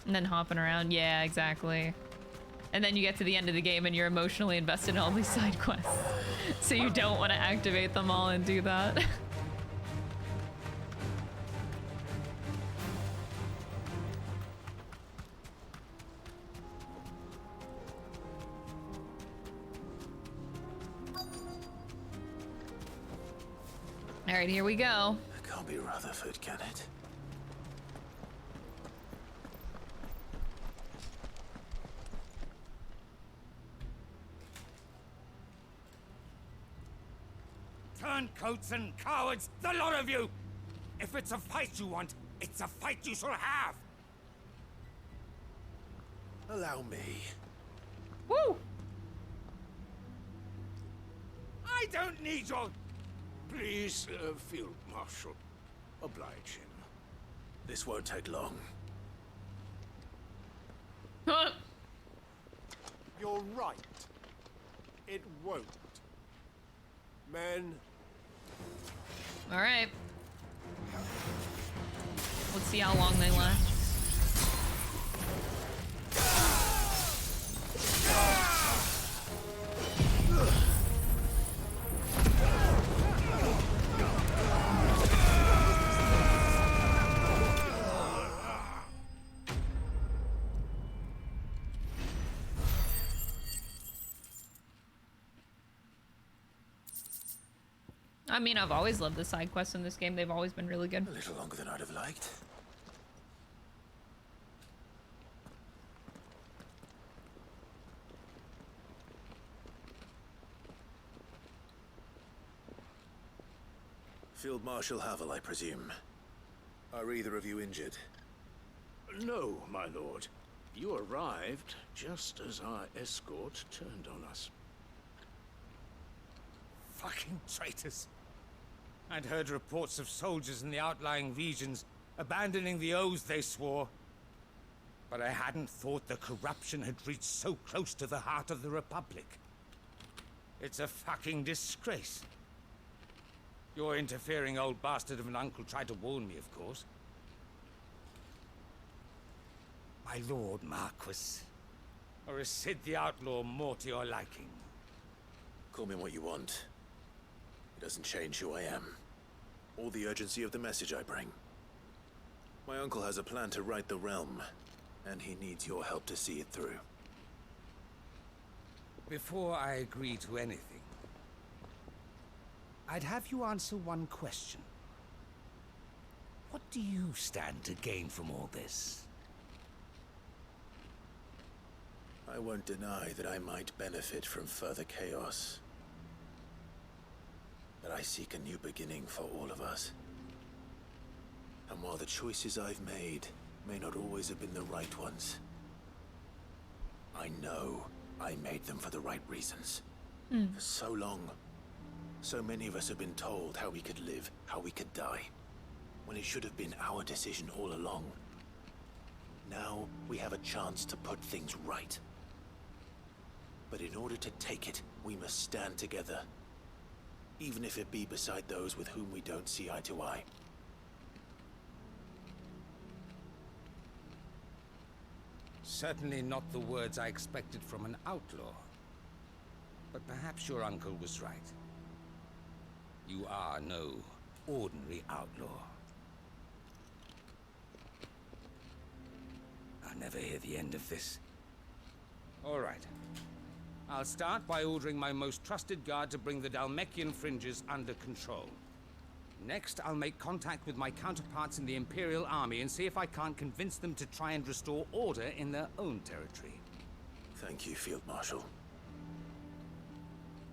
A: And then hopping around, yeah, exactly. And then you get to the end of the game and you're emotionally invested in all these side quests. So you don't want to activate them all and do that. All right, here we go.
G: It can't be Rutherford, can it?
M: Turncoats and cowards, the lot of you! If it's a fight you want, it's a fight you shall have!
G: Allow me.
A: Woo!
M: I don't need your...
R: Please, Field Marshal, oblige him.
G: This won't take long.
H: You're right. It won't. Men.
A: All right. Let's see how long they last. I mean, I've always loved the side quests in this game. They've always been really good.
G: A little longer than I'd have liked. Field Marshal Havel, I presume. Are either of you injured?
R: No, my lord. You arrived just as our escort turned on us.
M: Fucking traitors. I'd heard reports of soldiers in the outlying regions abandoning the oaths they swore. But I hadn't thought the corruption had reached so close to the heart of the Republic. It's a fucking disgrace. Your interfering old bastard of an uncle tried to warn me, of course. My lord Marquis. Or is Sid the Outlaw more to your liking?
G: Call me what you want. It doesn't change who I am, or the urgency of the message I bring. My uncle has a plan to right the realm, and he needs your help to see it through.
M: Before I agree to anything, I'd have you answer one question. What do you stand to gain from all this?
G: I won't deny that I might benefit from further chaos. But I seek a new beginning for all of us. And while the choices I've made may not always have been the right ones, I know I made them for the right reasons. For so long, so many of us have been told how we could live, how we could die, when it should have been our decision all along. Now we have a chance to put things right. But in order to take it, we must stand together. Even if it be beside those with whom we don't see eye to eye.
M: Certainly not the words I expected from an outlaw. But perhaps your uncle was right. You are no ordinary outlaw. I'll never hear the end of this. All right.
I: I'll start by ordering my most trusted guard to bring the Dalmekian fringes under control. Next, I'll make contact with my counterparts in the Imperial Army and see if I can't convince them to try and restore order in their own territory.
G: Thank you, Field Marshal.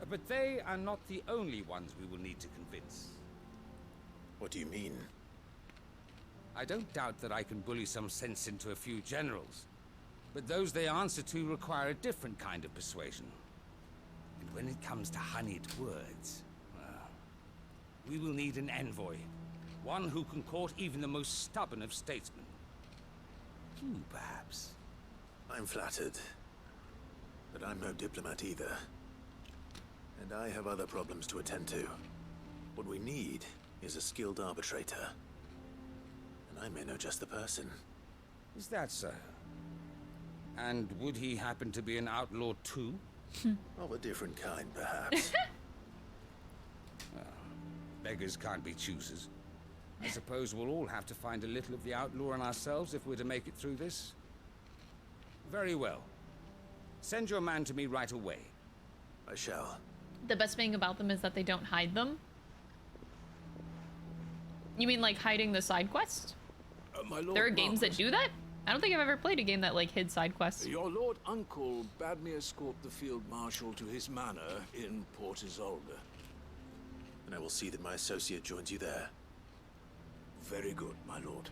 I: But they are not the only ones we will need to convince.
G: What do you mean?
I: I don't doubt that I can bully some sense into a few generals, but those they answer to require a different kind of persuasion. And when it comes to honeyed words, well, we will need an envoy. One who can court even the most stubborn of statesmen. You, perhaps.
G: I'm flattered. But I'm no diplomat either. And I have other problems to attend to. What we need is a skilled arbitrator. And I may know just the person.
I: Is that so? And would he happen to be an outlaw too?
G: Of a different kind, perhaps.
I: Well, beggars can't be choosers. I suppose we'll all have to find a little of the outlaw in ourselves if we're to make it through this. Very well. Send your man to me right away.
G: I shall.
A: The best thing about them is that they don't hide them. You mean like hiding the side quests?
W: My Lord
A: There are games that
W: Marquis,
A: do that? I don't think I've ever played a game that like hid side quests.
W: Your Lord Uncle bade me escort the Field Marshal to his manor in Port Isolde.
G: And I will see that my associate joins you there.
W: Very good, my lord.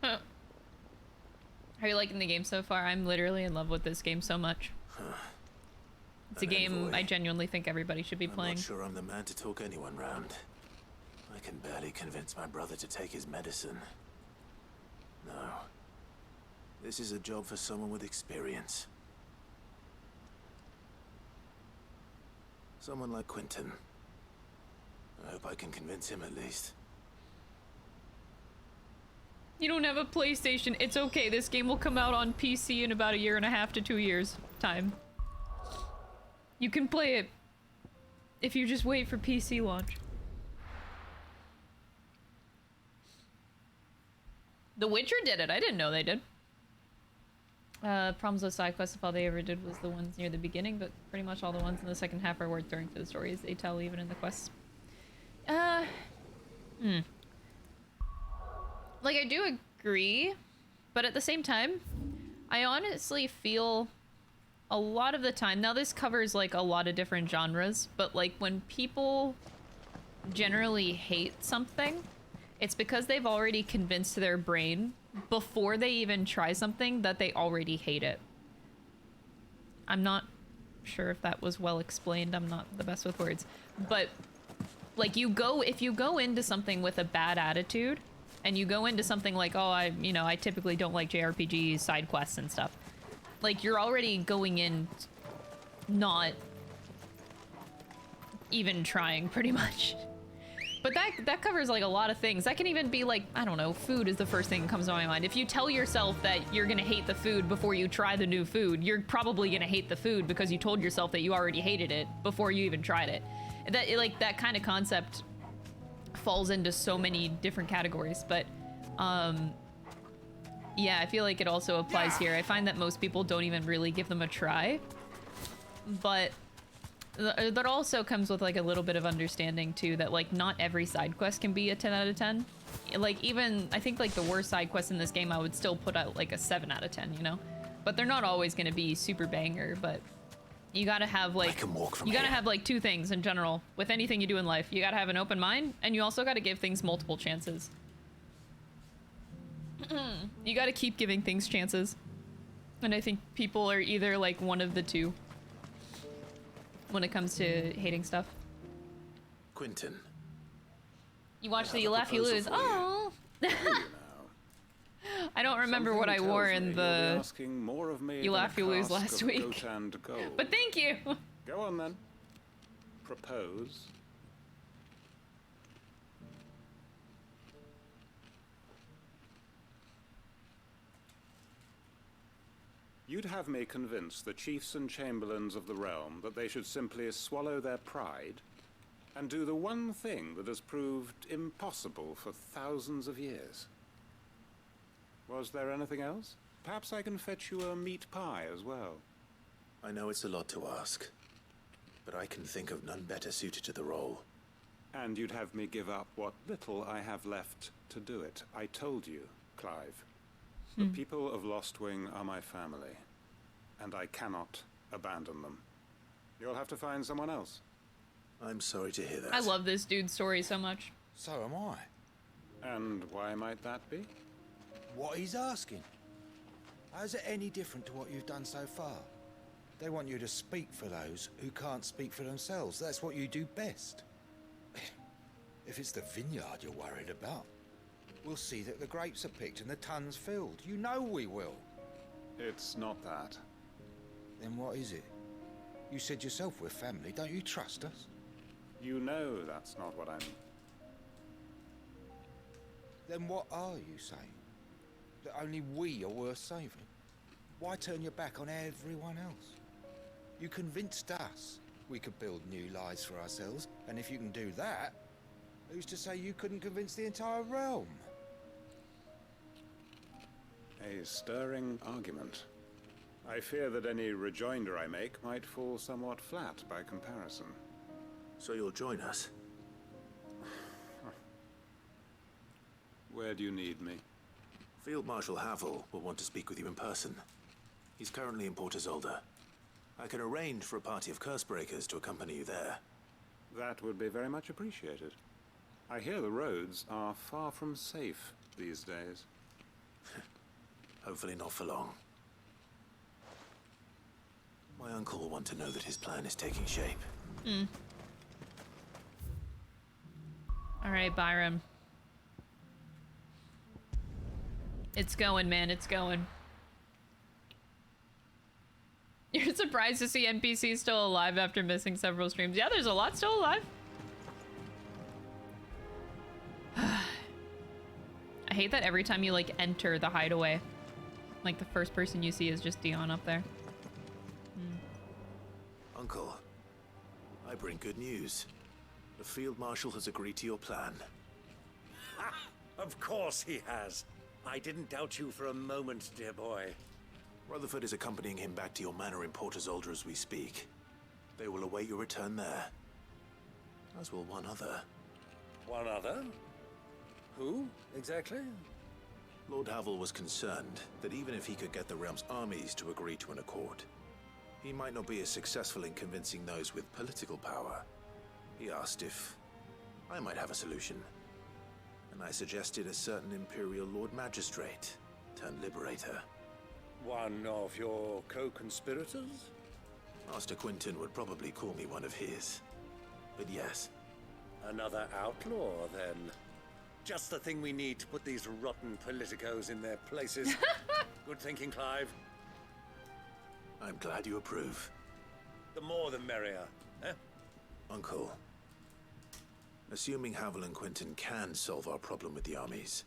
A: Huh. Are you liking the game so far? I'm literally in love with this game so much. It's a game I genuinely think everybody should be playing.
G: I'm not sure I'm the man to talk anyone round. I can barely convince my brother to take his medicine. No. This is a job for someone with experience. Someone like Quentin. I hope I can convince him at least.
A: You don't have a PlayStation. It's okay. This game will come out on PC in about 1.5 to 2 years time. You can play it if you just wait for PC launch. The Witcher did it. I didn't know they did. Problems with side quests, if all they ever did was the ones near the beginning, but pretty much all the ones in the second half are worth doing for the stories they tell even in the quests. Like, I do agree, but at the same time, I honestly feel a lot of the time, now this covers like a lot of different genres, but like when people generally hate something, it's because they've already convinced their brain before they even try something that they already hate it. I'm not sure if that was well explained. I'm not the best with words, but like if you go into something with a bad attitude and you go into something like, oh, I typically don't like JRPGs, side quests and stuff. Like, you're already going in not even trying, pretty much. But that covers, like, a lot of things. That can even be, like, I don't know, food is the first thing that comes to my mind. If you tell yourself that you're gonna hate the food before you try the new food, you're probably gonna hate the food because you told yourself that you already hated it before you even tried it. That kind of concept falls into so many different categories, but, yeah, I feel like it also applies here. I find that most people don't even really give them a try, but that also comes with like a little bit of understanding too, that like not every side quest can be a 10 out of 10. Like even, I think like the worst side quest in this game, I would still put out like a 7 out of 10, you know? But they're not always gonna be super banger, but you gotta have like, you gotta have like 2 things in general with anything you do in life. You gotta have an open mind, and you also gotta give things multiple chances. You gotta keep giving things chances. And I think people are either like one of the two when it comes to hating stuff.
G: Quentin.
A: You watch the You Laugh, You Lose. Oh! I don't remember what I wore in the You Laugh, You Lose last week. But thank you!
J: Go on then. Propose. You'd have me convince the chiefs and chamberlains of the realm that they should simply swallow their pride and do the one thing that has proved impossible for thousands of years. Was there anything else? Perhaps I can fetch you a meat pie as well.
G: I know it's a lot to ask, but I can think of none better suited to the role.
J: And you'd have me give up what little I have left to do it. I told you, Clive. The people of Lostwing are my family, and I cannot abandon them. You'll have to find someone else.
G: I'm sorry to hear that.
A: I love this dude's story so much.
K: So am I.
J: And why might that be?
K: What he's asking. How's it any different to what you've done so far? They want you to speak for those who can't speak for themselves. That's what you do best. If it's the vineyard you're worried about, we'll see that the grapes are picked and the tons filled. You know we will.
J: It's not that.
K: Then what is it? You said yourself we're family. Don't you trust us?
J: You know that's not what I'm...
K: Then what are you saying? That only we are worth saving? Why turn your back on everyone else? You convinced us we could build new lives for ourselves, and if you can do that, who's to say you couldn't convince the entire realm?
J: A stirring argument. I fear that any rejoinder I make might fall somewhat flat by comparison.
G: So you'll join us?
J: Where do you need me?
G: Field Marshal Havel will want to speak with you in person. He's currently in Port Isolde. I can arrange for a party of Cursebreakers to accompany you there.
J: That would be very much appreciated. I hear the roads are far from safe these days.
G: Hopefully not for long. My uncle will want to know that his plan is taking shape.
A: All right, Byram. It's going, man. It's going. You're surprised to see NPCs still alive after missing several streams. Yeah, there's a lot still alive. I hate that every time you, like, enter the hideaway, like, the first person you see is just Dion up there.
G: Uncle, I bring good news. The Field Marshal has agreed to your plan.
M: Ha! Of course he has. I didn't doubt you for a moment, dear boy.
G: Rutherford is accompanying him back to your manor in Port Isolde as we speak. They will await your return there. As will one other.
M: One other? Who, exactly?
G: Lord Havel was concerned that even if he could get the realm's armies to agree to an accord, he might not be as successful in convincing those with political power. He asked if I might have a solution, and I suggested a certain Imperial Lord Magistrate turned Liberator.
M: One of your co-conspirators?
G: Master Quinton would probably call me one of his, but yes.
M: Another outlaw, then. Just the thing we need to put these rotten politicos in their places. Good thinking, Clive.
G: I'm glad you approve.
M: The more the merrier, eh?
G: Uncle, assuming Havel and Quinton can solve our problem with the armies,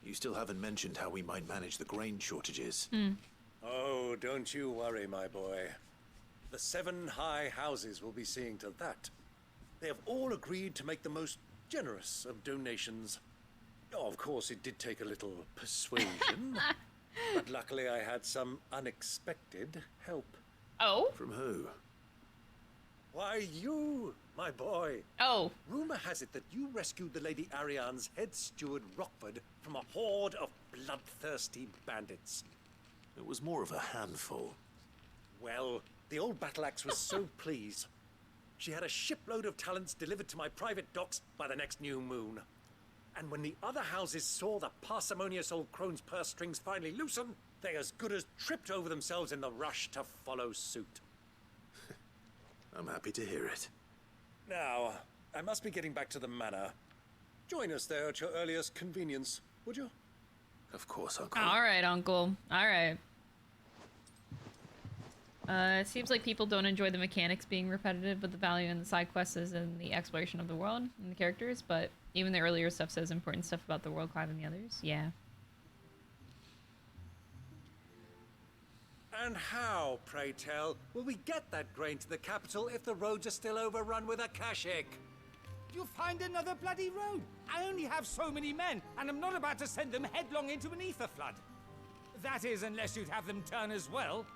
G: you still haven't mentioned how we might manage the grain shortages.
M: Oh, don't you worry, my boy. The 7 high houses will be seeing to that. They have all agreed to make the most generous of donations. Oh, of course, it did take a little persuasion. But luckily I had some unexpected help.
A: Oh?
G: From who?
M: Why, you, my boy.
A: Oh.
M: Rumor has it that you rescued the Lady Ariane's head steward Rockford from a horde of bloodthirsty bandits.
G: It was more of a handful.
M: Well, the old battle axe was so pleased. She had a shipload of talents delivered to my private docks by the next new moon. And when the other houses saw the parsimonious old crone's purse strings finally loosen, they as good as tripped over themselves in the rush to follow suit.
G: I'm happy to hear it.
M: Now, I must be getting back to the manor. Join us there at your earliest convenience, would you?
G: Of course, Uncle.
A: All right, Uncle. All right. It seems like people don't enjoy the mechanics being repetitive, but the value in the side quests is in the exploration of the world and the characters, but even the earlier stuff says important stuff about the world, Clive, and the others. Yeah.
M: And how, pray tell, will we get that grain to the capital if the roads are still overrun with Akashic?
I: You'll find another bloody road. I only have so many men, and I'm not about to send them headlong into an ether flood. That is, unless you'd have them turn as well.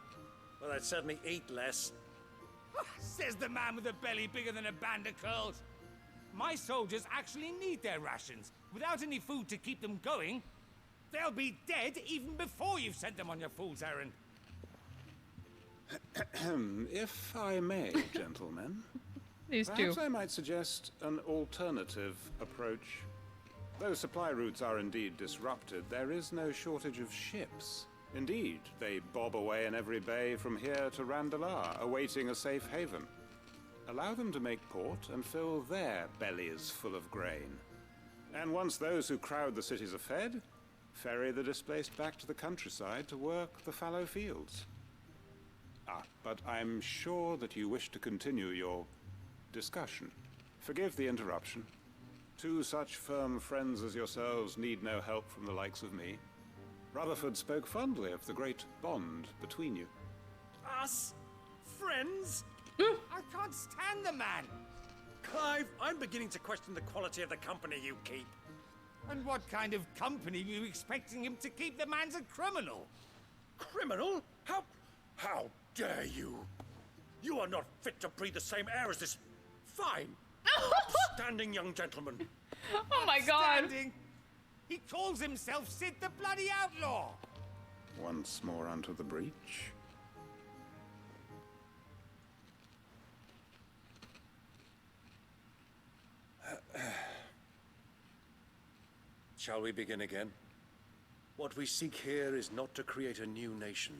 L: Well, I'd certainly eat less.
I: Says the man with a belly bigger than a band of curls. My soldiers actually need their rations. Without any food to keep them going, they'll be dead even before you've sent them on your fool's errand.
J: If I may, gentlemen,
A: These
J: perhaps
A: two.
J: I might suggest an alternative approach. Though supply routes are indeed disrupted, there is no shortage of ships. Indeed, they bob away in every bay from here to Randalar, awaiting a safe haven. Allow them to make port and fill their bellies full of grain. And once those who crowd the cities are fed, ferry the displaced back to the countryside to work the fallow fields. But I'm sure that you wish to continue your discussion. Forgive the interruption. Two such firm friends as yourselves need no help from the likes of me. Rutherford spoke fondly of the great bond between you.
L: Us? Friends?
I: I can't stand the man!
L: Clive, I'm beginning to question the quality of the company you keep.
I: And what kind of company are you expecting him to keep? The man's a criminal!
L: Criminal? How dare you? You are not fit to breathe the same air as this fine, upstanding young gentleman.
A: Oh my god!
I: Upstanding? He calls himself Sid the Bloody Outlaw!
J: Once more onto the breach.
L: Shall we begin again? What we seek here is not to create a new nation,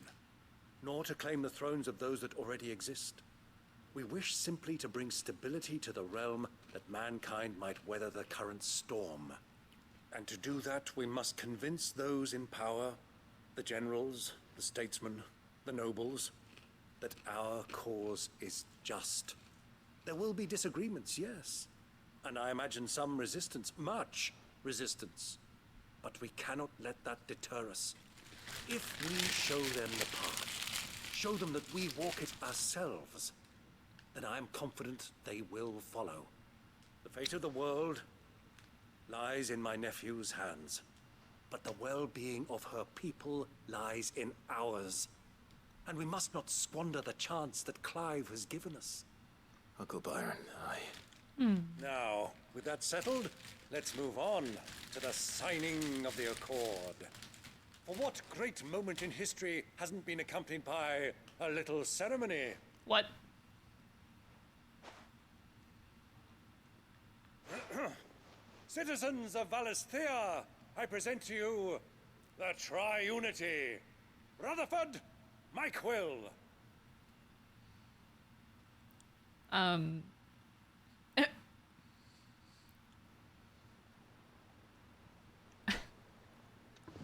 L: nor to claim the thrones of those that already exist. We wish simply to bring stability to the realm that mankind might weather the current storm. And to do that, we must convince those in power, the generals, the statesmen, the nobles, that our cause is just. There will be disagreements, yes, and I imagine some resistance, much resistance. But we cannot let that deter us. If we show them the path, show them that we walk it ourselves, then I am confident they will follow. The fate of the world lies in my nephew's hands, but the well-being of her people lies in ours. And we must not squander the chance that Clive has given us.
G: Uncle Byron,
L: Now, with that settled, let's move on to the signing of the Accord. For what great moment in history hasn't been accompanied by a little ceremony?
A: What?
L: Citizens of Valisthea, I present to you the Tri-Unity. Rutherford, Mike Will.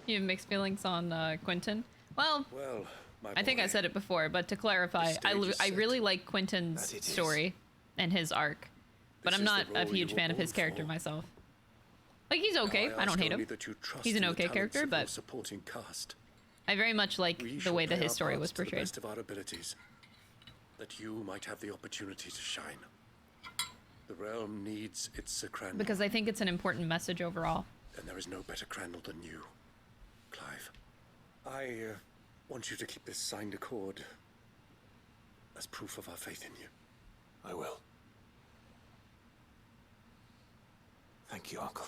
A: You have mixed feelings on Quentin? Well,
L: my
A: I think I
L: boy,
A: said it before, but to clarify, I really like Quentin's story and his arc, but I'm not a huge fan of his character myself. Like, he's okay. I don't hate him. He's an okay character, but
L: supporting cast.
A: I very much like the way that his story was
L: To the
A: portrayed.
L: best of our abilities, that you might have the opportunity to shine. The realm needs its Sir Crandall,
A: Because I think it's an important message overall.
L: and there is no better Crandall than you, Clive. I want you to keep this signed accord as proof of our faith in you.
G: I will. Thank you, Uncle.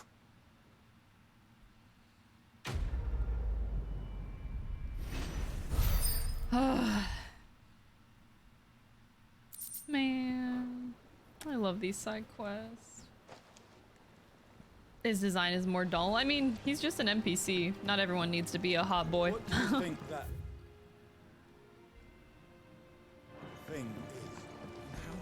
A: Man, I love these side quests. His design is more dull. I mean, he's just an NPC. Not everyone needs to be a hot boy.
K: What do you think that thing is? How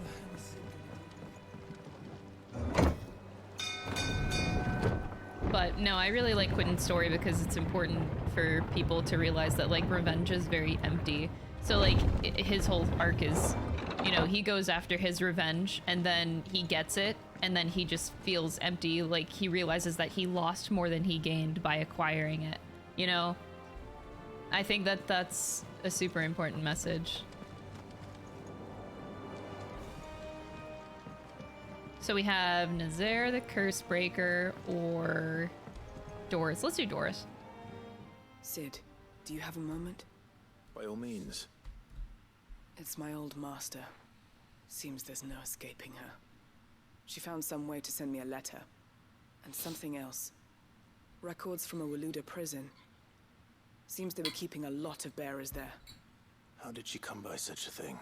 K: the hell is it?
A: But no, I really like Quentin's story because it's important for people to realize that, like, revenge is very empty. So, like, his whole arc is, you know, he goes after his revenge and then he gets it and then he just feels empty. Like, he realizes that he lost more than he gained by acquiring it, you know? I think that that's a super important message. So we have Nazaire the Curse Breaker or Doris. Let's do Doris.
O: Sid,
N: Do you have a moment?
G: By all means.
N: It's my old master. Seems there's no escaping her. She found some way to send me a letter. And something else. Records from a Waluda prison. Seems they were keeping a lot of bearers there.
G: How did she come by such a thing?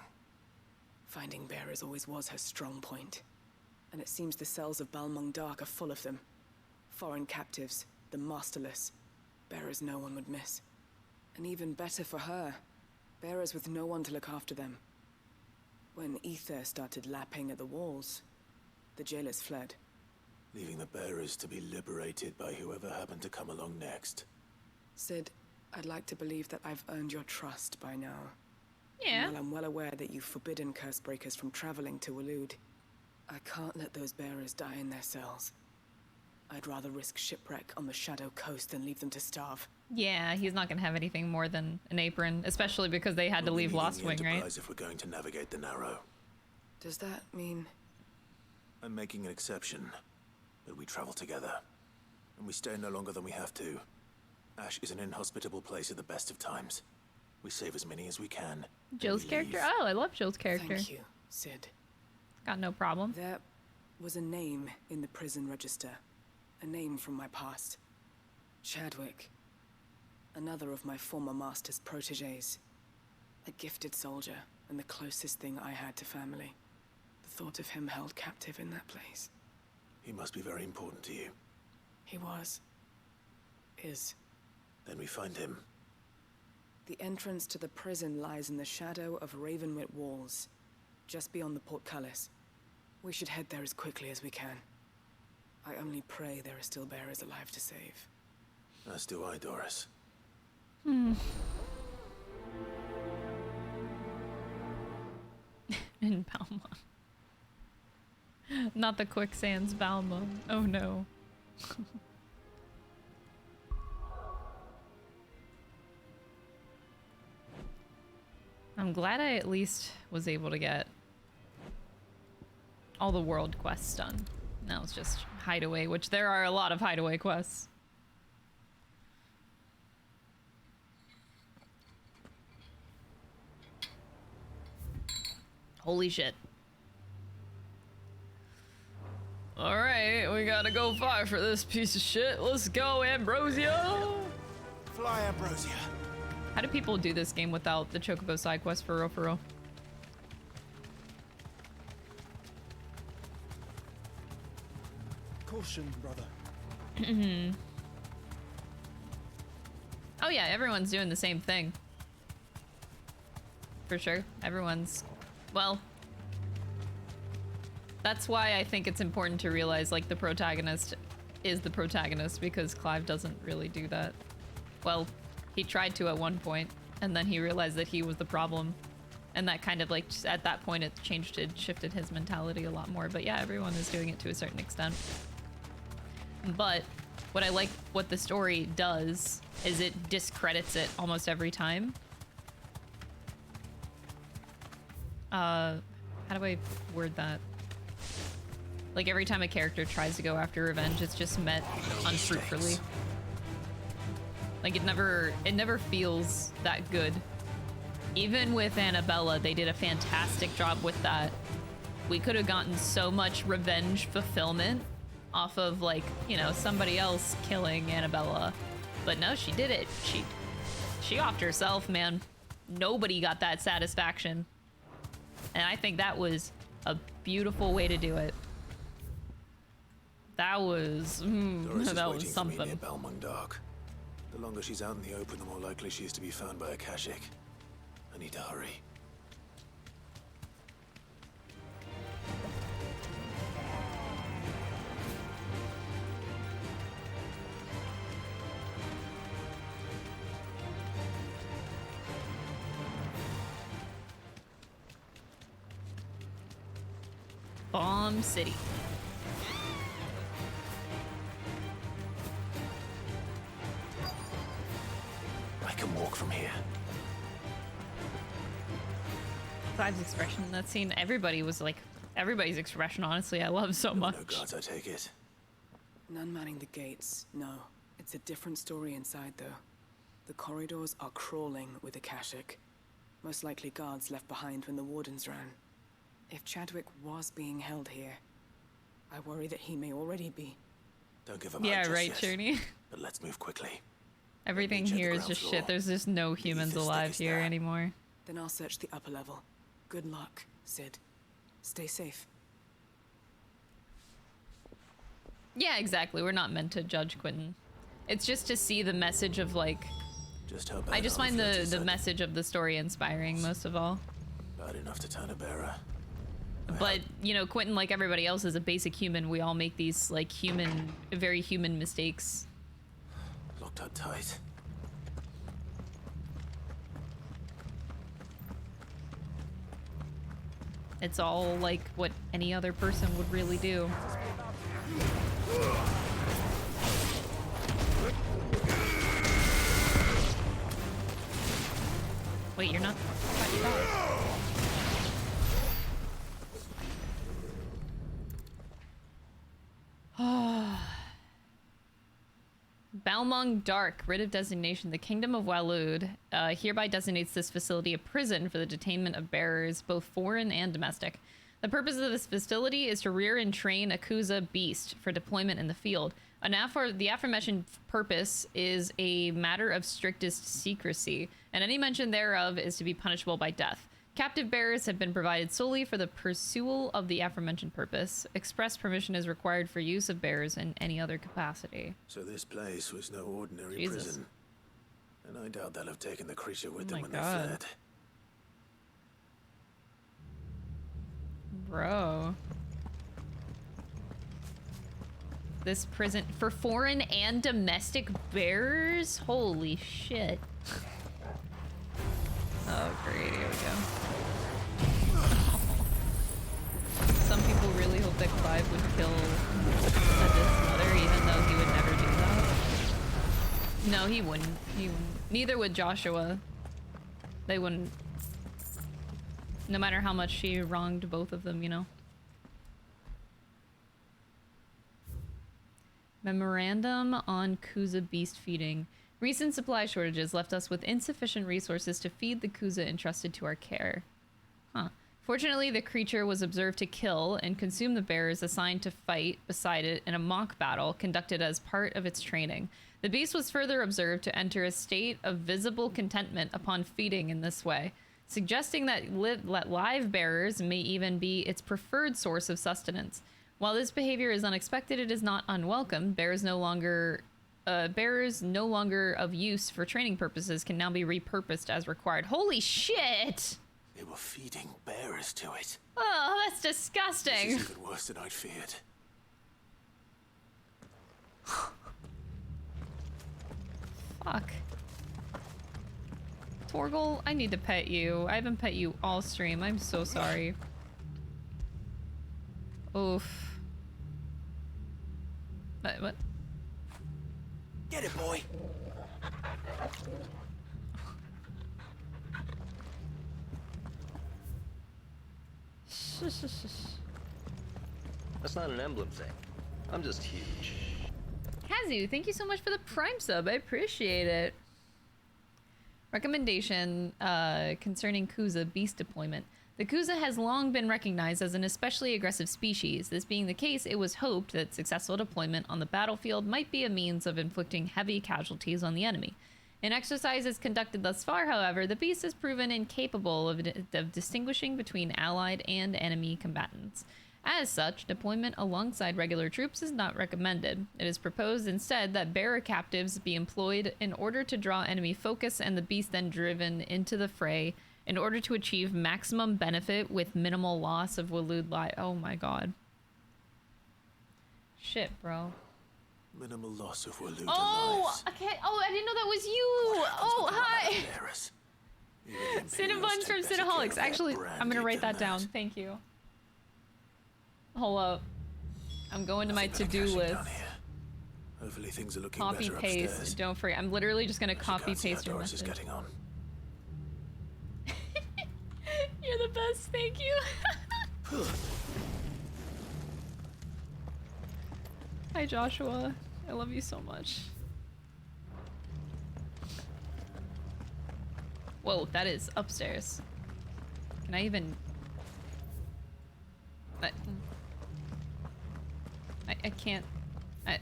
N: Finding bearers always was her strong point. And it seems the cells of Balmung Dark are full of them. Foreign captives, the masterless. Bearers no one would miss. And even better for her, bearers with no one to look after them. When ether started lapping at the walls, the jailers fled.
G: Leaving the bearers to be liberated by whoever happened to come along next.
N: Sid, I'd like to believe that I've earned your trust by now.
A: Yeah.
N: While I'm well aware that you've forbidden Cursebreakers from traveling to Waloed, I can't let those bearers die in their cells. I'd rather risk shipwreck on the Shadow Coast than leave them to starve.
A: Yeah, he's not gonna have anything more than an apron, especially because they had to leave Lost Wing, right?
G: If we're going to navigate the Narrow.
N: Does that mean...
G: I'm making an exception, but we travel together. And we stay no longer than we have to. Ash is an inhospitable place at the best of times. We save as many as we can.
A: Jill's character? Oh, I love Jill's character.
N: Thank you, Sid.
A: Got no problem.
N: There was a name in the prison register. A name from my past. Chadwick. Another of my former master's protégés. A gifted soldier, and the closest thing I had to family. The thought of him held captive in that place.
G: He must be very important to you.
N: He was. Is.
G: Then we find him.
N: The entrance to the prison lies in the shadow of Ravenwit Walls, just beyond the portcullis. We should head there as quickly as we can. I only pray there are still bearers alive to save.
G: As do I, Doris.
A: In Balmung. Not the quicksands Balmung. Oh no. I'm glad I at least was able to get all the world quests done. Now it's just hideaway, which there are a lot of hideaway quests. Holy shit. Alright, we gotta go fight for this piece of shit. Let's go, Ambrosia!
K: Fly, Ambrosia.
A: How do people do this game without the Chocobo side quest for real, for real?
K: Caution, brother.
A: Oh yeah, everyone's doing the same thing. For sure. Everyone's... Well... That's why I think it's important to realize, like, the protagonist is the protagonist, because Clive doesn't really do that. Well, he tried to at one point, and then he realized that he was the problem. And that kind of, like, at that point it shifted his mentality a lot more. But yeah, everyone is doing it to a certain extent. But what I like what the story does is it discredits it almost every time. How do I word that? Like every time a character tries to go after revenge, it's just met unfruitfully. Like it never feels that good. Even with Annabella, they did a fantastic job with that. We could have gotten so much revenge fulfillment off of, like, you know, somebody else killing Annabella. But no, she did it. She offed herself, man. Nobody got that satisfaction. And I think that was a beautiful way to do it. That was that was something.
G: Near Balmung Dark. The longer she's out in the open, the more likely she is to be found by a Kashik. I need to hurry.
A: Bomb City.
G: I can walk from here.
A: Clive's expression in that scene, everybody was like, everybody's expression, honestly, I love so much.
G: No guards, I take it.
N: None manning the gates, no. It's a different story inside, though. The corridors are crawling with Akashic. Most likely guards left behind when the wardens ran. If Chadwick was being held here, I worry that he may already be.
G: Don't give up.
A: Yeah, right, Journey.
G: But let's move quickly.
A: Everything here is just shit. There's just no humans alive here anymore.
N: Then I'll search the upper level. Good luck, Sid. Stay safe.
A: Yeah, exactly. We're not meant to judge Quentin. It's just to see the message of like... I just find the message of the story inspiring most of all.
G: Bad enough to turn a bearer.
A: But, you know, Quentin, like everybody else, is a basic human. We all make these, like, very human mistakes.
G: Locked up tight.
A: It's all like what any other person would really do. Wait, you're not... Balmung Dark, writ of designation. The Kingdom of Walud hereby designates this facility a prison for the detainment of bearers, both foreign and domestic. The purpose of this facility is to rear and train a Kuza beast for deployment in the field. The aforementioned purpose is a matter of strictest secrecy, and any mention thereof is to be punishable by death. Captive bearers have been provided solely for the pursual of the aforementioned purpose. Express permission is required for use of bearers in any other capacity.
G: So this place was no ordinary
A: Jesus.
G: prison. And I doubt they'll have taken the creature with them when
A: God.
G: they fled.
A: Bro. This prison for foreign and domestic bearers? Holy shit. Oh, great. Here we go. Some people really hope that Clive would kill Edith's mother, even though he would never do that. No, he wouldn't. He wouldn't. Neither would Joshua. They wouldn't. No matter how much she wronged both of them, you know? Memorandum on Kuza beast feeding. Recent supply shortages left us with insufficient resources to feed the Kuza entrusted to our care. Huh. Fortunately, the creature was observed to kill and consume the bearers assigned to fight beside it in a mock battle conducted as part of its training. The beast was further observed to enter a state of visible contentment upon feeding in this way, suggesting that live bearers may even be its preferred source of sustenance. While this behavior is unexpected, it is not unwelcome. Bearers no longer of use for training purposes can now be repurposed as required. Holy shit!
G: They were feeding bearers to it.
A: Oh, that's disgusting.
G: This is even worse than I'd feared.
A: Fuck. Torgle, I need to pet you. I haven't pet you all stream. I'm so sorry. Oof. What?
K: Get it, boy.
O: That's not an emblem thing. I'm just huge.
A: Kazu, thank you so much for the Prime sub. I appreciate it. Recommendation concerning Kuza beast deployment. The Kuza has long been recognized as an especially aggressive species. This being the case, it was hoped that successful deployment on the battlefield might be a means of inflicting heavy casualties on the enemy. In exercises conducted thus far, however, the beast has proven incapable of distinguishing between allied and enemy combatants. As such, deployment alongside regular troops is not recommended. It is proposed instead that bearer captives be employed in order to draw enemy focus and the beast then driven into the fray in order to achieve maximum benefit with minimal loss of Walud life. Oh my god. Shit, bro.
G: Minimal loss of Walud
A: lives. Okay. Oh, I didn't know that was you. Oh, hi. Cinnabuns from Cinnaholics. Actually, I'm gonna write that down. Thank you. Hold up. I'm going to my to-do list.
G: Hopefully things are looking
A: Copy
G: better
A: paste.
G: upstairs.
A: Don't forget. I'm literally just gonna copy paste your
G: Doris is
A: message.
G: getting on.
A: You're the best. Thank you. Hi, Joshua. I love you so much. Whoa, that is upstairs. Can I even... I can't... I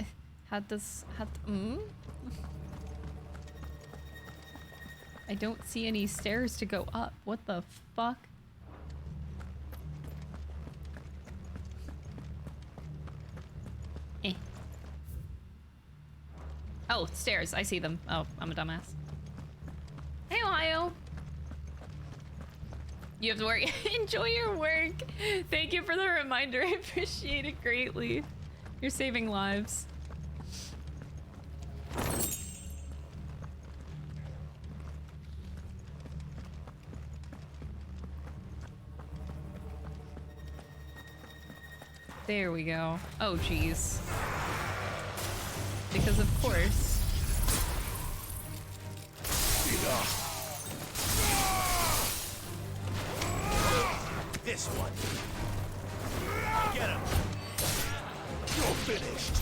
A: don't see any stairs to go up. What the fuck? Eh. Oh, stairs. I see them. Oh, I'm a dumbass. Hey, Ohio. You have to work. Enjoy your work. Thank you for the reminder. I appreciate it greatly. You're saving lives. There we go. Oh, jeez. Because of course.
G: This one. Get him. You're finished.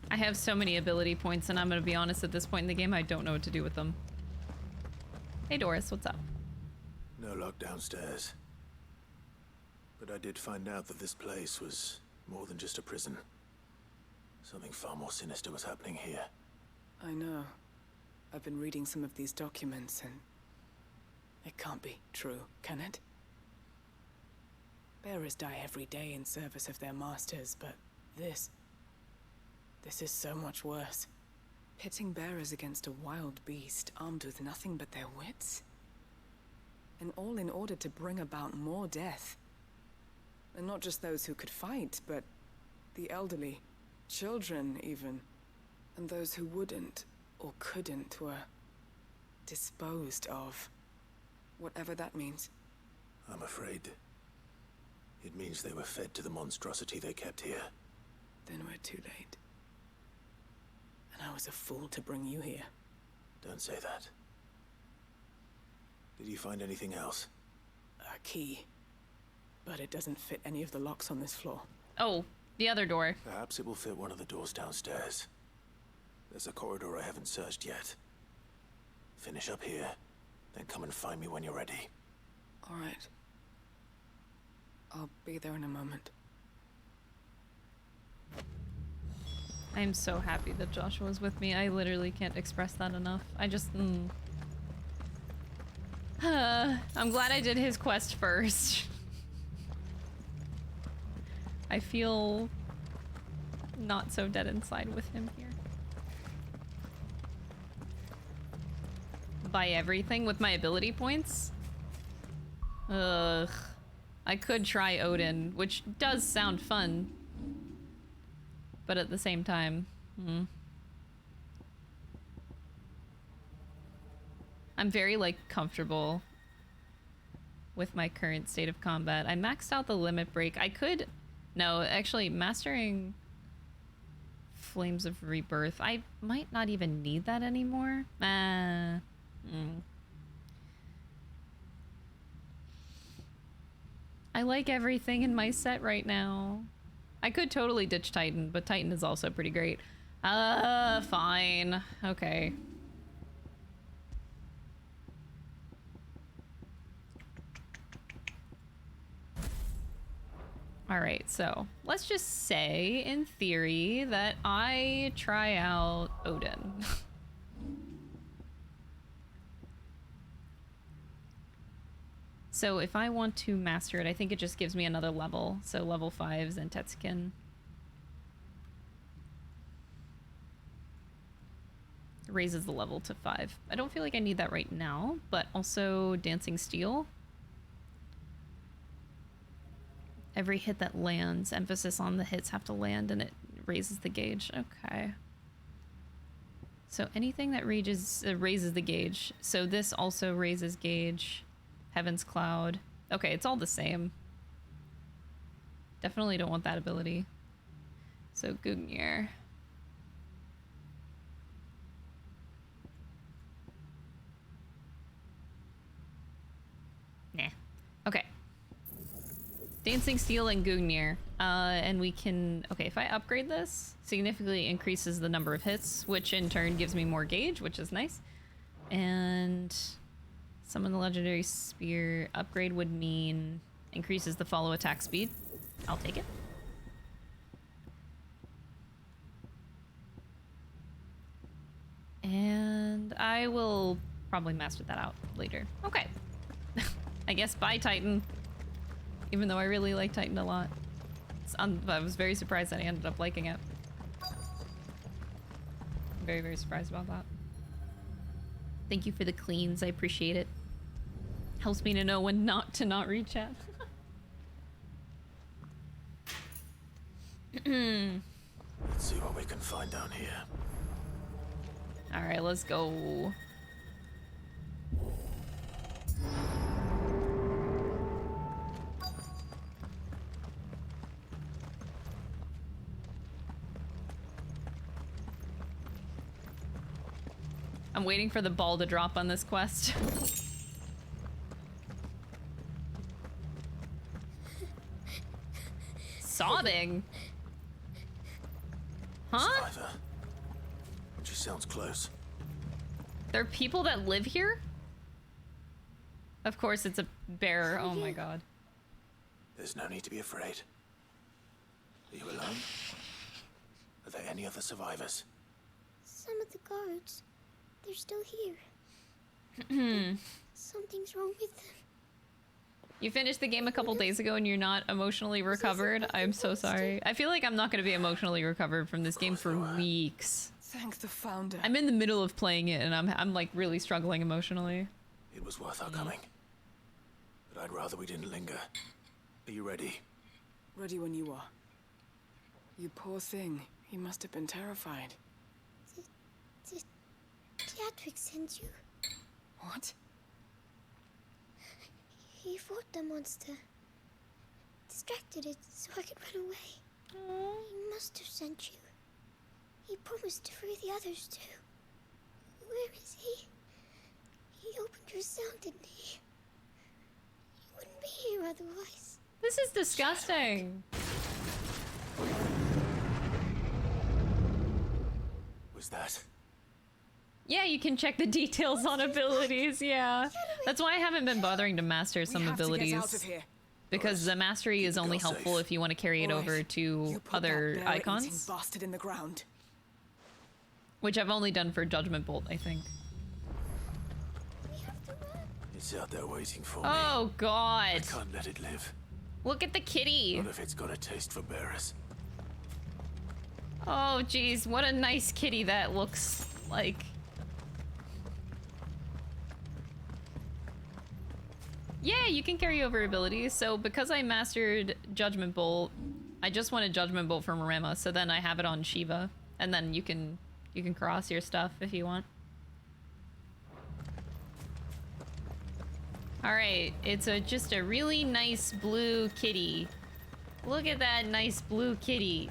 A: I have so many ability points, and I'm gonna be honest, at this point in the game, I don't know what to do with them. Hey, Doris, what's up?
G: No luck downstairs. But I did find out that this place was more than just a prison. Something far more sinister was happening here.
N: I know. I've been reading some of these documents, and it can't be true, can it? Bearers die every day in service of their masters, but this is so much worse. Pitting bearers against a wild beast armed with nothing but their wits? And all in order to bring about more death. And not just those who could fight, but the elderly, children even. And those who wouldn't or couldn't were disposed of. Whatever that means.
G: I'm afraid it means they were fed to the monstrosity they kept here.
N: Then we're too late. And I was a fool to bring you here.
G: Don't say that. Did you find anything else?
N: A key. But it doesn't fit any of the locks on this floor.
A: Oh, the other door.
G: Perhaps it will fit one of the doors downstairs. There's a corridor I haven't searched yet. Finish up here, then come and find me when you're ready.
N: All right. I'll be there in a moment.
A: I'm so happy that Joshua's with me. I literally can't express that enough. I just... I'm glad I did his quest first. I feel not so dead inside with him here. Buy everything with my ability points? Ugh. I could try Odin, which does sound fun. But at the same time, I'm very, like, comfortable with my current state of combat. I maxed out the limit break. I could... No, actually, mastering Flames of Rebirth, I might not even need that anymore. I like everything in my set right now. I could totally ditch Titan, but Titan is also pretty great. Fine. Okay. Alright, so let's just say, in theory, that I try out Odin. So if I want to master it, I think it just gives me another level. So level 5s and Tetsukin. Raises the level to 5. I don't feel like I need that right now, but also Dancing Steel. Every hit that lands, emphasis on the hits have to land, and it raises the gauge. Okay. So anything that raises the gauge. So this also raises gauge. Heaven's Cloud. Okay, it's all the same. Definitely don't want that ability. So Gugnir. Nah. Okay. Dancing Steel and Gugnir. And we can... Okay, if I upgrade this, significantly increases the number of hits, which in turn gives me more gauge, which is nice. And summon the legendary spear. Upgrade would mean increases the follow attack speed. I'll take it. And I will probably master that out later. Okay. I guess bye, Titan. Even though I really like Titan a lot. I was very surprised that I ended up liking it. Very, very surprised about that. Thank you for the cleans. I appreciate it. Helps me to know when not to not read chat.
G: Let's see what we can find down here.
A: All right, let's go. I'm waiting for the ball to drop on this quest. Sobbing? Huh?
G: Survivor. She sounds close.
A: There are people that live here? Of course it's a bear. Oh my god.
G: There's no need to be afraid. Are you alone? Are there any other survivors?
Q: Some of the guards, they're still here. Something's wrong with them.
A: You finished the game a couple days ago and you're not emotionally recovered? I'm so sorry. I feel like I'm not going to be emotionally recovered from this game for weeks.
N: Thank the Founder.
A: I'm in the middle of playing it and I'm like really struggling emotionally.
G: It was worth our coming. But I'd rather we didn't linger. Are you ready?
N: Ready when you are. You poor thing. You must have been terrified.
Q: Did Teatric send you?
N: What?
Q: He fought the monster. Distracted it so I could run away. He must have sent you. He promised to free the others too. Where is he? He opened your cell, didn't he? He wouldn't be here otherwise.
A: This is disgusting.
G: Was that?
A: Yeah, you can check the details on abilities, yeah. That's why I haven't been bothering to master some abilities. Because the mastery is only helpful if you want to carry it over to other icons.
N: Bastard in the ground.
A: Which I've only done for Judgment Bolt, I think.
G: It's out there waiting for me.
A: Oh god.
G: I can't let it live.
A: Look at the kitty.
G: Not if it's got a taste for bearers.
A: Oh jeez, what a nice kitty that looks like. Yeah, you can carry over abilities. So because I mastered Judgment Bolt, I just wanted Judgment Bolt from Maremma, so then I have it on Shiva. And then you can cross your stuff if you want. Alright, it's just a really nice blue kitty. Look at that nice blue kitty.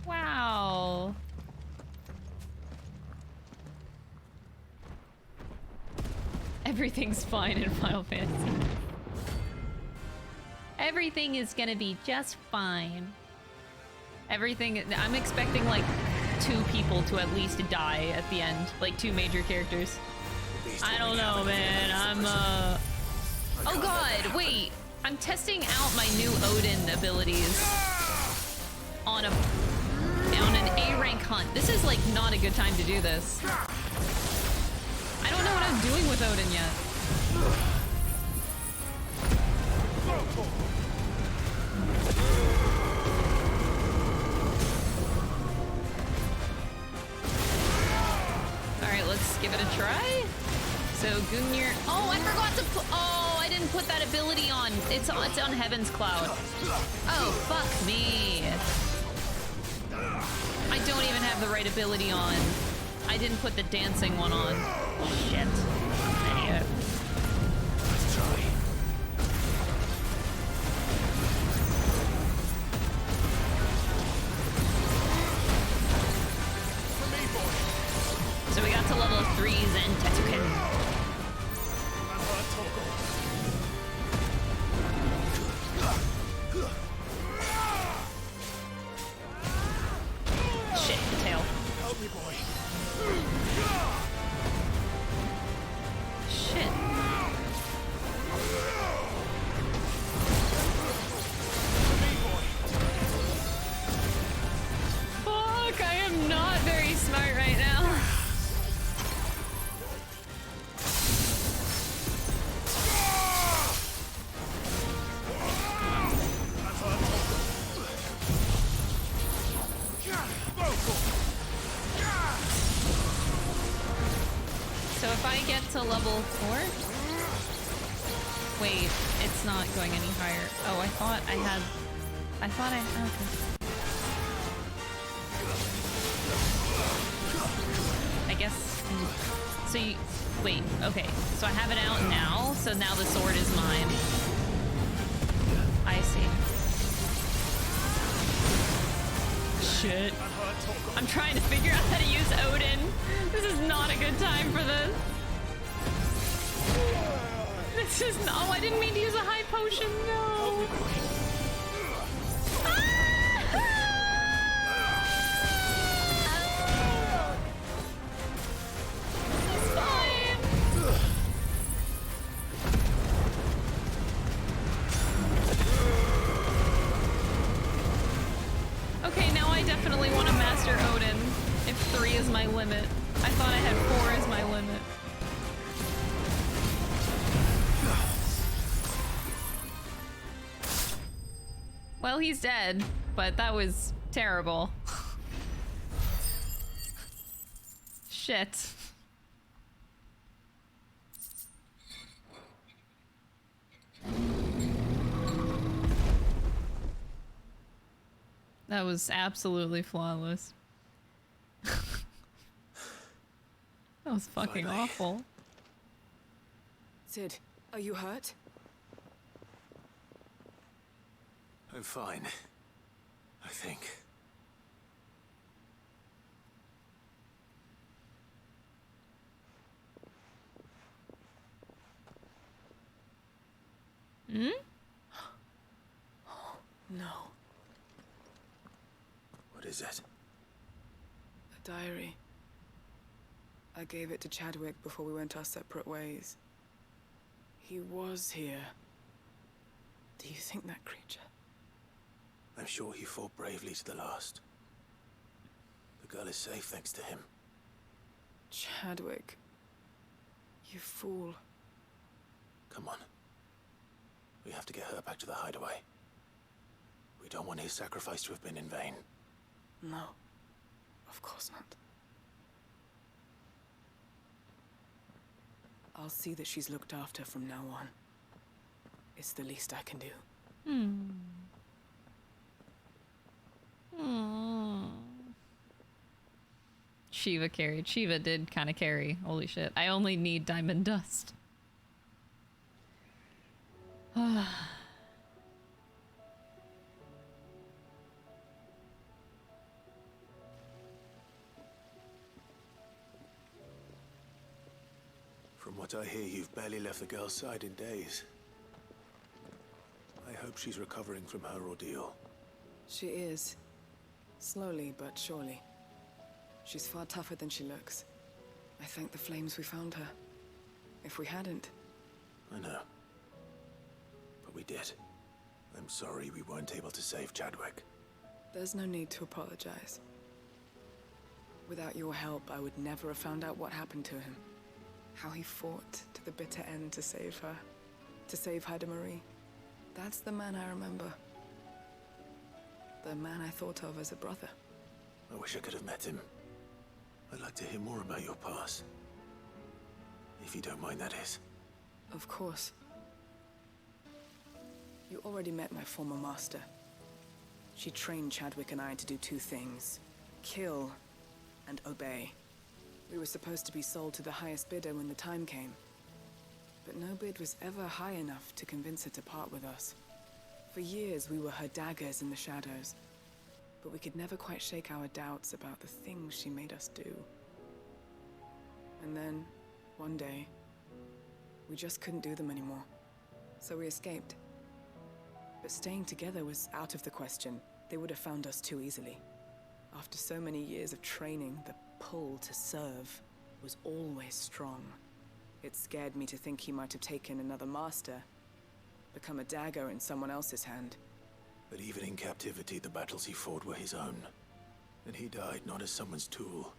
A: Wow. Everything's fine in Final Fantasy. Everything is gonna be just fine. Everything, I'm expecting like 2 people to at least die at the end. Like 2 major characters. I don't know, man. Oh god, wait. I'm testing out my new Odin abilities on an A rank hunt. This is like not a good time to do this. I don't know what I'm doing with Odin yet. Alright, let's give it a try. So Gungnir. Oh, I forgot to put. Oh, I didn't put that ability on. It's on Heaven's Cloud. Oh, fuck me. I don't even have the right ability on. I didn't put the dancing one on. Shit. Idiot.
G: Let's try.
A: So we got to level 3s and Tetuken. Shit, the tail.
G: Help me, boy.
A: So if I get to level 4? Wait, it's not going any higher. Oh, I thought I had... Okay. I guess... So you... Wait, okay. So I have it out now, so now the sword is mine. I see. Shit. I'm trying to figure out how to use Odin. This is not a good time for this. This is no. Oh, I didn't mean to use a high potion. No. This is fine. Okay, now I definitely want to master Odin. If 3 is my limit. I thought I had 4 as my limit. Well, he's dead, but that was terrible. Shit. That was absolutely flawless. That was fucking awful.
N: Sid, are you hurt?
C: I'm fine. I think.
A: Hmm?
N: No.
C: What is it?
N: A diary. I gave it to Chadwick before we went our separate ways. He was here. Do you think that creature?
C: I'm sure he fought bravely to the last. The girl is safe thanks to him.
N: Chadwick. You fool.
C: Come on. We have to get her back to the hideaway. We don't want his sacrifice to have been in vain.
N: No. Of course not. I'll see that she's looked after from now on. It's the least I can do.
A: Shiva carried. Shiva did kind of carry. Holy shit. I only need diamond dust.
C: From what I hear, you've barely left the girl's side in days. I hope she's recovering from her ordeal.
N: She is. Slowly but surely. She's far tougher than she looks. I thank the flames we found her. If we hadn't...
C: I know. But we did. I'm sorry we weren't able to save Chadwick.
N: There's no need to apologize. Without your help, I would never have found out what happened to him. How he fought to the bitter end to save her. To save Haida Marie. That's the man I remember. The man I thought of as a brother.
C: I wish I could have met him. I'd like to hear more about your past. If you don't mind, that is.
N: Of course. You already met my former master. She trained Chadwick and I to do 2 things. Kill and obey. We were supposed to be sold to the highest bidder when the time came. But no bid was ever high enough to convince her to part with us. For years, we were her daggers in the shadows. But we could never quite shake our doubts about the things she made us do. And then, one day, we just couldn't do them anymore. So we escaped. But staying together was out of the question. They would have found us too easily. After so many years of training, the pull to serve was always strong. It scared me to think he might have taken another master, become a dagger in someone else's hand.
C: But even in captivity, the battles he fought were his own. And he died not as someone's tool,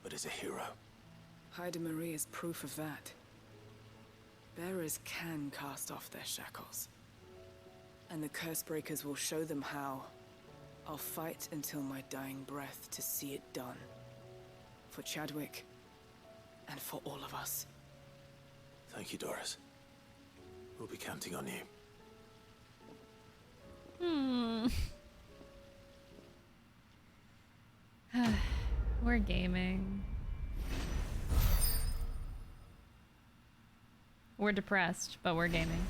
C: but as a hero.
N: Haida Marie is proof of that. Bearers can cast off their shackles. And the Cursebreakers will show them how. I'll fight until my dying breath to see it done. For Chadwick, And for all of us.
G: Thank you, Doris. We'll be counting on you.
A: We're gaming. We're depressed, but we're gaming.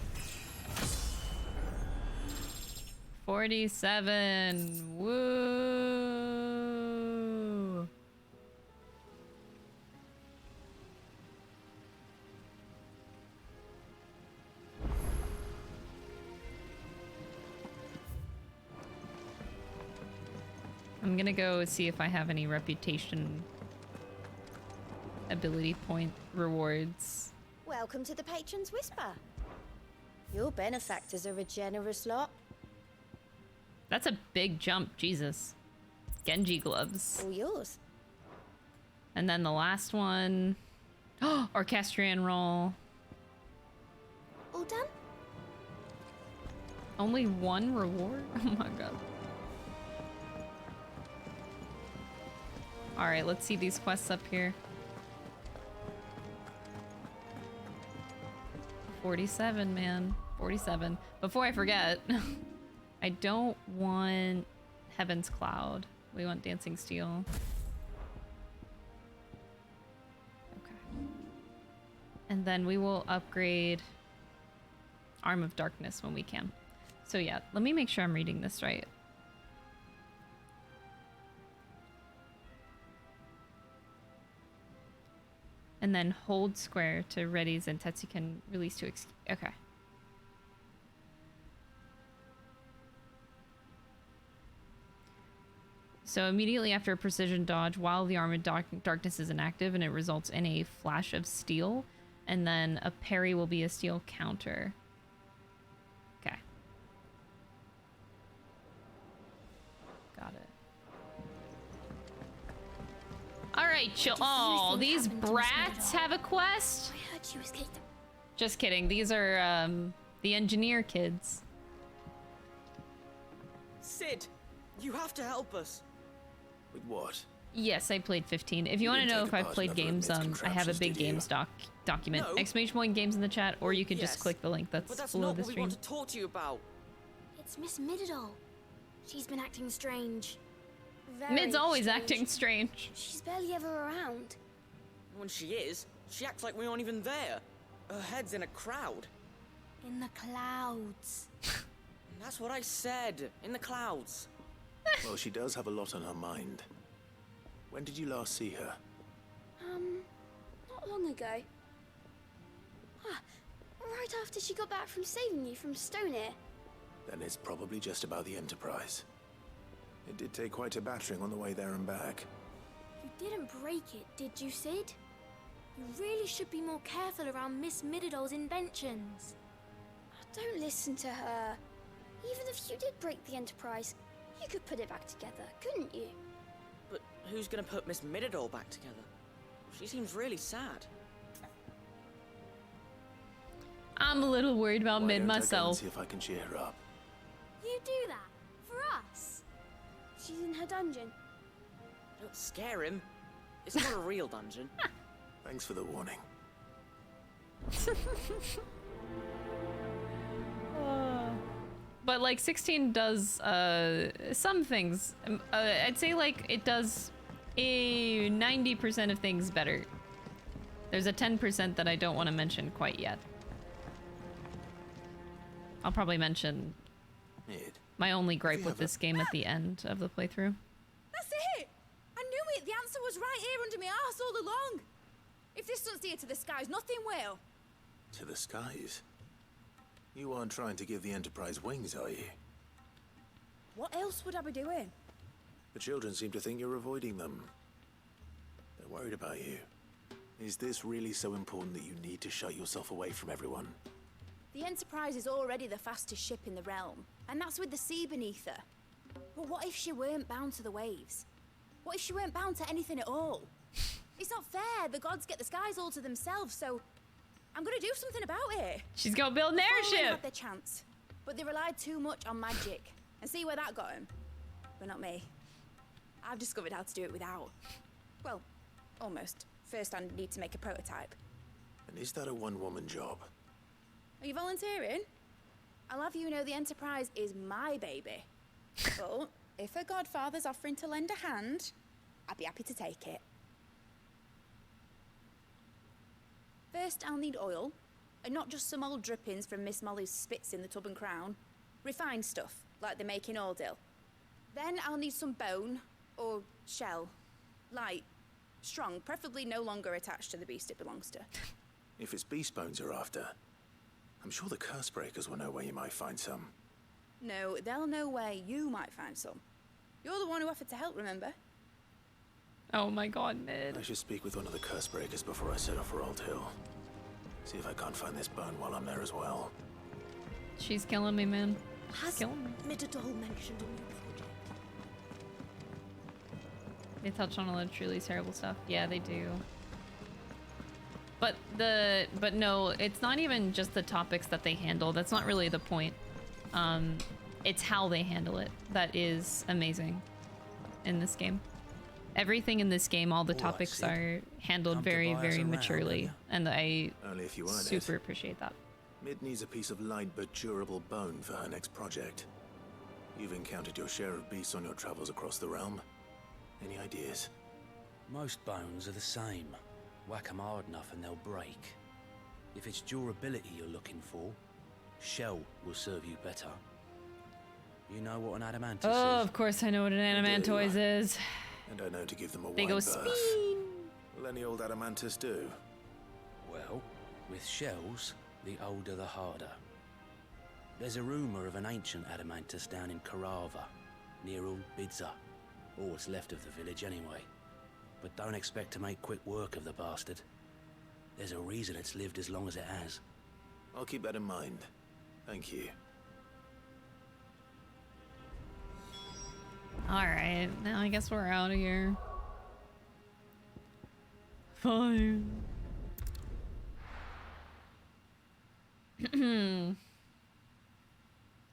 A: 47. Woo! I'm gonna go see if I have any reputation ability point rewards.
S: Welcome to the Patron's Whisper. Your benefactors are a generous lot.
A: That's a big jump, Jesus. Genji gloves.
S: All yours.
A: And then the last one. Oh, Orchestrion roll.
S: All done?
A: Only one reward? Oh my god. Alright, let's see these quests up here. 47, man. 47. Before I forget, I don't want Heaven's Cloud. We want Dancing Steel. Okay. And then we will upgrade Arm of Darkness when we can. So yeah, let me make sure I'm reading this right. And then hold square to ready Zentetsu can release to okay. So immediately after a precision dodge, while the Arm of Darkness is inactive, and it results in a flash of steel, and then a parry will be a steel counter. Okay. Got it. Alright, chill. Oh, these brats have a quest?
Q: I heard she was kicked.
A: Just kidding. These are, the engineer kids.
U: Sid, you have to help us.
G: With what?
A: Yes, I played 15. If you want to know if I've played games, I have a big games document.
U: No.
A: Exclamation point games in the chat, or you can just click the link
U: But
A: that's
U: that's
A: below
U: not
A: the
U: what we
A: stream.
U: want to talk to you about.
Q: It's Miss Mididol. She's been acting strange.
A: Mid's always
Q: strange.
A: acting strange.
Q: She's barely ever around.
U: When she is, she acts like we aren't even there. Her head's in a crowd.
Q: In the clouds.
U: That's what I said. In the clouds.
G: Well, she does have a lot on her mind. When did you last see her?
Q: Not long ago. Ah, right after she got back from saving you from Stoneir.
G: Then it's probably just about the Enterprise. It did take quite a battering on the way there and back.
Q: You didn't break it, did you, Sid? You really should be more careful around Miss Mididol's inventions. Don't listen to her. Even if you did break the Enterprise, you could put it back together, couldn't you?
U: But who's gonna put Miss Mididol back together? She seems really sad.
A: I'm a little worried about
G: Why
A: Mid
G: don't I go and
A: myself.
G: see if I can cheer her up.
Q: You do that? For us? She's in her dungeon.
U: Don't scare him. It's not a real dungeon.
G: Thanks for the warning.
A: But like 16 does some things. I'd say like it does 90% of things better. There's a 10% that I don't want to mention quite yet. I'll probably mention my only gripe with this game at the end of the playthrough.
V: That's it! I knew it! The answer was right here under my arse all along! If this doesn't steer to the skies, nothing will!
G: To the skies? You aren't trying to give the Enterprise wings, are you?
V: What else would I be doing?
G: The children seem to think you're avoiding them. They're worried about you. Is this really so important that you need to shut yourself away from everyone?
V: The Enterprise is already the fastest ship in the realm, and that's with the sea beneath her. But what if she weren't bound to the waves? What if she weren't bound to anything at all? It's not fair. The gods get the skies all to themselves, so I'm gonna do something about it.
A: She's gonna build an
V: Fallen
A: airship.
V: had their chance, but they relied too much on magic, and see where that got them. But not me. I've discovered how to do it without. Well, almost. First, I need to make a prototype.
G: And is that a one-woman job?
V: Are you volunteering? I'll have you know the Enterprise is my baby. But if her godfather's offering to lend a hand, I'd be happy to take it. First, I'll need oil, and not just some old drippings from Miss Molly's spits in the Tub and Crown. Refined stuff, like they make in Ordil. Then I'll need some bone, or shell. Light, strong, preferably no longer attached to the beast it belongs to.
G: If it's beast bones you're after, I'm sure the curse breakers will know where you might find some.
V: No, they'll know where you might find some. You're the one who offered to help, remember?
A: Oh my god, Mid.
G: I should speak with one of the curse breakers before I set off for Old Hill. See if I can't find this bone while I'm there as well.
A: She's killing me, man.
S: Has
A: Killing me.
S: Mid at all mentioned a new project?
A: They touch on a lot of truly terrible stuff. Yeah, they do. But no, it's not even just the topics that they handle. That's not really the point. It's how they handle it that is amazing in this game. Everything in this game, all the topics are handled very, very maturely, and I
G: Only if you earn
A: super
G: it.
A: appreciate that.
G: Mid needs a piece of light but durable bone for her next project. You've encountered your share of beasts on your travels across the realm. Any ideas?
B: Most bones are the same. Whack 'em hard enough and they'll break. If it's durability you're looking for, shell will serve you better. You know what an adamantus
A: Oh,
B: is?
A: of course I know what an adamantoise is.
G: And I know to give them a
A: They
G: wide
A: go
G: berth.
A: spin.
G: Will any old adamantus do?
B: Well, with shells, the older the harder. There's a rumour of an ancient adamantus down in Karava, near Bidza. All what's left of the village anyway. But don't expect to make quick work of the bastard. There's a reason it's lived as long as it has.
G: I'll keep that in mind. Thank you.
A: Alright, now I guess we're out of here. Fine.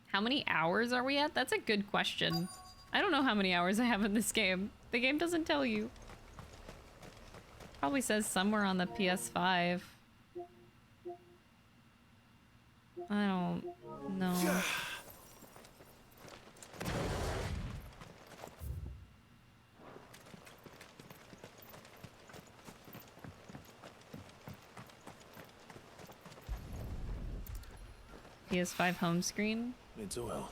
A: How many hours are we at? That's a good question. I don't know how many hours I have in this game. The game doesn't tell you. Probably says somewhere on the PS5. I don't know. PS5 home screen.
G: It's well.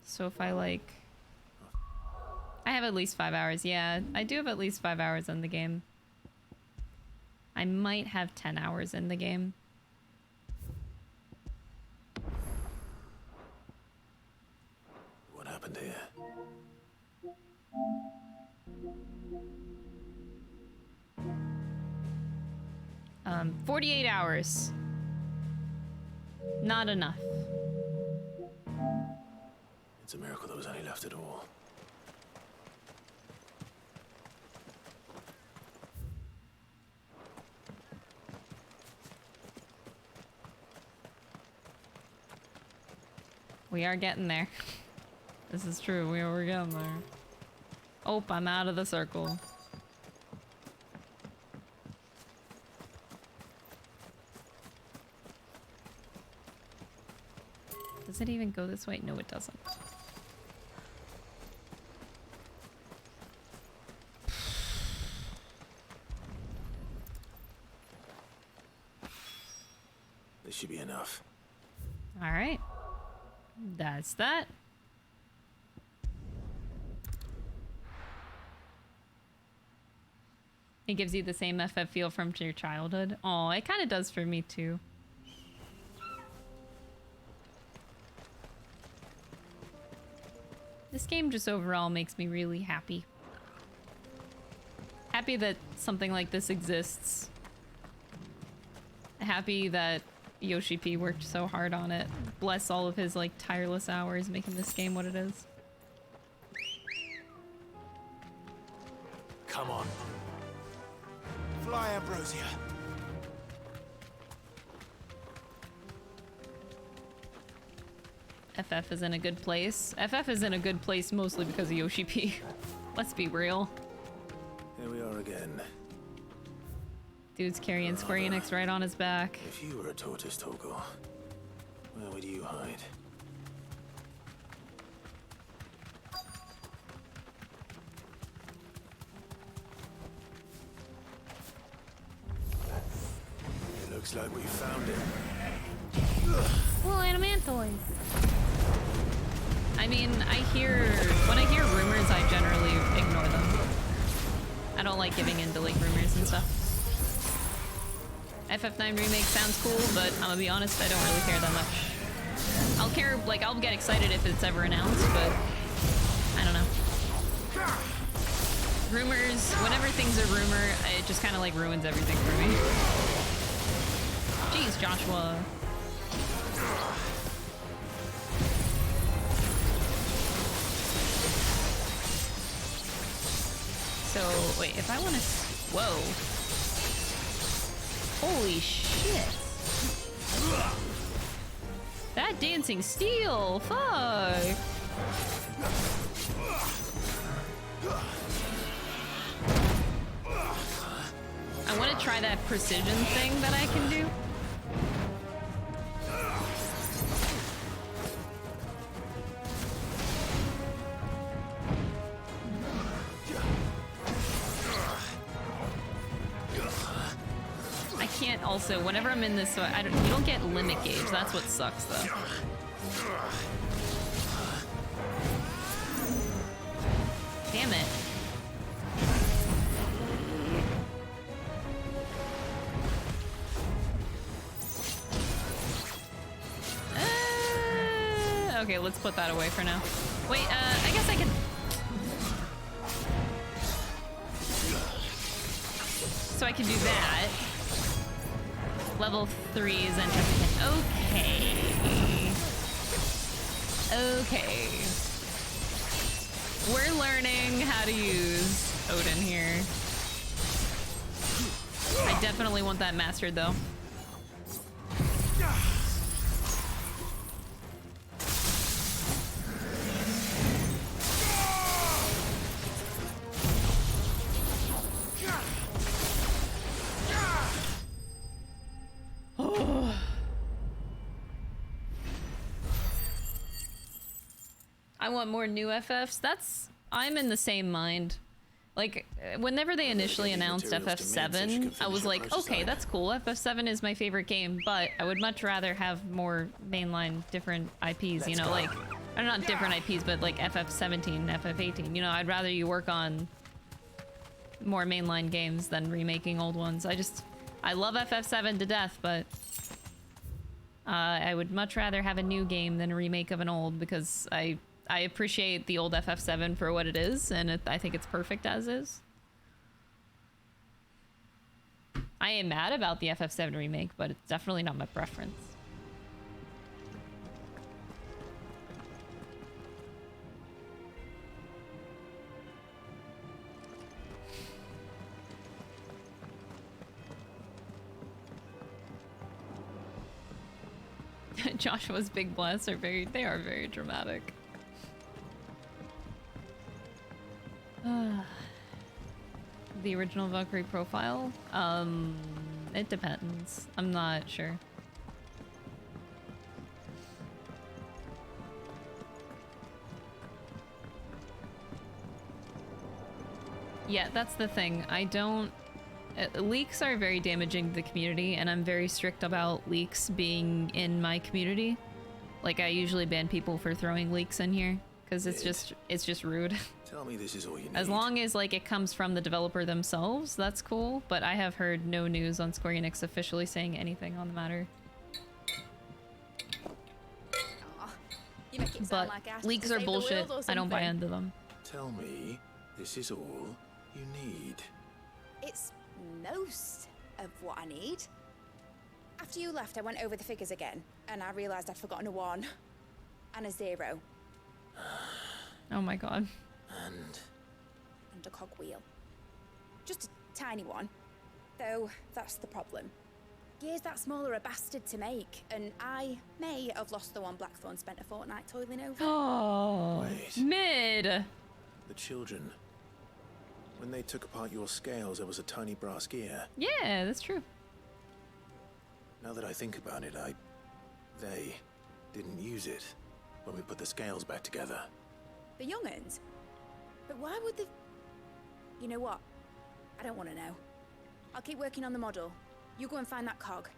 A: So if I like... I have at least 5 hours. Yeah, I do have at least 5 hours in the game. I might have 10 hours in the game.
G: What happened here?
A: 48 hours. Not enough.
G: It's a miracle there was any left at all.
A: We are getting there. This is true. We're getting there. Oh, I'm out of the circle. Does it even go this way? No, it doesn't.
G: This should be enough.
A: All right. That's that. It gives you the same FF feel from your childhood. Oh, it kind of does for me too. This game just overall makes me really happy. Happy that something like this exists. Happy that Yoshi P worked so hard on it. Bless all of his like tireless hours making this game what it is.
K: Come on. Fly, Ambrosia.
A: FF is in a good place. FF is in a good place mostly because of Yoshi P. Let's be real.
G: Here we are again.
A: Dude's carrying Square Enix right on his back.
G: If you were a tortoise, Torgle, where would you hide? It looks like we found it.
A: Well, Animantoid. I mean, when I hear rumors, I generally ignore them. I don't like giving in to like rumors and stuff. FF9 remake sounds cool, but I'm gonna be honest, I don't really care that much. I'll get excited if it's ever announced, but I don't know. Rumors, whenever things are rumor, it just kind of like ruins everything for me. Jeez, Joshua. So, wait, if I want to... Whoa. Holy shit. That dancing steel! Fuck! I want to try that precision thing that I can do. I can't also, whenever I'm in this, so you don't get limit gauge. That's what sucks, though. Damn it. Okay, let's put that away for now. Wait, I guess I can... So I can do that. Level 3 is interesting. Okay. Okay. We're learning how to use Odin here. I definitely want that mastered, though. I want more new FFs. I'm in the same mind. Like, whenever they initially announced FF7, I was like, okay, that's cool. FF7 is my favorite game, but I would much rather have more mainline different IPs, you know, like, or not different IPs, but like FF17, FF18, you know, I'd rather you work on more mainline games than remaking old ones. I love FF7 to death, but I would much rather have a new game than a remake of an old, because I appreciate the old FF7 for what it is, and I think it's perfect as is. I am mad about the FF7 remake, but it's definitely not my preference. Joshua's big blasts are very dramatic. The original Valkyrie profile? It depends. I'm not sure. Yeah, that's the thing. Leaks are very damaging to the community, and I'm very strict about leaks being in my community. Like, I usually ban people for throwing leaks in here, because it's just rude.
G: Tell me this is all you need.
A: As long as, like, it comes from the developer themselves, that's cool, but I have heard no news on Square Enix officially saying anything on the matter.
V: You make it sound
A: But
V: like I asked
A: leaks
V: to
A: are
V: save the
A: bullshit.
V: world or
A: I don't buy
V: something.
A: into them.
G: Tell me this is all you need.
V: It's most of what I need. After you left, I went over the figures again, and I realized I'd forgotten a 1 and a 0.
A: Oh my god.
V: And a cogwheel. Just a tiny one. Though, that's the problem. Gears that small are a bastard to make, and I may have lost the one Blackthorn spent a fortnight toiling over.
A: Oh,
G: Wait.
A: mid.
G: The children. When they took apart your scales, there was a tiny brass gear.
A: Yeah, that's true.
G: Now that I think about it, they didn't use it when we put the scales back together.
V: The young'uns? But why would the... You know what? I don't want to know. I'll keep working on the model. You go and find that cog.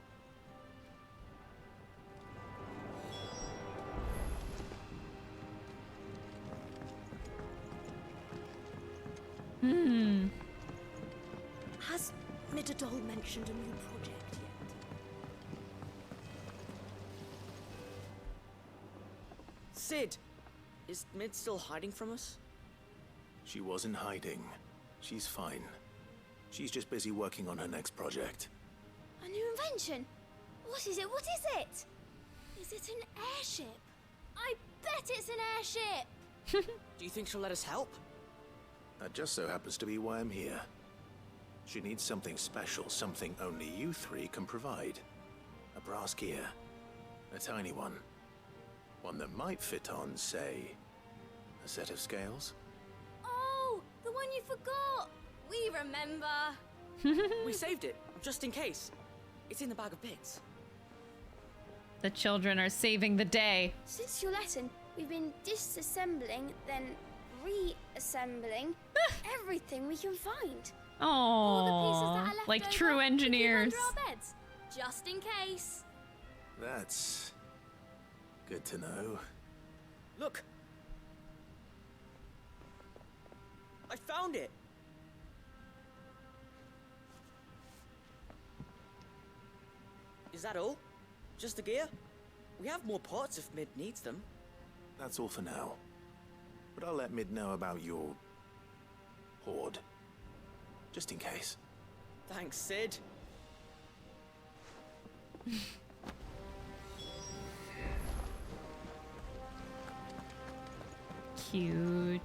Q: Has Midadol mentioned a new project yet?
U: Sid! Is Mid still hiding from us?
G: She wasn't hiding. She's fine. She's just busy working on her next project.
Q: A new invention? What is it? What is it? Is it an airship? I bet it's an airship!
U: Do you think she'll let us help?
G: That just so happens to be why I'm here. She needs something special, something only you three can provide. A brass gear. A tiny one. One that might fit on, say, a set of scales?
V: Oh, the one you forgot! We remember!
U: We saved it, just in case. It's in the bag of bits.
A: The children are saving the day.
Q: Since your lesson, we've been disassembling, then reassembling everything we can find.
A: Oh,
Q: the pieces that are left
A: like
Q: over,
A: true
Q: we keep
A: engineers.
Q: under our beds, just in case.
G: That's good to know.
U: Look! I found it! Is that all? Just the gear? We have more parts if Mid needs them.
G: That's all for now. But I'll let Mid know about your hoard. Just in case.
U: Thanks, Sid.
A: Cute.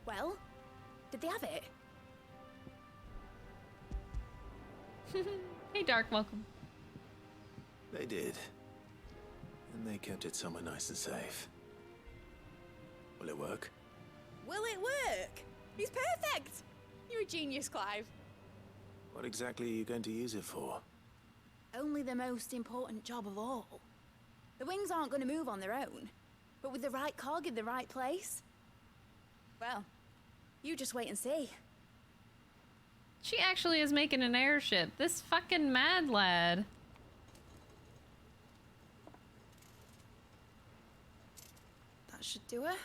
V: Well, did they have it?
A: Hey, Dark, welcome.
G: They did. And they kept it somewhere nice and safe. Will it work?
V: Will it work? He's perfect! You're a genius, Clive.
G: What exactly are you going to use it for?
V: Only the most important job of all. The wings aren't going to move on their own. But with the right cog in the right place... Well, you just wait and see.
A: She actually is making an airship. This fucking mad lad.
V: That should do it.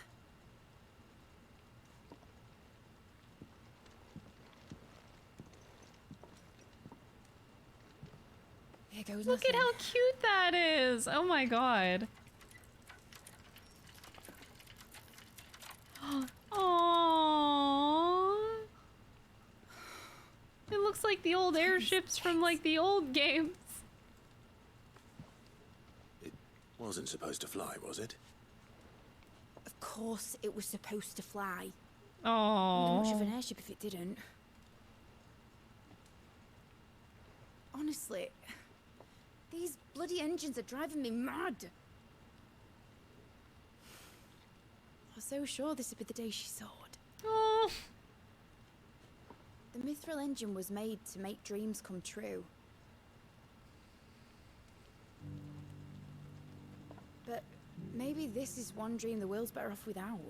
V: Here goes
A: Look at how cute that is. Oh my god. Aww. It looks like the old airships from like the old games.
G: It wasn't supposed to fly, was it?
V: Of course it was supposed to fly.
A: Oh.
V: Wouldn't much of an airship if it didn't. Honestly, these bloody engines are driving me mad. I was so sure this would be the day she soared.
A: Oh.
V: The mithril engine was made to make dreams come true. But maybe this is one dream the world's better off without.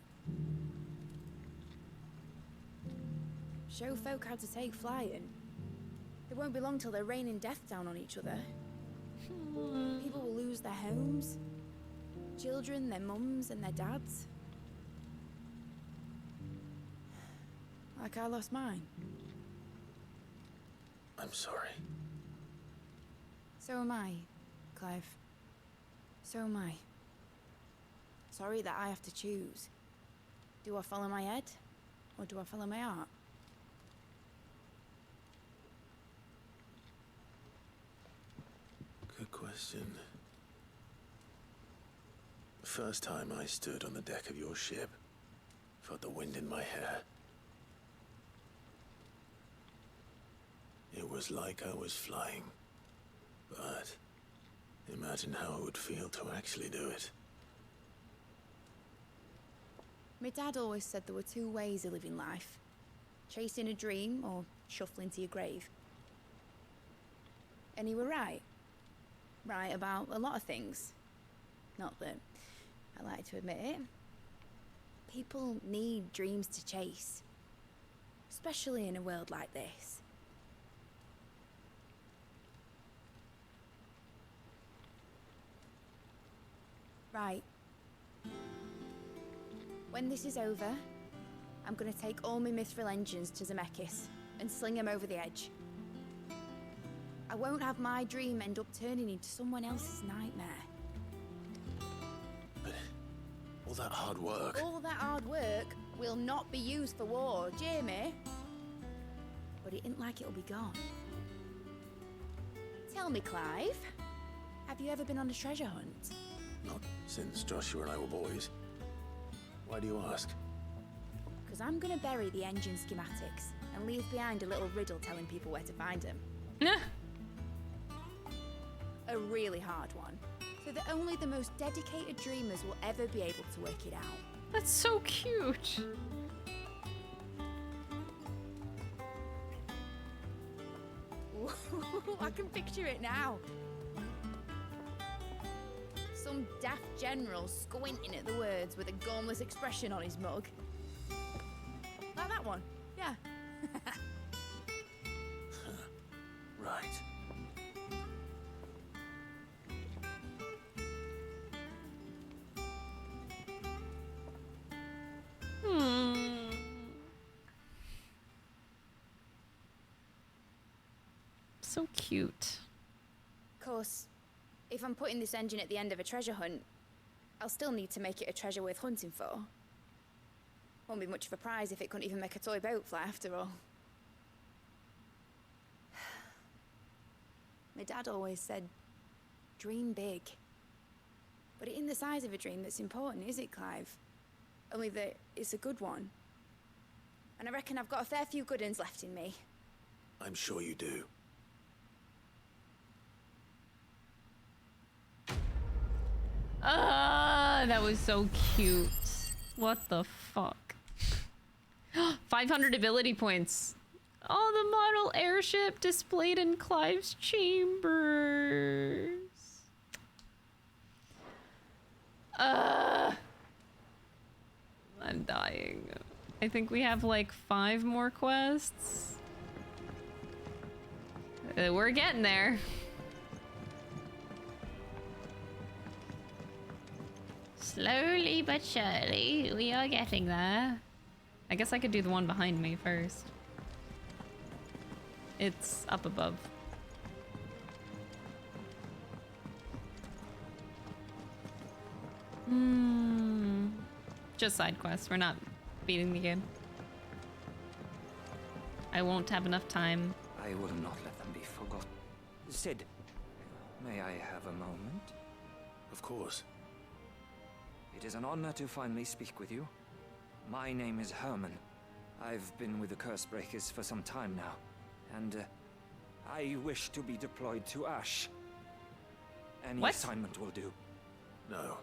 V: Show folk how to take flying. It won't be long till they're raining death down on each other. People will lose their homes. Children, their mums and their dads. Like I lost mine.
G: I'm sorry.
V: So am I, Clive. So am I. Sorry that I have to choose. Do I follow my head, or do I follow my heart?
G: Good question. The first time I stood on the deck of your ship, felt the wind in my hair. It was like I was flying, but Imagine how it would feel to actually do it.
V: My dad always said there were two ways of living life. Chasing a dream or shuffling to your grave. And he were right. Right about a lot of things. Not that I like to admit it. People need dreams to chase. Especially in a world like this. Right. When this is over, I'm gonna take all my mithril engines to Zemeckis and sling them over the edge. I won't have my dream end up turning into someone else's nightmare.
G: But all that hard work...
V: All that hard work will not be used for war, Jamie. But it ain't like it'll be gone. Tell me, Clive, have you ever been on a treasure hunt?
G: Not since Joshua and I were boys. Why do you ask?
V: Because I'm gonna bury the engine schematics and leave behind a little riddle telling people where to find them. A really hard one, so that only the most dedicated dreamers will ever be able to work it out.
A: That's so cute.
V: I can picture it now. Some daft general squinting at the words with a gormless expression on his mug. Like that one, yeah.
G: Right.
A: So cute.
V: Of course, if I'm putting this engine at the end of a treasure hunt, I'll still need to make it a treasure worth hunting for. Won't be much of a prize if it couldn't even make a toy boat fly after all. My dad always said, dream big. But it ain't the size of a dream that's important, is it, Clive? Only that it's a good one. And I reckon I've got a fair few good uns left in me.
G: I'm sure you do.
A: That was so cute. What the fuck? 500 ability points. Oh, the model airship displayed in Clive's chambers. I'm dying. I think we have like 5 more quests. We're getting there. Slowly but surely, we are getting there. I guess I could do the one behind me first. It's up above. Just side quests. We're not beating the game. I won't have enough time.
D: I will not let them be forgotten. Sid, may I have a moment?
G: Of course.
D: It is an honor to finally speak with you. My name is Hermann. I've been with the Cursebreakers for some time now, and I wish to be deployed to Ash. Any assignment will do.
G: No.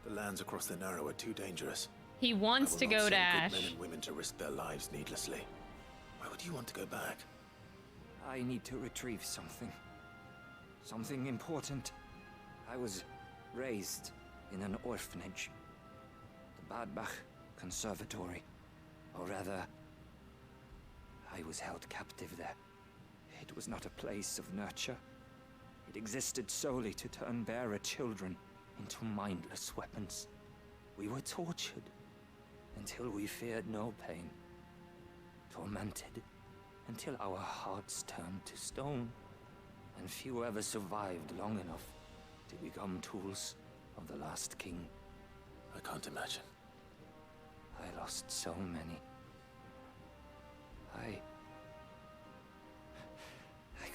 G: The lands across the Narrow are too dangerous.
A: He wants to go to Ash.
G: Men and women to risk their lives needlessly. Why would you want to go back?
D: I need to retrieve something. Something important. I was raised in an orphanage. The Badbach Conservatory. Or rather, I was held captive there. It was not a place of nurture. It existed solely to turn bearer children into mindless weapons. We were tortured until we feared no pain. Tormented until our hearts turned to stone. And few ever survived long enough to become tools of the last king.
G: I can't imagine.
D: I lost so many. I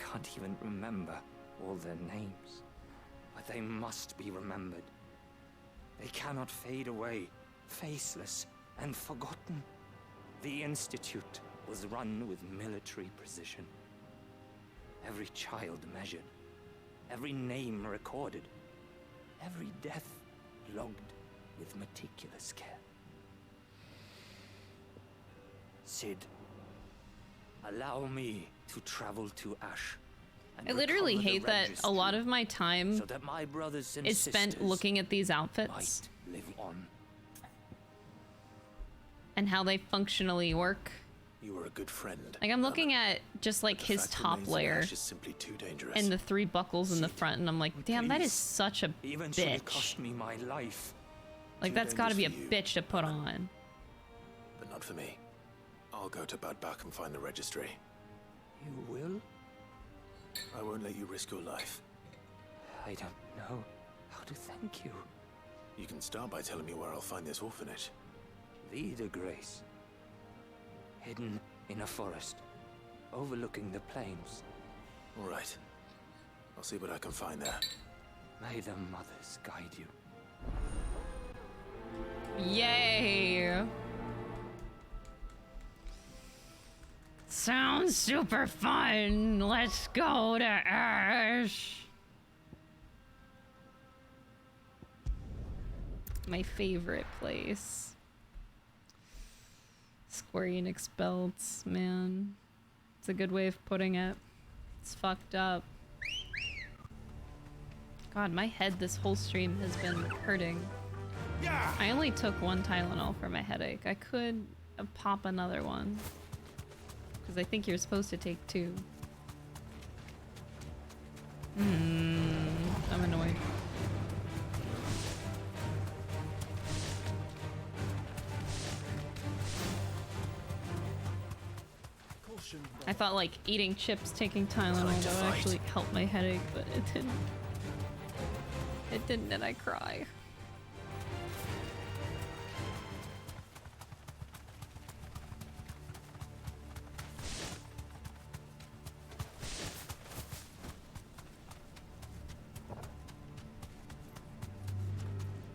D: can't even remember all their names. But they must be remembered. They cannot fade away, faceless and forgotten. The Institute was run with military precision. Every child measured, every name recorded, every death logged with meticulous care. Cid, allow me to travel to Ash.
A: I literally hate that a lot of my time
D: so that my brothers and
A: is spent looking at these outfits
D: live on.
A: and how they functionally work.
G: You were a good friend.
A: Like, I'm looking at just like his top layer
G: is simply too dangerous.
A: and the 3 buckles in the front, and I'm like, damn, that is such a
D: Even should it
A: bitch.
D: cost me my life.
A: Like, that's got to be a bitch to put on.
G: But not for me. I'll go to Bad Bach and find the registry.
D: You will?
G: I won't let you risk your life.
D: I don't know how to thank you.
G: You can start by telling me where I'll find this orphanage.
D: Vida Grace. Hidden in a forest, overlooking the plains.
G: All right. I'll see what I can find there.
D: May the mothers guide you.
A: Yay! Sounds super fun. Let's go to Ash. My favorite place. Square Enix belts, man. It's a good way of putting it. It's fucked up. God, my head this whole stream has been hurting. I only took 1 Tylenol for my headache. I could pop another one. Because I think you're supposed to take 2. I'm annoyed. I thought like eating chips, taking Tylenol, that would actually help my headache, but it didn't. It didn't, and I cry.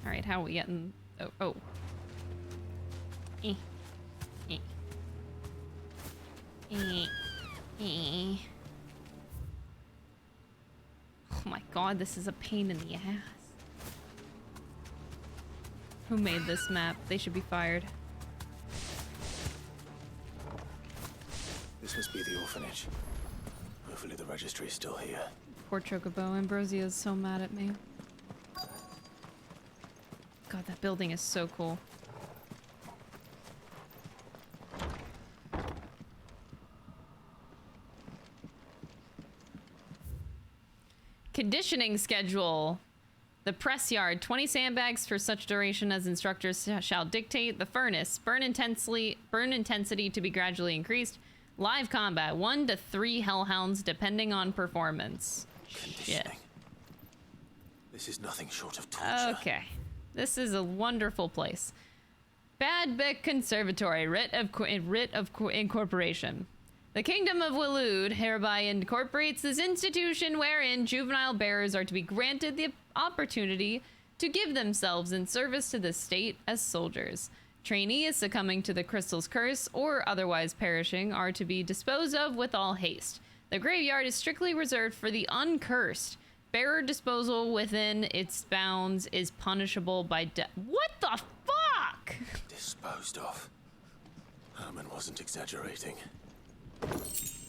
A: All right, how are we getting? Oh. Eh. Eh. Oh my god, this is a pain in the ass. Who made this map? They should be fired.
G: This must be the orphanage. Hopefully the registry is still here.
A: Poor Chocobo. Ambrosia is so mad at me. God, that building is so cool. Conditioning schedule. The press yard, 20 sandbags for such duration as instructors shall dictate. The furnace, burn intensity to be gradually increased. Live combat, 1 to 3 hellhounds depending on performance. Shit.
G: This is nothing short of torture.
A: Okay. This is a wonderful place. Badbeck Conservatory, writ of incorporation. The Kingdom of Waloed hereby incorporates this institution wherein juvenile bearers are to be granted the opportunity to give themselves in service to the state as soldiers. Trainees succumbing to the crystal's curse or otherwise perishing are to be disposed of with all haste. The graveyard is strictly reserved for the uncursed. Bearer disposal within its bounds is punishable by death. What the fuck?
G: Disposed of. Hermann wasn't exaggerating.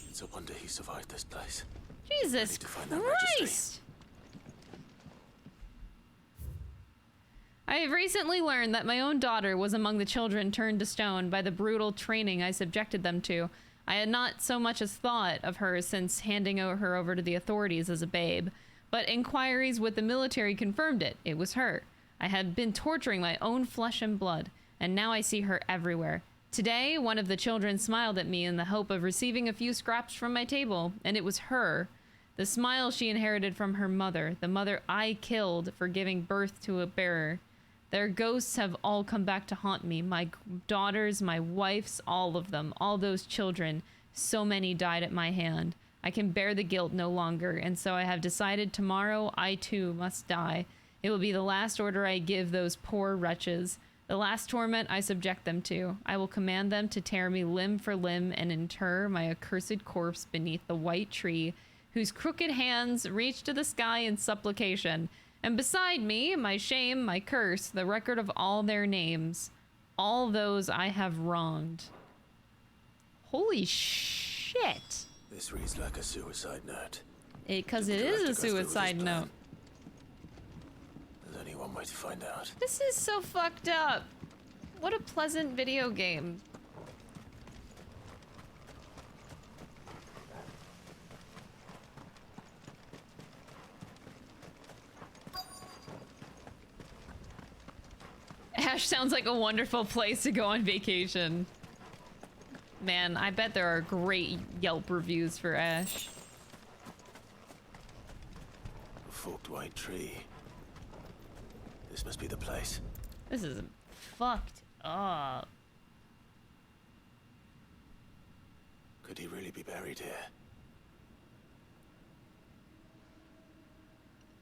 G: It's a wonder he survived this place.
A: Jesus Christ! I have recently learned that my own daughter was among the children turned to stone by the brutal training I subjected them to. I had not so much as thought of her since handing her over to the authorities as a babe, but inquiries with the military confirmed it. It was her. I had been torturing my own flesh and blood, and now I see her everywhere. Today, one of the children smiled at me in the hope of receiving a few scraps from my table, and it was her. The smile she inherited from her mother, the mother I killed for giving birth to a bearer. Their ghosts have all come back to haunt me. My daughters, my wife's, all of them, all those children. So many died at my hand. I can bear the guilt no longer, and so I have decided tomorrow I too must die. It will be the last order I give those poor wretches. The last torment I subject them to. I will command them to tear me limb for limb and inter my accursed corpse beneath the white tree whose crooked hands reach to the sky in supplication. And beside me, my shame, my curse, the record of all their names. All those I have wronged. Holy shit.
G: This reads like a suicide note.
A: Because it is a suicide note.
G: There's only one way to find out.
A: This is so fucked up. What a pleasant video game. Ash sounds like a wonderful place to go on vacation. Man, I bet there are great Yelp reviews for Ash.
G: A forked white tree. This must be the place.
A: This is fucked up.
G: Could he really be buried here?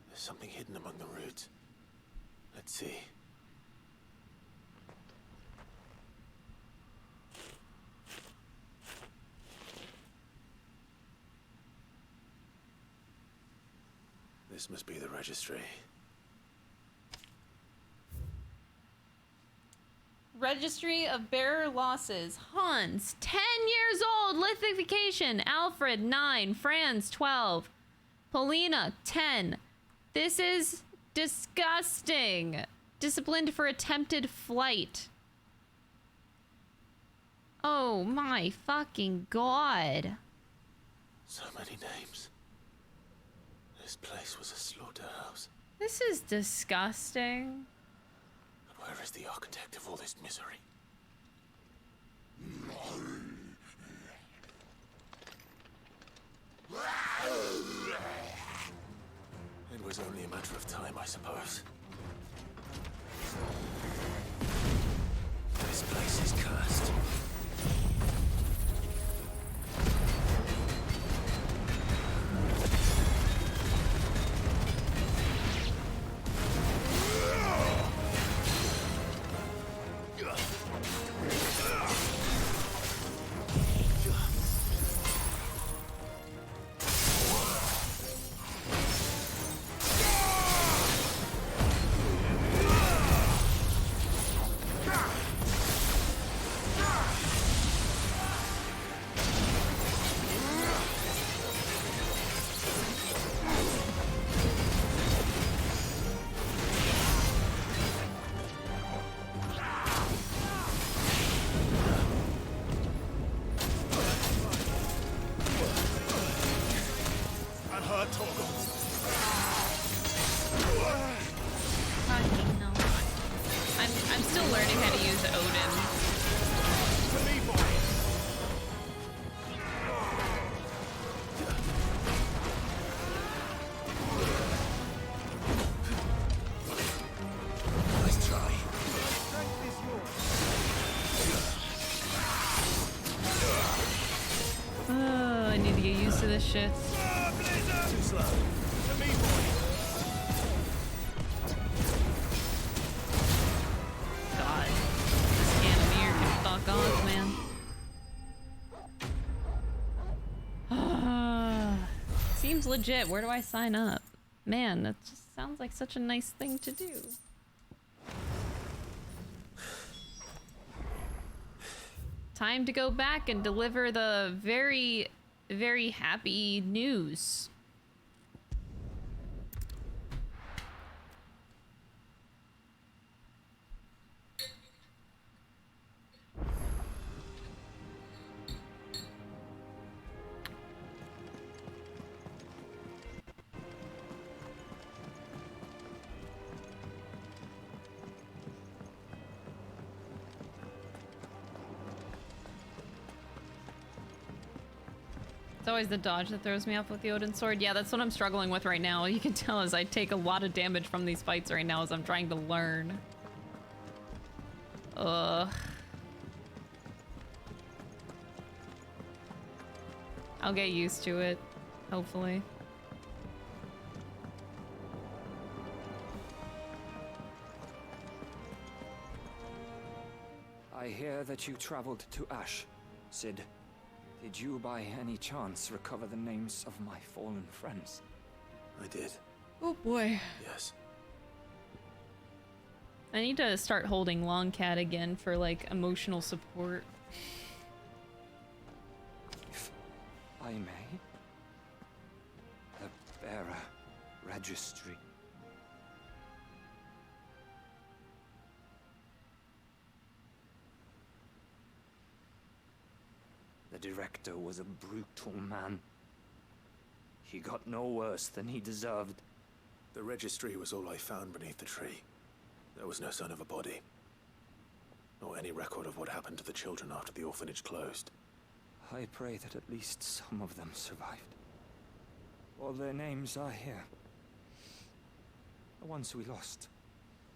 G: There's something hidden among the roots. Let's see. This must be the registry.
A: Registry of Bearer Losses. Hans, 10 years old. Lithification. Alfred, 9. Franz, 12. Polina, 10. This is disgusting. Disciplined for attempted flight. Oh my fucking god.
G: So many names. This place was a slaughterhouse.
A: This is disgusting.
G: But where is the architect of all this misery? It was only a matter of time, I suppose. This place is cursed.
A: Shit.
H: Too slow. To me, boy.
A: God. This Cannoneer can fuck off, man. Seems legit. Where do I sign up? Man, that just sounds like such a nice thing to do. Time to go back and deliver the very happy news. It's always the dodge that throws me off with the Odin sword. Yeah, that's what I'm struggling with right now. You can tell as I take a lot of damage from these fights right now as I'm trying to learn. Ugh. I'll get used to it, hopefully.
D: I hear that you traveled to Ash, Cid. Did you by any chance recover the names of my fallen friends?
G: I did.
A: Oh boy.
G: Yes.
A: I need to start holding Longcat again for like emotional support.
D: If I may, the bearer registry. The director was a brutal man. He got no worse than he deserved.
G: The registry was all I found beneath the tree. There was no sign of a body. Nor any record of what happened to the children after the orphanage closed.
D: I pray that at least some of them survived. All their names are here. The ones we lost.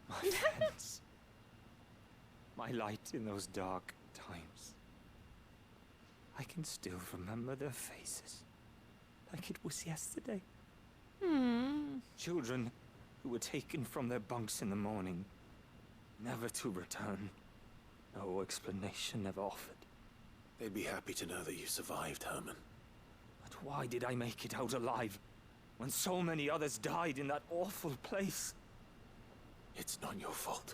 D: My friends. My light in those dark times. I can still remember their faces. Like it was yesterday. Children who were taken from their bunks in the morning, never to return. No explanation ever offered.
G: They'd be happy to know that you survived, Hermann.
D: But why did I make it out alive, when so many others died in that awful place?
G: It's not your fault.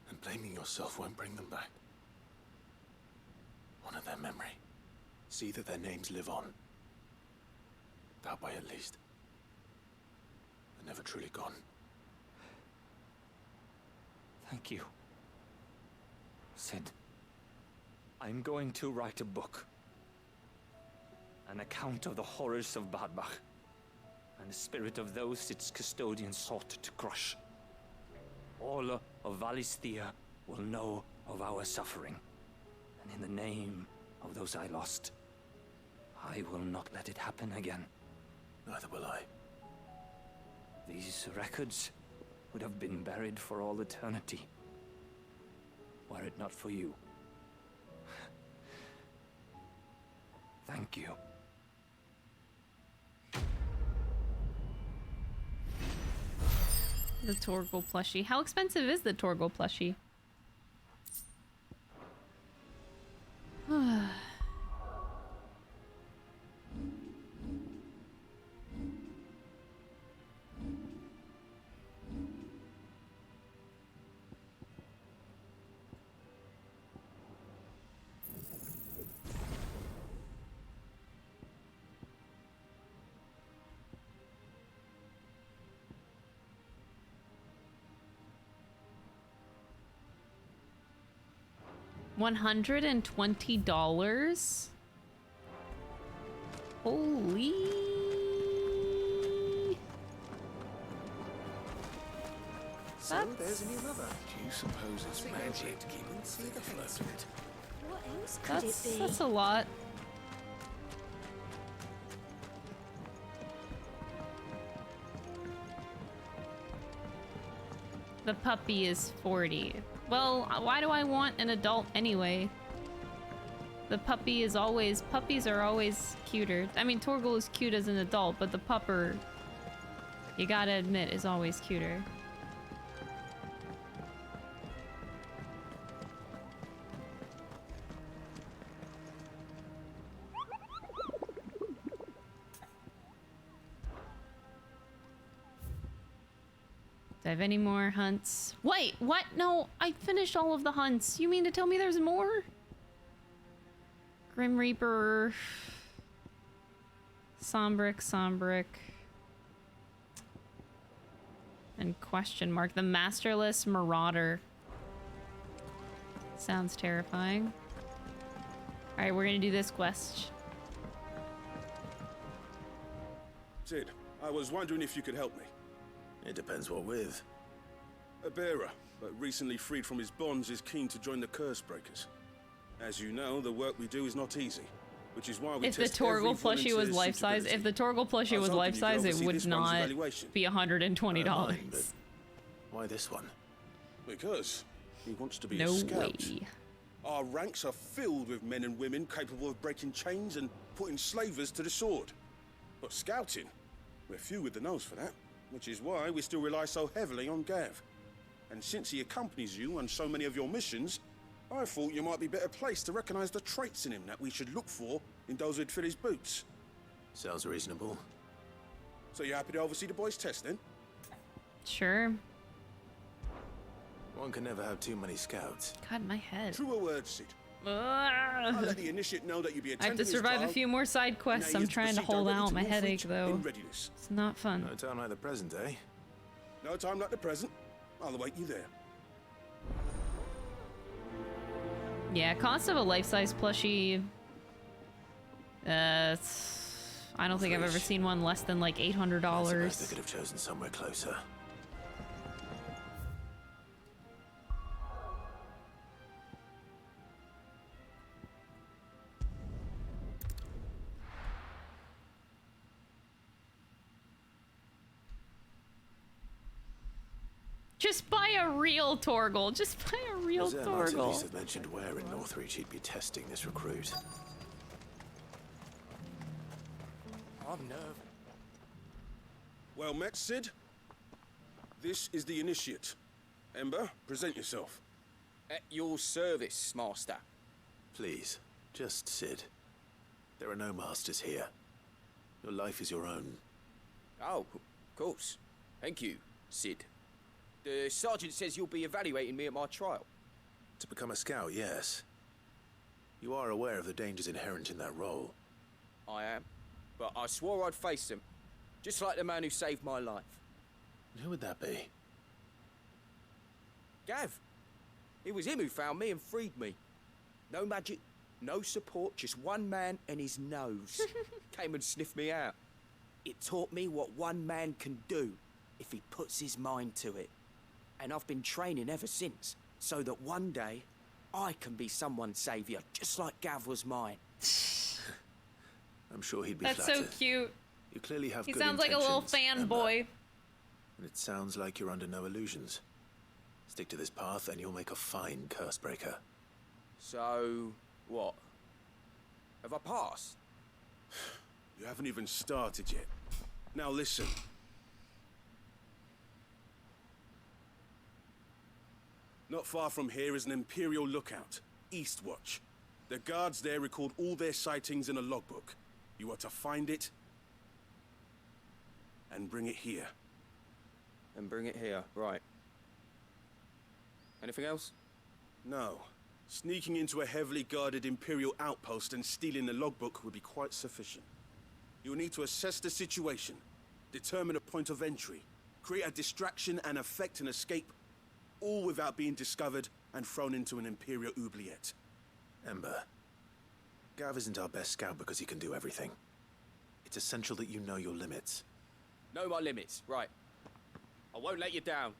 G: And blaming yourself won't bring them back. Honor their memory. See that their names live on. That way at least. They're never truly gone.
D: Thank you. Sid, I'm going to write a book. An account of the horrors of Bad Bach, and the spirit of those its custodians sought to crush. All of Valisthea will know of our suffering, and in the name of those I lost, I will not let it happen again.
G: Neither will I.
D: These records would have been buried for all eternity, were it not for you. Thank you.
A: The Torgle plushie. How expensive is the Torgle plushie? $120? Holy.
C: So there's a new mother. Do you suppose it's magic to keep them afloat?
S: What else could it be?
A: That's a lot. The puppy is 40. Well, why do I want an adult anyway? The puppy is always... Puppies are always cuter. I mean, Torgle is cute as an adult, but the pupper, you gotta admit, is always cuter. Do I have any more hunts? Wait, what? No, I finished all of the hunts. You mean to tell me there's more? Grim Reaper. Sombrick. And question mark. The Masterless Marauder. Sounds terrifying. Alright, we're gonna do this quest.
E: Sid, I was wondering if you could help me.
G: It depends what with.
E: A bearer, but recently freed from his bonds, is keen to join the Curse Breakers. As you know, the work we do is not easy, which is why we
A: If the
E: test every
A: Torgle plushie was
E: volunteer's
A: life size,
E: suitability.
A: if the Torgle plushie
E: I was
A: was
E: hoping
A: life
E: you could
A: size, it
E: oversee
A: would
E: this one's
A: not
E: evaluation.
A: be $120.
G: But why this one?
E: Because he wants to be
A: No
E: a scout.
A: way.
E: Our ranks are filled with men and women capable of breaking chains and putting slavers to the sword. But scouting, we're few with the nose for that, which is why we still rely so heavily on Gav. And since he accompanies you on so many of your missions, I thought you might be better placed to recognize the traits in him that we should look for in those who'd fill his boots.
G: Sounds reasonable.
E: So you happy to oversee the boys' test, then?
A: Sure.
G: One can never have too many scouts.
A: God, my head.
E: Truer words, Sid. I'll let the initiate know that you'll be
A: I have
E: attending
A: to
E: his
A: survive a
E: trial.
A: few more side quests.
E: Now
A: I'm
E: he is to
A: trying to
E: proceed
A: hold
E: directly
A: out
E: to
A: my headache,
E: Northreach
A: though.
E: in readiness.
A: It's not fun.
G: No time like the present, eh?
E: No time like the present. I'll await you there.
A: Yeah, cost of a life-size plushie. I don't think I've ever seen one less than like $800.
G: I suppose they could have chosen somewhere closer.
A: Just buy a real Torgle. Just buy a real
G: At least
A: Torgle.
G: have mentioned where in Northreach he'd be testing this recruit.
M: I'm nervous.
E: Well met, Sid. This is the initiate. Ember, present yourself.
M: At your service, Master.
G: Please, just Sid. There are no masters here. Your life is your own.
M: Oh, of course. Thank you, Sid. The sergeant says you'll be evaluating me at my trial.
G: To become a scout, yes. You are aware of the dangers inherent in that role.
M: I am. But I swore I'd face them. Just like the man who saved my life.
G: And who would that be?
M: Gav. It was him who found me and freed me. No magic, no support, just one man and his nose. Came and sniffed me out. It taught me what one man can do if he puts his mind to it. And I've been training ever since, so that one day I can be someone's saviour, just like Gav was mine.
G: I'm sure he'd be
A: That's
G: flattered.
A: so cute.
G: You clearly have
A: He
G: good
A: sounds like a little
G: intentions,
A: fanboy.
G: Ember. And it sounds like you're under no illusions. Stick to this path and you'll make a fine curse breaker.
M: So, what? Have I passed?
E: You haven't even started yet. Now listen. Not far from here is an Imperial lookout, Eastwatch. The guards there record all their sightings in a logbook. You are to find it and bring it here.
M: And bring it here, right. Anything else?
E: No. Sneaking into a heavily guarded Imperial outpost and stealing the logbook would be quite sufficient. You'll need to assess the situation, determine a point of entry, create a distraction and effect an escape, all without being discovered and thrown into an Imperial oubliette.
G: Ember, Gav isn't our best scout because he can do everything. It's essential that you know your limits.
M: Know my limits, right. I won't let you down.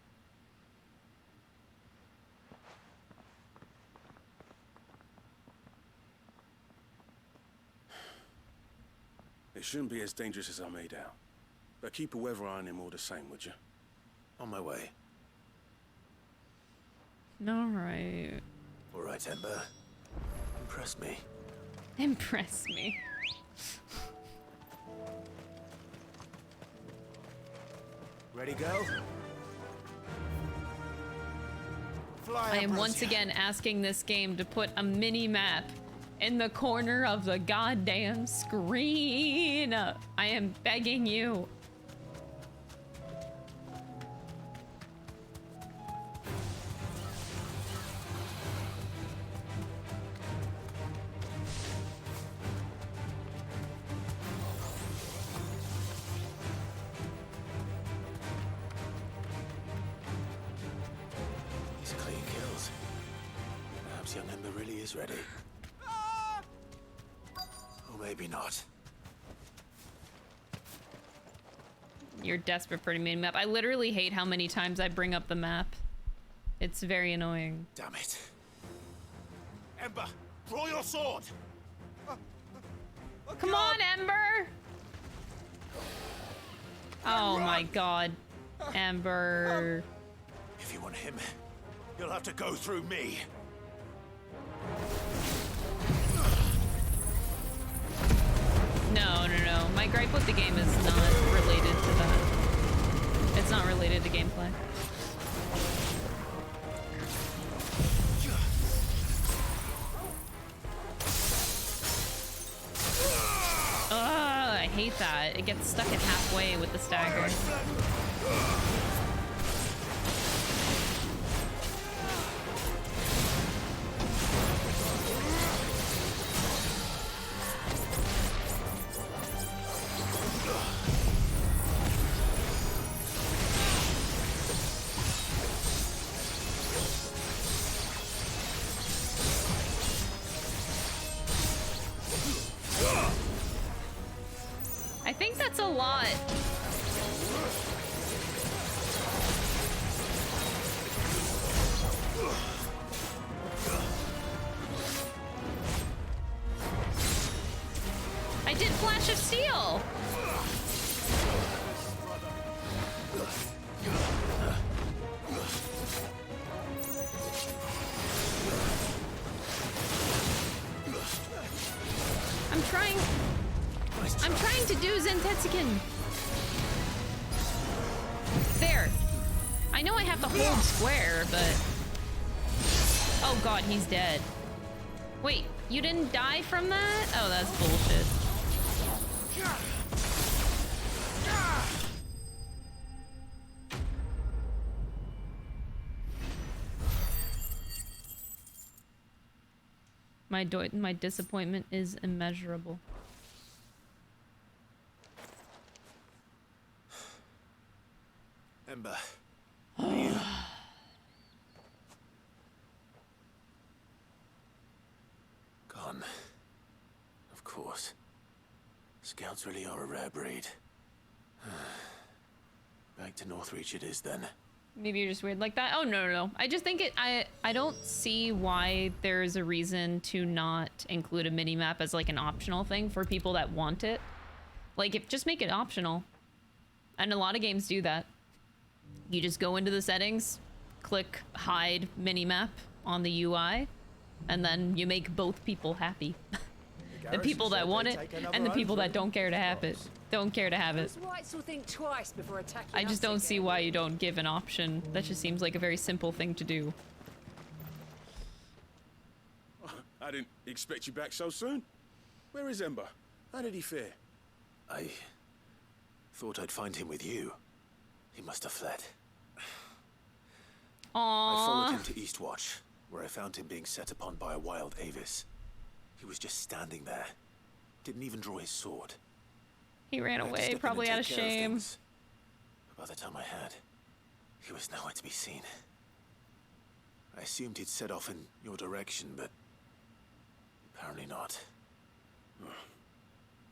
E: It shouldn't be as dangerous as I made out. But keep a weather eye on him all the same, would you?
G: On my way.
A: Alright.
G: Alright, Ember. Impress me.
A: Impress me.
K: Ready, go?
A: I am once again asking this game to put a mini-map in the corner of the goddamn screen. I am begging you.
G: These are clean kills. Perhaps young Ember really is ready. Or maybe not.
A: You're desperate for a mini-map. I literally hate how many times I bring up the map. It's very annoying.
G: Damn it.
H: Ember, draw your sword!
A: Come on, Ember! Oh my god. Ember.
H: If you want him, you'll have to go through me.
A: No. My gripe with the game is not related to that. It's not related to gameplay. hate that. It gets stuck at halfway with the stagger. I think that's a lot. I did Flash of Steel. I'm trying to do Zentetsuken. There. I know I have to hold square, but... Oh god, he's dead. Wait, you didn't die from that? Oh, that's bullshit. My disappointment is immeasurable.
G: Ember. Are you... Gone. Of course. Scouts really are a rare breed. Back to Northreach it is then.
A: Maybe you're just weird like that. Oh, no. I just think I don't see why there's a reason to not include a mini-map as like an optional thing for people that want it. Like, just make it optional. And a lot of games do that. You just go into the settings, click hide mini-map on the UI, and then you make both people happy. The people that want it and the people that don't care to have it. Don't care to have it.
F: Whites will think twice before attacking.
A: I just don't see why you don't give an option. That just seems like a very simple thing to do.
E: I didn't expect you back so soon. Where is Ember? How did he fare?
G: I thought I'd find him with you. He must have fled.
A: Aww.
G: I followed him to Eastwatch, where I found him being set upon by a wild Avis. He was just standing there. Didn't even draw his sword.
A: He ran away, probably out of shame.
G: By the time I had, he was nowhere to be seen. I assumed he'd set off in your direction, but apparently not.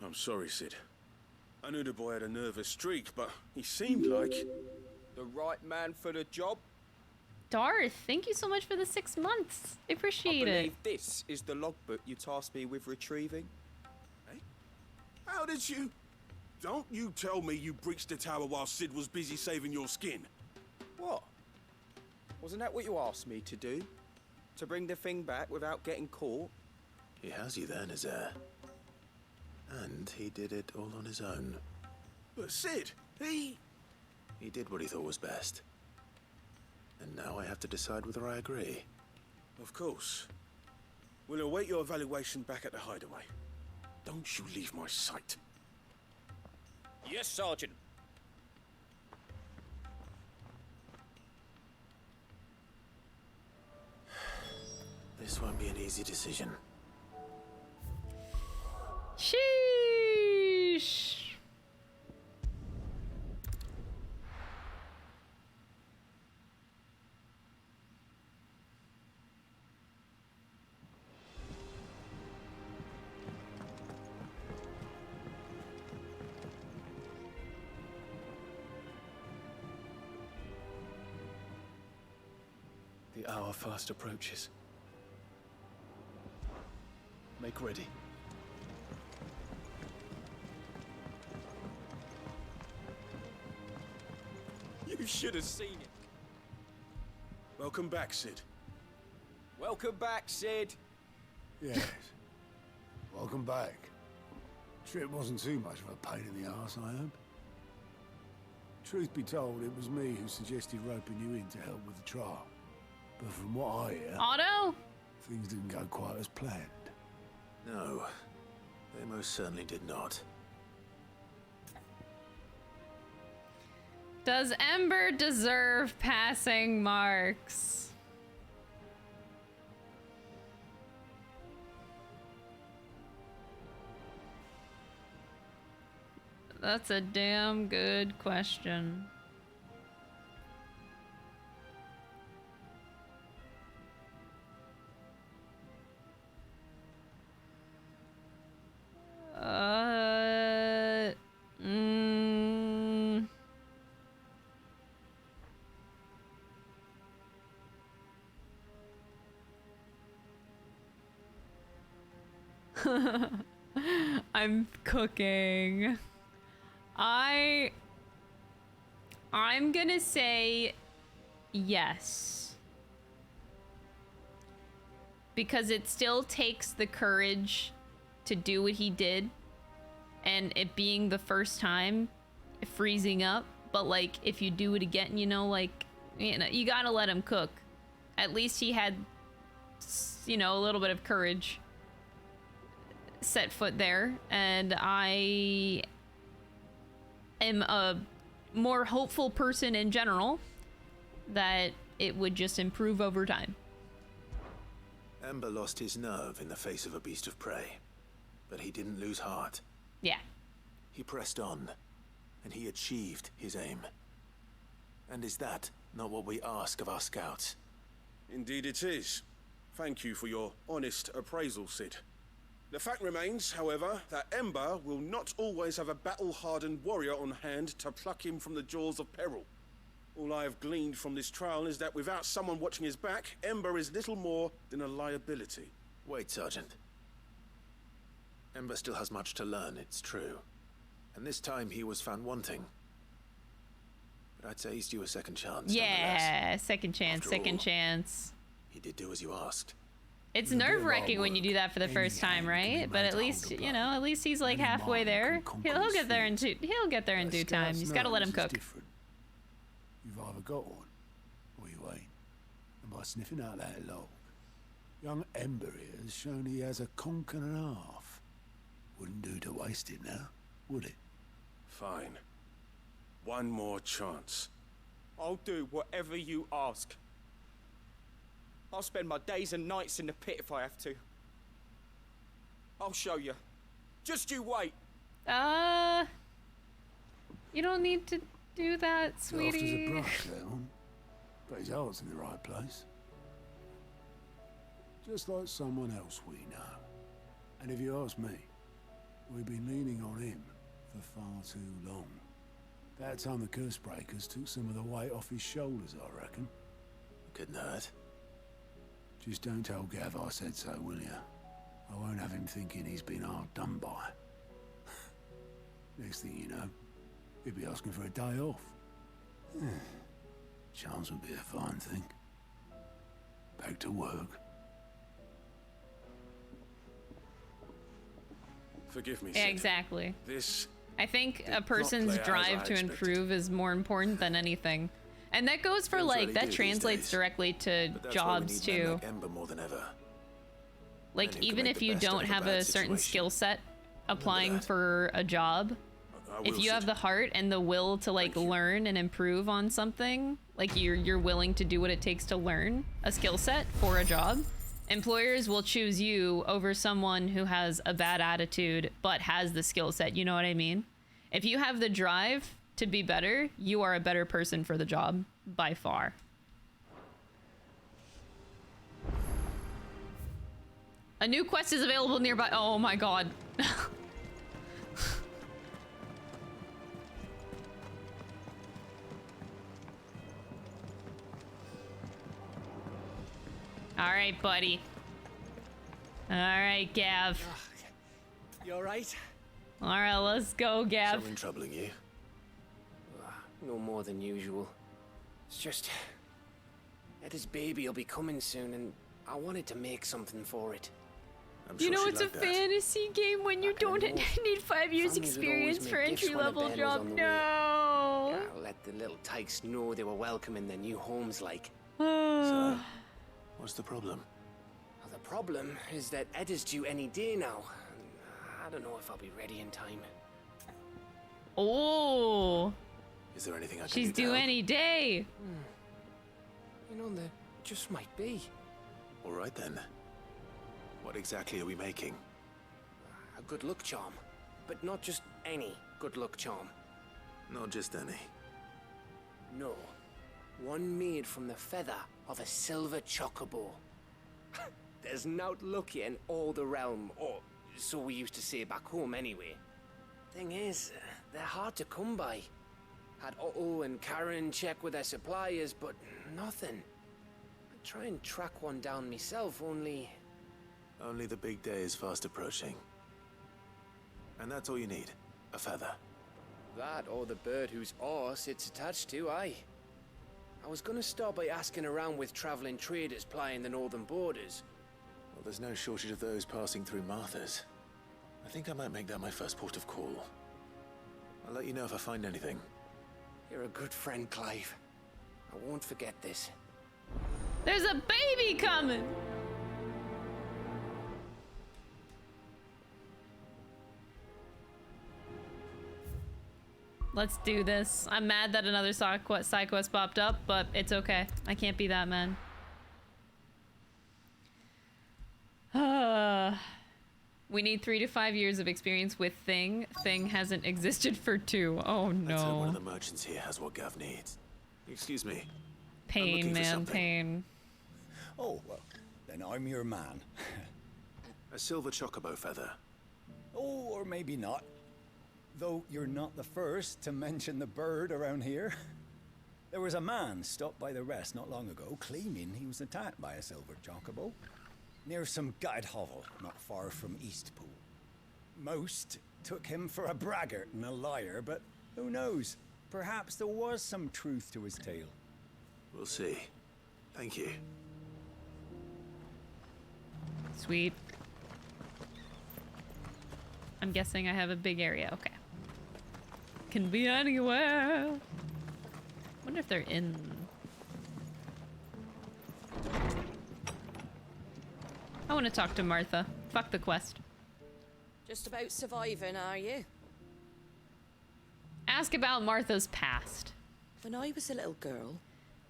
E: I'm sorry, Sid. I knew the boy had a nervous streak, but he seemed like...
P: The right man for the job?
A: Darth, thank you so much for the 6 months. I appreciate
P: I
A: it.
P: believe this is the logbook you tasked me with retrieving.
E: Hey? How did you... Don't you tell me you breached the tower while Sid was busy saving your skin.
P: What? Wasn't that what you asked me to do? To bring the thing back without getting caught?
G: He has you there, Nazaire. And he did it all on his own.
E: But Sid, he
G: did what he thought was best. And now I have to decide whether I agree.
E: Of course. We'll await your evaluation back at the hideaway. Don't you leave my sight.
P: Yes, Sergeant.
G: This won't be an easy decision.
A: Sheesh.
C: The hour fast approaches. Make ready.
P: You should have seen it.
E: Welcome back, Sid.
P: Welcome back, Sid.
W: Yes. Welcome back. Trip wasn't too much of a pain in the arse, I hope. Truth be told, it was me who suggested roping you in to help with the trial. But from what I hear...
A: Otto?
W: Things didn't go quite as planned.
G: No, they most certainly did not.
A: Does Ember deserve passing marks? That's a damn good question. I'm cooking. I'm gonna say yes. Because it still takes the courage to do what he did, and it being the first time, freezing up. But like, if you do it again, you know, like, you know, you gotta let him cook. At least he had, you know, a little bit of courage set foot there, and I am a more hopeful person in general that it would just improve over time.
G: Ember lost his nerve in the face of a beast of prey, but he didn't lose heart.
A: Yeah.
G: He pressed on, and he achieved his aim. And is that not what we ask of our scouts?
E: Indeed it is. Thank you for your honest appraisal, Sid. The fact remains, however, that Ember will not always have a battle-hardened warrior on hand to pluck him from the jaws of peril. All I have gleaned from this trial is that without someone watching his back, Ember is little more than a liability.
G: Wait, Sergeant. Ember still has much to learn, it's true. And this time he was found wanting. But I'd say he's due a second chance.
A: Yeah, second chance, second chance.
G: He did do as you asked.
A: It's nerve-wracking when you do that for the first time, right? But at least, you know, at least he's like halfway there. He'll get there in due time. You just gotta let him cook.
W: You've either got one, or you ain't. And by sniffing out that log, young Ember here has shown he has a conch and a half. Wouldn't do to waste it now, would it?
E: Fine. One more chance.
P: I'll do whatever you ask. I'll spend my days and nights in the pit if I have to. I'll show you. Just you wait.
A: You don't need to do that, sweetie.
W: Soft as a brush, that one. But his heart's in the right place. Just like someone else we know. And if you ask me, we've been leaning on him for far too long. That time the curse breakers took some of the weight off his shoulders, I reckon.
G: Good nerd.
W: Just don't tell Gav I said so, will you? I won't have him thinking he's been hard done by. Next thing you know, he'll be asking for a day off. Chance would be a fine thing. Back to work.
E: Forgive me,
A: Yeah,
E: Sid.
A: exactly.
E: This
A: I think a person's drive to improve is more important than anything. And that goes for like, that translates directly to jobs too.
G: Like Ember more than ever.
A: Like, even if you don't have a certain skill set applying for a job, if you have the heart and the will to like learn and improve on something, like you're willing to do what it takes to learn a skill set for a job, employers will choose you over someone who has a bad attitude but has the skill set. You know what I mean? If you have the drive to be better, you are a better person for the job by far. A new quest is available nearby. Oh my god. All right, buddy. All right, Gav.
P: You all right?
A: All right, let's go, Gav.
G: Something troubling you?
I: No more than usual. It's just... Eda's baby will be coming soon, and I wanted to make something for it.
A: You know, it's a fantasy game when you don't need 5 years experience for entry-level job. No!
I: I'll let the little tykes know they were welcome in their new homes, like.
G: So, what's the problem?
I: Well, the problem is that Eda's due any day now. I don't know if I'll be ready in time.
A: Oh!
G: Is there anything I can
A: She's
G: do to
A: due
G: help?
A: any day.
I: You know, there just might be.
G: All right then. What exactly are we making?
I: A good luck charm. But not just any good luck charm.
G: Not just any.
I: No. One made from the feather of a silver chocobo. There's naught luckier in all the realm, or so we used to say back home anyway. Thing is, they're hard to come by. Had Otto and Karen check with their suppliers, but nothing. I try and track one down myself, only...
G: Only the big day is fast approaching. And that's all you need. A feather.
I: That or the bird whose horse it's attached to, aye. I was gonna start by asking around with traveling traders plying the northern borders.
G: Well, there's no shortage of those passing through Martha's. I think I might make that my first port of call. I'll let you know if I find anything.
I: You're a good friend, Clive. I won't forget this.
A: There's a baby coming! Let's do this. I'm mad that another side quest popped up, but it's okay. I can't be that mad. We need 3 to 5 years of experience with Thing. Thing hasn't existed for 2. Oh no.
G: Let's hope one of the merchants here has what Gav needs. Excuse me.
A: Pain, man, pain.
J: Oh, well, then I'm your man.
G: A silver chocobo feather.
J: Oh, or maybe not. Though you're not the first to mention the bird around here. There was a man stopped by the rest not long ago claiming he was attacked by a silver chocobo near some gutted hovel not far from Eastpool. Most took him for a braggart and a liar, but who knows? Perhaps there was some truth to his tale.
G: We'll see. Thank you.
A: Sweet. I'm guessing I have a big area. Okay. Can be anywhere. Wonder if they're in. I want to talk to Martha. Fuck the quest.
F: Just about surviving, are you?
A: Ask about Martha's past.
F: When I was a little girl...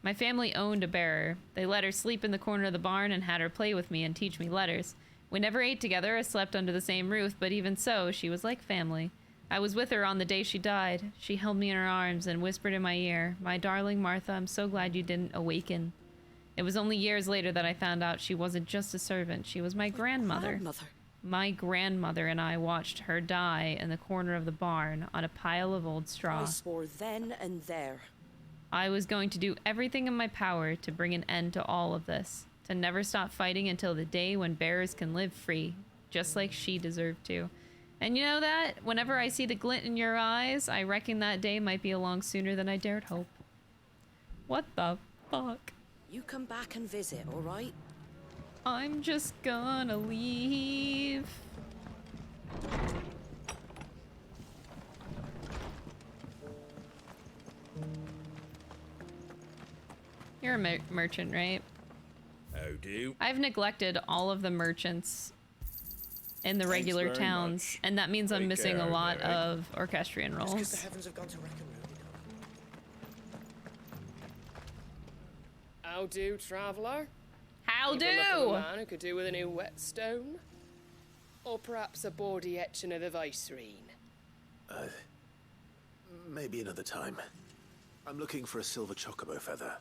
A: My family owned a bearer. They let her sleep in the corner of the barn and had her play with me and teach me letters. We never ate together or slept under the same roof, but even so, she was like family. I was with her on the day she died. She held me in her arms and whispered in my ear, "My darling Martha, I'm so glad you didn't awaken." It was only years later that I found out she wasn't just a servant. She was my grandmother. My grandmother and I watched her die in the corner of the barn on a pile of old straw.
F: I swore then and there.
A: I was going to do everything in my power to bring an end to all of this, to never stop fighting until the day when bearers can live free, just like she deserved to. And you know that? Whenever I see the glint in your eyes, I reckon that day might be along sooner than I dared hope. What the fuck?
F: You come back and visit, all right?
A: I'm just gonna leave. You're a merchant, right?
J: How do?
A: I've neglected all of the merchants in the regular
J: very
A: towns,
J: much.
A: and that means I'm
J: Take
A: missing
J: care,
A: a lot
J: Derek.
A: of orchestrion
F: It's 'cause the
A: roles.
F: heavens have gone to wreck and ruin.
R: How do, traveller?
A: How
R: You
A: do?
R: the look of a man who could do with a new whetstone? Or perhaps a bawdy etching of the Vicerine?
G: Maybe another time. I'm looking for a silver chocobo feather.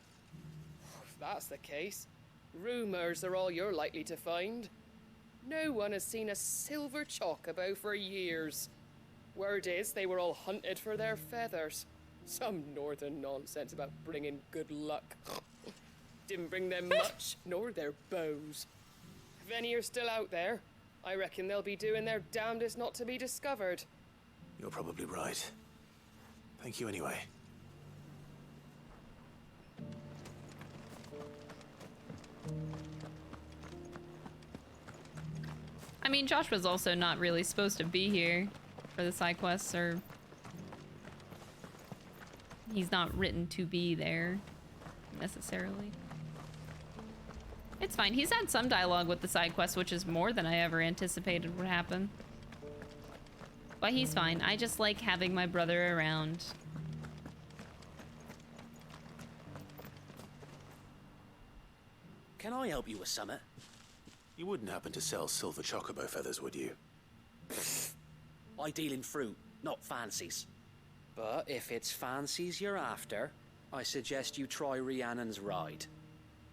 R: If that's the case, rumours are all you're likely to find. No one has seen a silver chocobo for years. Word is they were all hunted for their feathers. Some northern nonsense about bringing good luck. Didn't bring them much, nor their bows. If any are still out there, I reckon they'll be doing their damnedest not to be discovered.
G: You're probably right. Thank you anyway.
A: I mean, Josh was also not really supposed to be here for the side quests, or he's not written to be there necessarily. It's fine. He's had some dialogue with the side quests, which is more than I ever anticipated would happen. But he's fine. I just like having my brother around.
B: Can I help you with summit?
G: You wouldn't happen to sell silver chocobo feathers, would you?
B: I deal in fruit, not fancies. But if it's fancies you're after, I suggest you try Rhiannon's ride.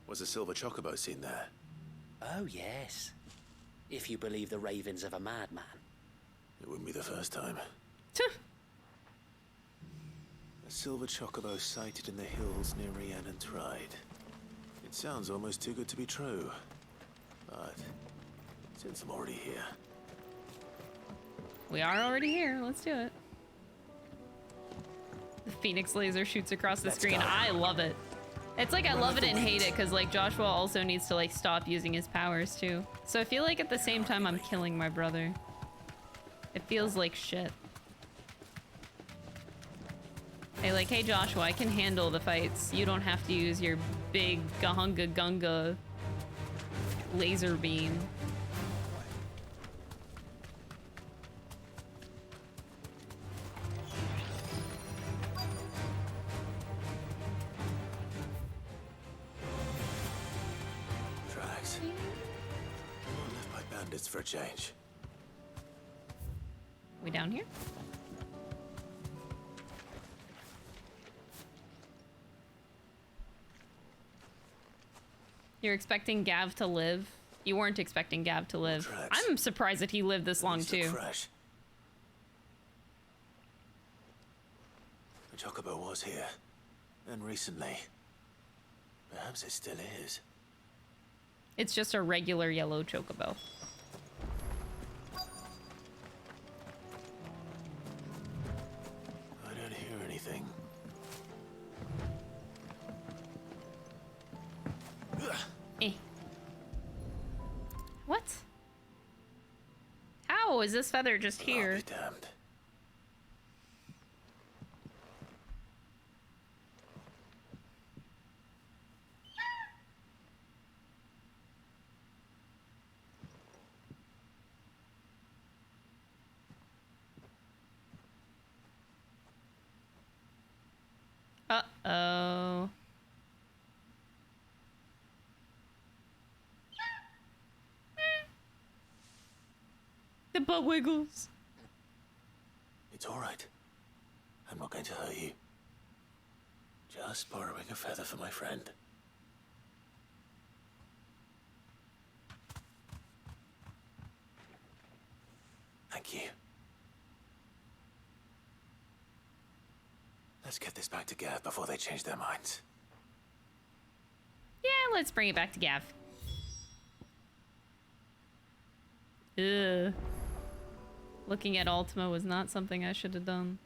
G: Was a silver chocobo seen there?
B: Oh, yes. If you believe the ravings of a madman.
G: It wouldn't be the first time. A silver chocobo sighted in the hills near Rhiannon's ride. It sounds almost too good to be true. But since I'm already here...
A: We are already here. Let's do it. The Phoenix laser shoots across the screen. I love it. It's like I love it and hate it because like Joshua also needs to like stop using his powers too. So I feel like at the same time I'm killing my brother. It feels like shit. Hey, like, hey Joshua, I can handle the fights. You don't have to use your big Gahunga Gunga laser beam.
G: Tracks. Left by bandits for a change.
A: We down here? You're expecting Gav to live? You weren't expecting Gav to live. I'm surprised that he lived this long too.
G: Fresh. The chocobo was here, and recently. Perhaps it still is.
A: It's just a regular yellow chocobo.
G: I don't hear anything.
A: Eh. What? How is this feather just here?
G: I'll be damned.
A: Uh-oh. The butt wiggles.
G: It's all right. I'm not going to hurt you. Just borrowing a feather for my friend. Thank you. Let's get this back to Gav before they change their minds.
A: Yeah, let's bring it back to Gav. Ugh. Looking at Ultima was not something I should have done.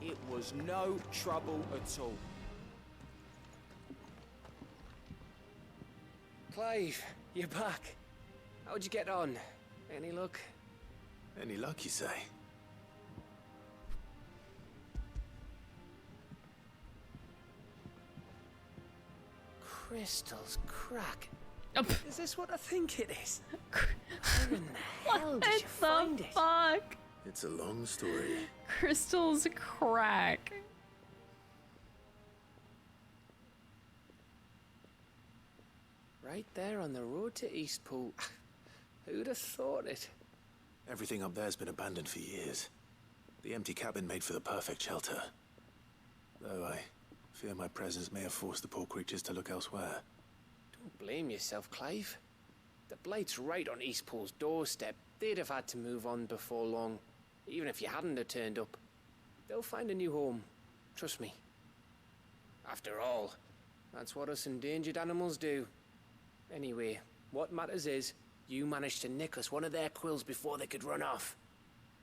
P: It was no trouble at all.
I: Clive, you're back. How'd you get on? Any luck?
G: Any luck, you say?
I: Crystal's crack.
A: Oh,
I: is this what I think it is? Where in the hell did you find it?
A: Fuck?
G: It's a long story.
A: Crystal's crack.
I: Right there on the road to Eastpool. Who'd have thought it?
G: Everything up there's been abandoned for years. The empty cabin made for the perfect shelter. Though I fear my presence may have forced the poor creatures to look elsewhere.
I: Don't blame yourself, Clive. The Blight's right on Eastpool's doorstep. They'd have had to move on before long, even if you hadn't have turned up. They'll find a new home. Trust me. After all, that's what us endangered animals do. Anyway, what matters is, you managed to nick us one of their quills before they could run off.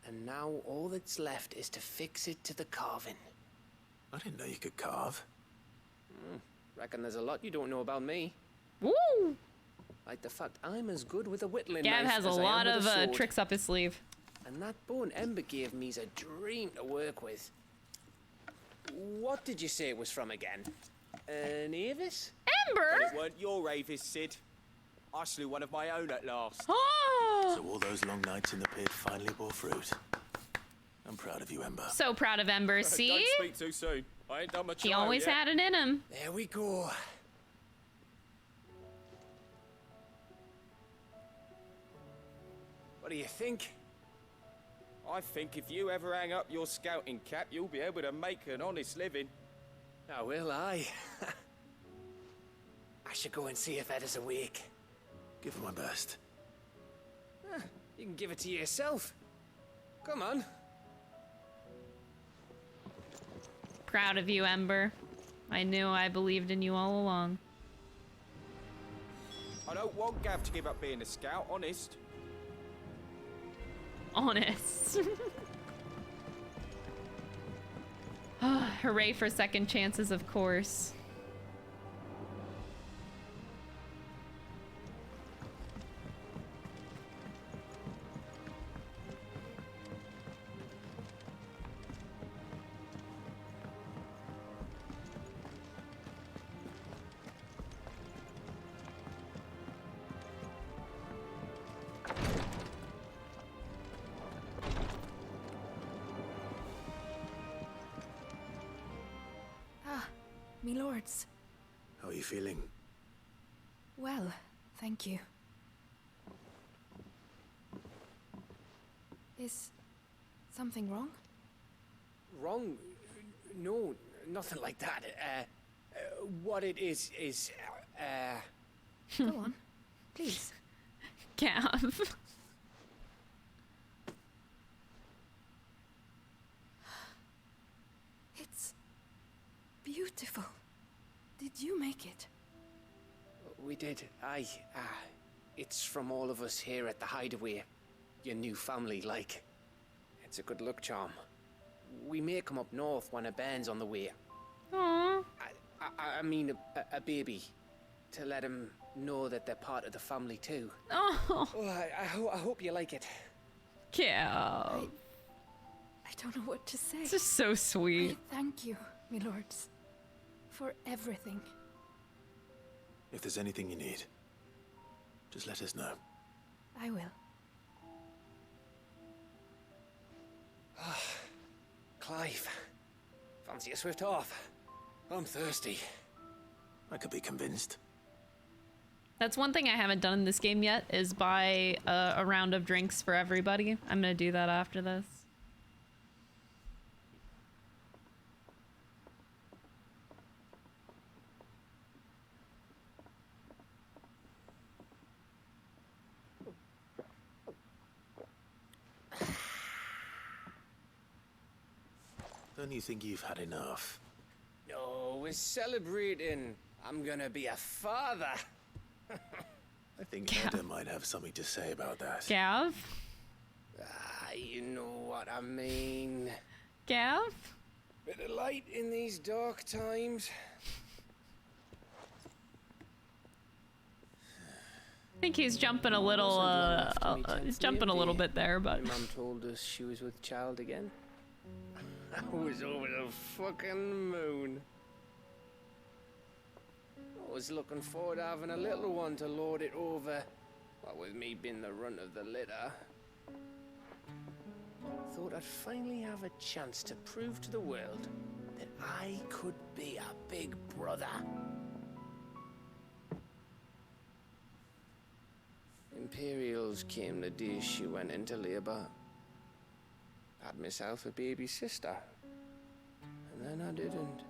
I: And now all that's left is to fix it to the carving.
G: I didn't know you could carve.
I: Reckon there's a lot you don't know about me.
A: Woo!
I: Like the fact I'm as good with a whittling
A: Gav
I: knife
A: has a
I: as I am
A: lot
I: with
A: of
I: a sword.
A: tricks up his sleeve.
I: And that bone Ember gave me's a dream to work with. What did you say it was from again? An Avis?
A: Ember?
P: But it weren't your Avis, Sid. I slew one of my own at last.
G: So all those long nights in the pit finally bore fruit. I'm proud of you, Ember.
A: So proud of Ember, see?
P: Don't speak too soon. I ain't done my
A: He
P: trial
A: always
P: yet.
A: had it in him.
I: There we go. What do you think?
P: I think if you ever hang up your scouting cap, you'll be able to make an honest living.
I: Oh, will I? I should go and see if Ed is awake.
G: Give it my best.
I: You can give it to yourself. Come on.
A: Proud of you, Ember. I knew I believed in you all along.
P: I don't want Gav to give up being a scout, honest.
A: Honest. Hooray for second chances, of course.
L: Me lords.
G: How are you feeling?
L: Well, thank you. Is something wrong?
I: Wrong? No, nothing like that. What it is,
L: Go on, please.
A: Gav.
L: It's beautiful. Did you make it?
I: We did. It's from all of us here at the Hideaway. Your new family, like. It's a good luck charm. We may come up north when a band's on the way.
A: Aww.
I: I mean a baby. To let him know that they're part of the family too.
A: Oh.
I: I hope you like it.
A: Yeah.
L: I don't know what to say.
A: This is so sweet.
L: I thank you, me lords, for everything.
G: If there's anything you need, just let us know.
L: I will.
I: Clive, fancy a swift off? I'm thirsty.
G: I could be convinced.
A: That's one thing I haven't done in this game yet, is buy a round of drinks for everybody. I'm gonna do that after this.
G: Don't you think you've had enough?
I: No, we're celebrating. I'm gonna be a father.
G: I think Edda might have something to say about that.
A: Gav?
I: You know what I mean.
A: Gav?
I: Bit of light in these dark times.
A: I think he's jumping a little, he's jumping a little bit there, but...
I: My mum told us she was with child again. I was over the fucking moon. I was looking forward to having a little one to lord it over. What with me being the runt of the litter. Thought I'd finally have a chance to prove to the world that I could be a big brother. Imperials came the day she went into labour. Had myself a baby sister. And then I didn't.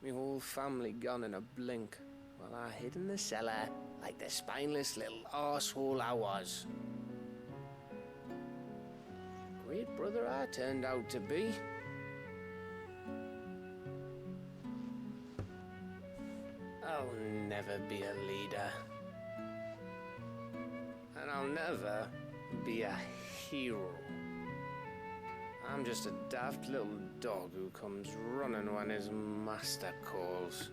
I: My whole family gone in a blink, while I hid in the cellar like the spineless little arsehole I was. Great brother I turned out to be. I'll never be a leader. And I'll never be a hero. I'm just a daft little dog who comes running when his master calls.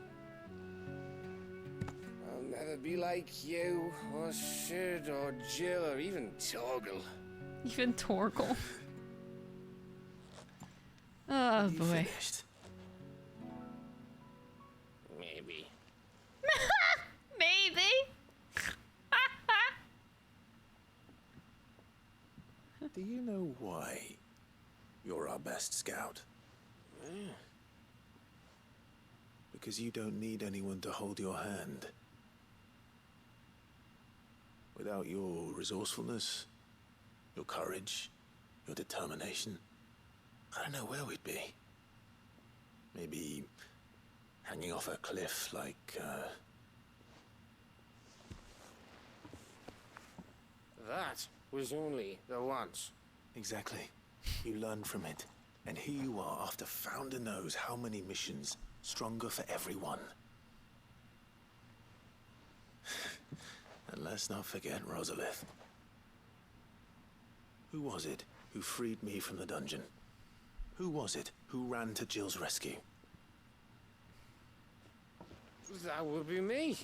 I: I'll never be like you, or Sid, or Jill, or even Torgle.
A: Even Torgle. Oh boy.
G: Finished.
I: Maybe.
A: Maybe.
G: Do you know why you're our best scout? Because you don't need anyone to hold your hand. Without your resourcefulness, your courage, your determination, I don't know where we'd be. Maybe hanging off a cliff like,
I: That was only the once.
G: Exactly. You learned from it. And here you are after Founder knows how many missions, stronger for everyone. And let's not forget Rosalith. Who was it who freed me from the dungeon? Who was it who ran to Jill's rescue?
I: That would be me.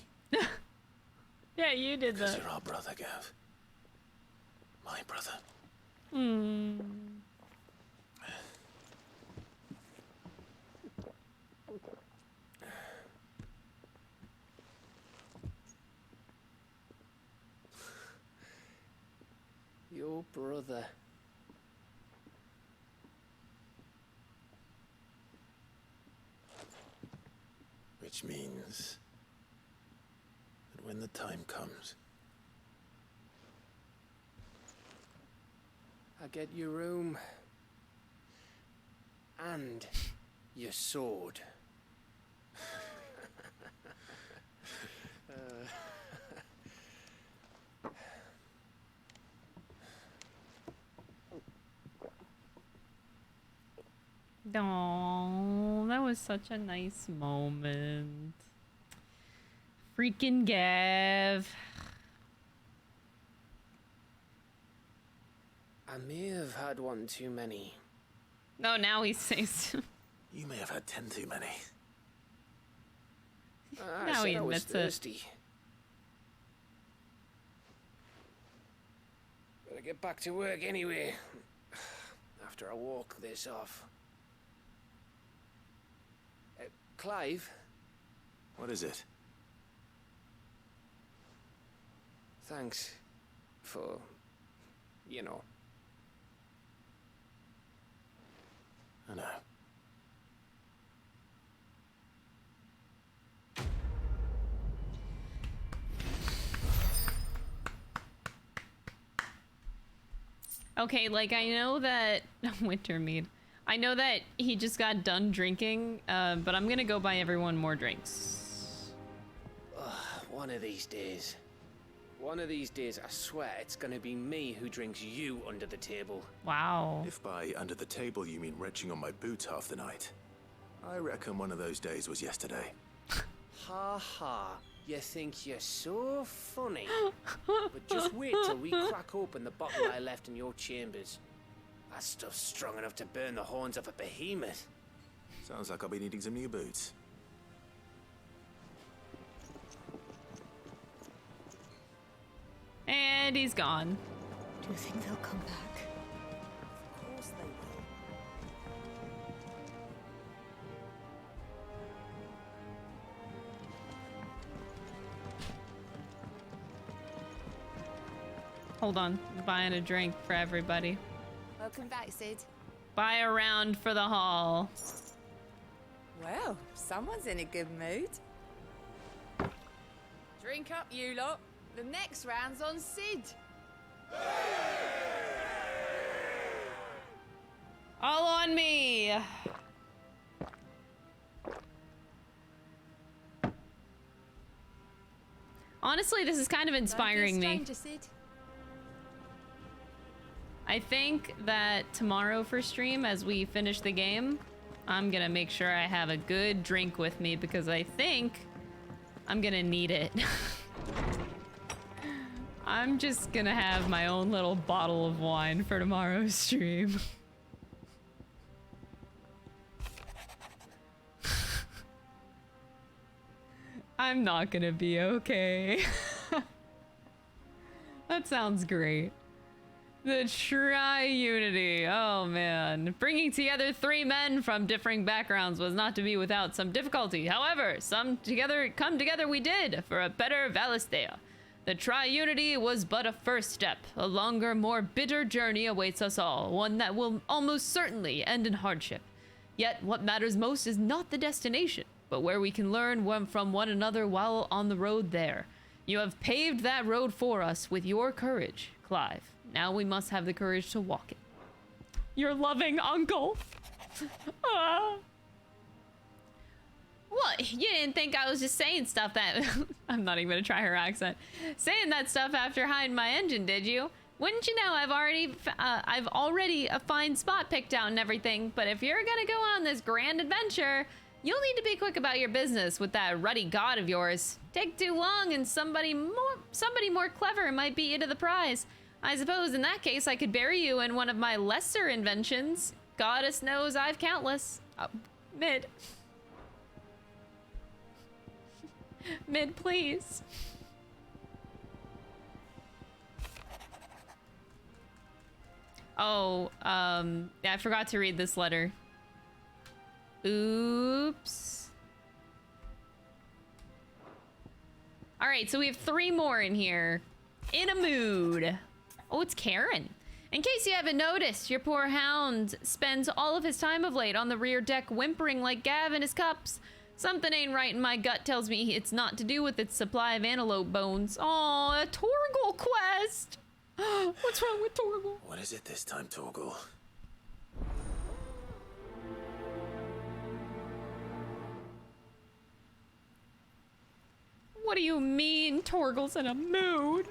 A: Yeah, you did
G: Because
A: that.
G: you're our brother, Gav. My brother.
A: Hmm.
I: Your brother.
G: Which means that when the time comes,
I: I get your room. And your sword.
A: Oh, that was such a nice moment. Freaking Gav.
I: I may have had one too many.
A: No, now he says.
G: you may have had 10 too many.
I: I
A: Now
I: said
A: he
I: I was
A: admits it.
I: thirsty. Better get back to work anyway. After I walk this off. Clive?
G: What is it?
I: Thanks for, you know.
G: I know.
A: Okay, like I know that Wintermead. I know that he just got done drinking, but I'm gonna go buy everyone more drinks.
I: One of these days. One of these days, I swear, it's gonna be me who drinks you under the table.
A: Wow.
G: If by under the table you mean retching on my boots half the night, I reckon one of those days was yesterday.
I: Ha ha. You think you're so funny. But just wait till we crack open the bottle I left in your chambers. That stuff's strong enough to burn the horns of a behemoth.
G: Sounds like I'll be needing some new boots.
A: And he's gone.
S: Do you think they'll come back?
F: Of course they will.
A: Hold on, buying a drink for everybody.
L: Welcome back, Sid.
A: Buy a round for the hall.
N: Well, someone's in a good mood.
V: Drink up, you lot. The next round's on Sid.
A: All on me. Honestly, this is kind of inspiring me.
V: Stranger, Sid.
A: I think that tomorrow for stream, as we finish the game, I'm gonna make sure I have a good drink with me because I think I'm gonna need it. I'm just gonna have my own little bottle of wine for tomorrow's stream. I'm not gonna be okay. That sounds great. The Tri-Unity. Oh man. Bringing together 3 men from differing backgrounds was not to be without some difficulty. However, come together we did for a better Valisthea. The Tri-Unity was but a first step. A longer, more bitter journey awaits us all, one that will almost certainly end in hardship. Yet, what matters most is not the destination, but where we can learn from one another while on the road there. You have paved that road for us with your courage, Clive. Now we must have the courage to walk it. Your loving uncle. What? You didn't think I was just saying stuff that... I'm not even gonna try her accent. Saying that stuff after hiding my engine, did you? Wouldn't you know I've already a fine spot picked out and everything, but if you're gonna go on this grand adventure, you'll need to be quick about your business with that ruddy god of yours. Take too long and somebody more clever might beat you to the prize. I suppose in that case I could bury you in one of my lesser inventions. Goddess knows I've countless. Mid. Mid, please. Oh, yeah, I forgot to read this letter. Oops. All right, so we have 3 more in here. In a mood. Oh, it's Karen. In case you haven't noticed, your poor hound spends all of his time of late on the rear deck whimpering like Gav in his cups. Something ain't right and my gut tells me it's not to do with its supply of antelope bones. Aw, a Torgle quest! What's wrong with Torgle?
G: What is it this time, Torgle?
A: What do you mean Torgle's in a mood?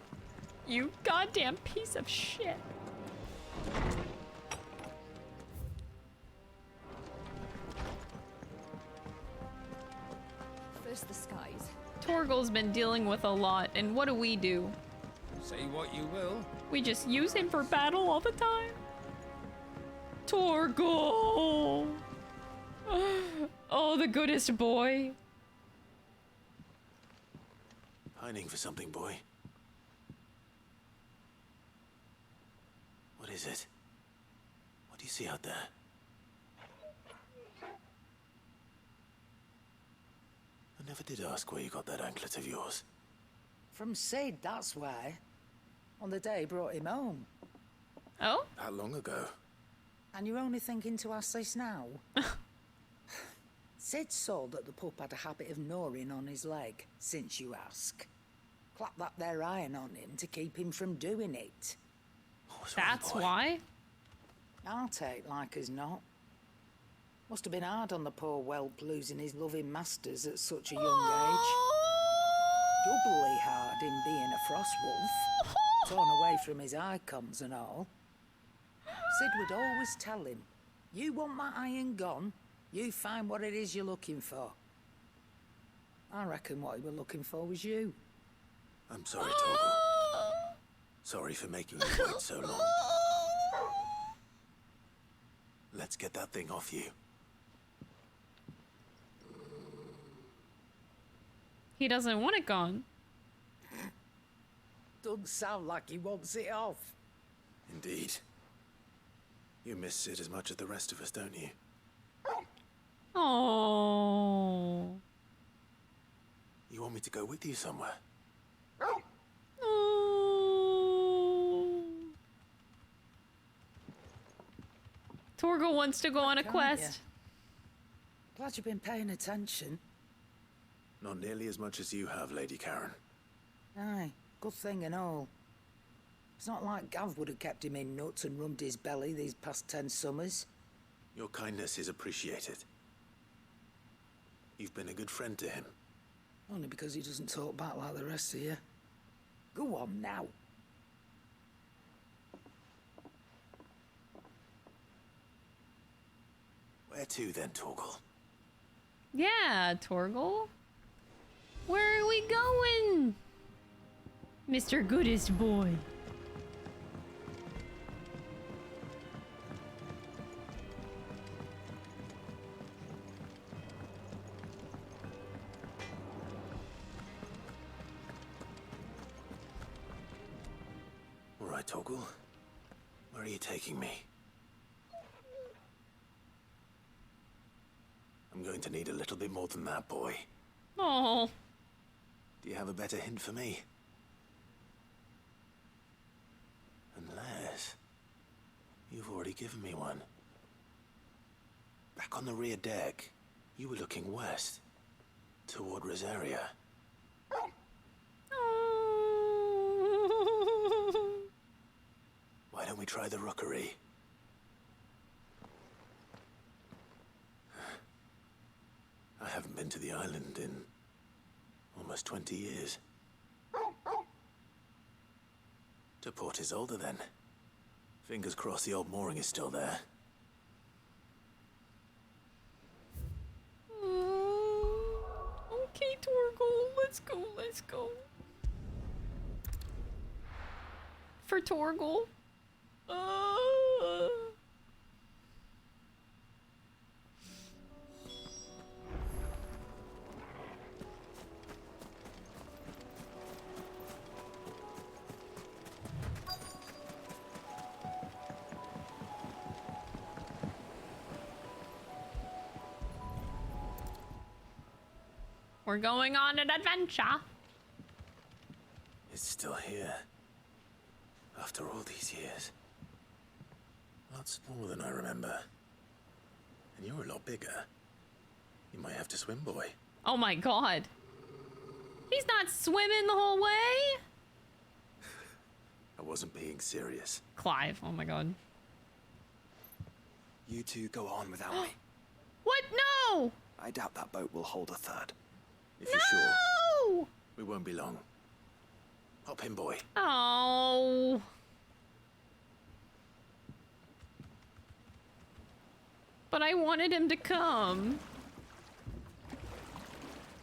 A: You goddamn piece of shit.
V: First the skies.
A: Torgle's been dealing with a lot, and what do?
O: Say what you will.
A: We just use him for battle all the time. Torgle! Oh, the goodest boy.
G: Pining for something, boy. What is it? What do you see out there? I never did ask where you got that anklet of yours.
Q: From Sid, that's why. On the day he brought him home.
A: Oh?
G: How long ago?
Q: And you're only thinking to ask this now? Sid saw that the pup had a habit of gnawing on his leg, since you ask. Clap that there iron on him to keep him from doing it.
A: That's why?
Q: I'll take like as not. Must have been hard on the poor whelp losing his loving masters at such a young age. Doubly hard in being a frost wolf, torn away from his icons and all. Sid would always tell him, you want that iron gone, you find what it is you're looking for. I reckon what he were looking for was you.
G: I'm sorry, Torgle. Sorry for making you wait so long. Let's get that thing off you.
A: He doesn't want it gone.
Q: Doesn't sound like he wants it off.
G: Indeed. You miss Sid as much as the rest of us, don't you?
A: Oh.
G: You want me to go with you somewhere?
A: Torgle wants to go on a quest.
Q: Glad you've been paying attention.
G: Not nearly as much as you have, Lady Karen.
Q: Aye, good thing and all. It's not like Gav would have kept him in nuts and rubbed his belly these past 10 summers.
G: Your kindness is appreciated. You've been a good friend to him.
Q: Only because he doesn't talk back like the rest of you. Go on now.
G: Where to then, Torgle?
A: Yeah, Torgle. Where are we going? Mr. Goodest Boy.
G: right, Torgle. Where are you taking me? I'm going to need a little bit more than that, boy.
A: Oh.
G: Do you have a better hint for me? Unless you've already given me one. Back on the rear deck, you were looking west, toward Rosaria. Why don't we try the rookery? I haven't been to the island in almost 20 years. To Port Isolde, then. Fingers crossed the old mooring is still there.
A: Okay, Torgle, let's go, let's go. For Torgle. We're going on an adventure.
G: It's still here. After all these years. Lots more than I remember. And you're a lot bigger. You might have to swim, boy.
A: Oh my god. He's not swimming the whole way?
G: I wasn't being serious.
A: Clive, oh my god.
D: You two go on without me.
A: What? No!
D: I doubt that boat will hold a third.
G: If you're sure, we won't be long. Hop in, boy.
A: Oh. But I wanted him to come.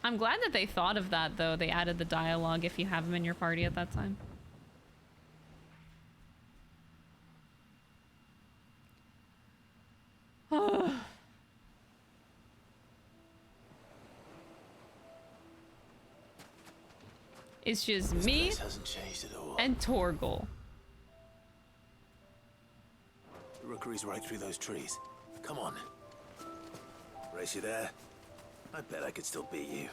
A: I'm glad that they thought of that, though. They added the dialogue if you have him in your party at that time. It's just me and Torgle.
G: The rookery's right through those trees. Come on. Race you there? I bet I could still beat you.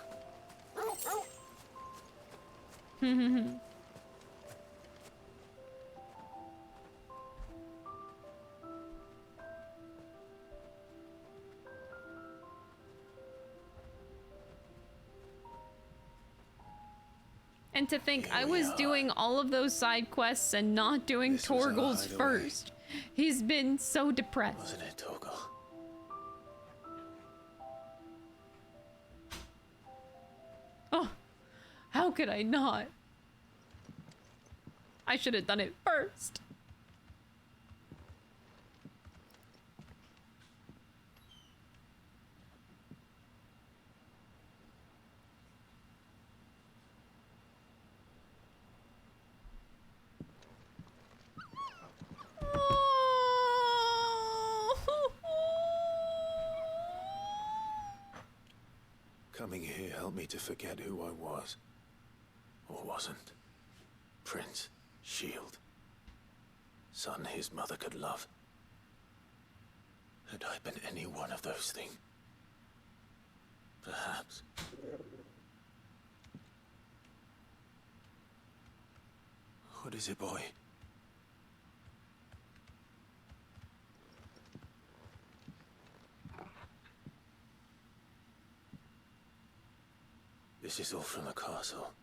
A: And to think I was doing all of those side quests and not doing Torgle's first. He's been so depressed.
G: Wasn't it, Torgle?
A: Oh, how could I not? I should have done it first.
G: Coming here helped me to forget who I was. Or wasn't. Prince, shield. Son his mother could love. Had I been any one of those things? Perhaps. What is it, boy? This is all from the castle.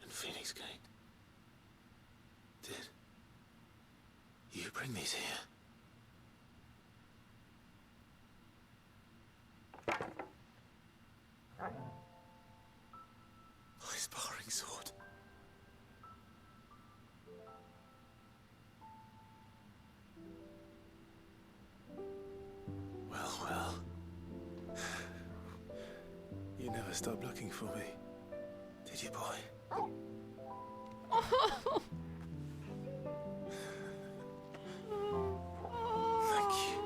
G: In Phoenix Gate. Did you bring these here? My sparring sword. Well. You never stopped looking for me, did you, boy? Thank you.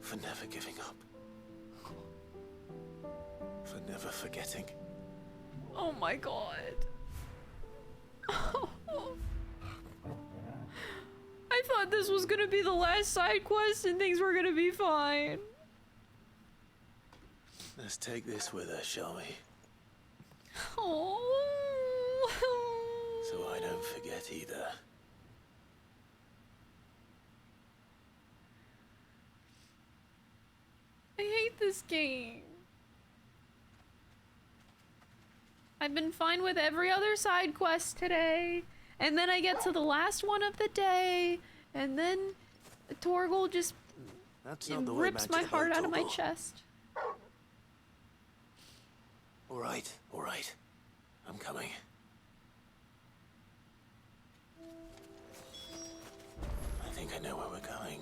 G: For never giving up. For never forgetting.
A: Oh my god. I thought this was gonna be the last side quest and things were gonna be fine.
G: Let's take this with us, shall we?
A: Oh.
G: So I don't forget either.
A: I hate this game. I've been fine with every other side quest today, and then I get to the last one of the day, and then Torgle just rips my heart out of my chest.
G: All right. I'm coming. I think I know where we're going.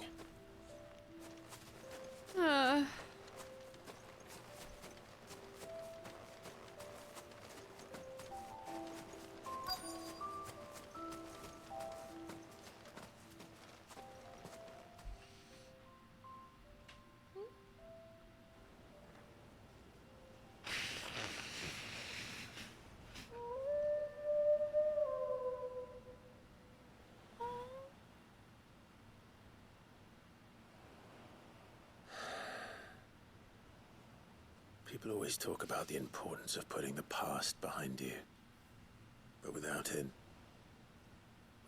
G: People always talk about the importance of putting the past behind you. But without it,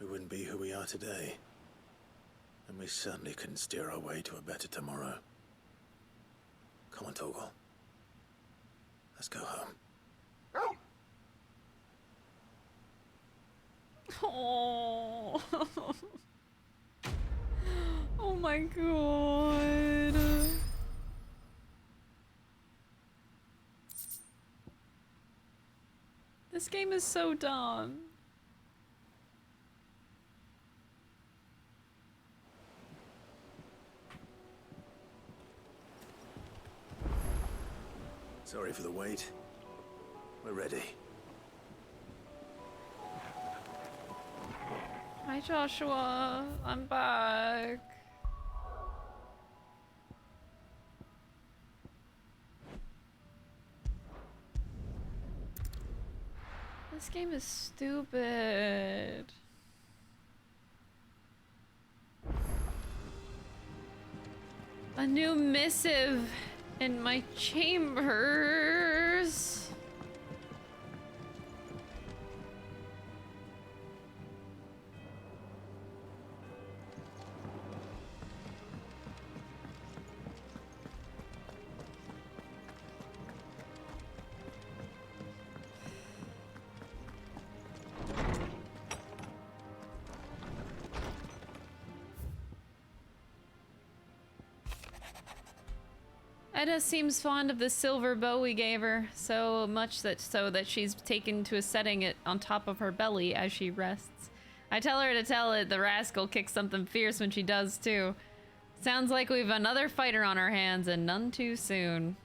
G: we wouldn't be who we are today. And we certainly couldn't steer our way to a better tomorrow. Come on, Torgle. Let's go home.
A: Oh. Oh my god. This game is so dumb.
G: Sorry for the wait. We're ready.
A: Hi, Joshua. I'm back. This game is stupid. A new missive in my chambers. Edda seems fond of the silver bow we gave her, so much that she's taken to a setting it on top of her belly as she rests. I tell her to tell it the rascal kicks something fierce when she does too. Sounds like we've another fighter on our hands, and none too soon.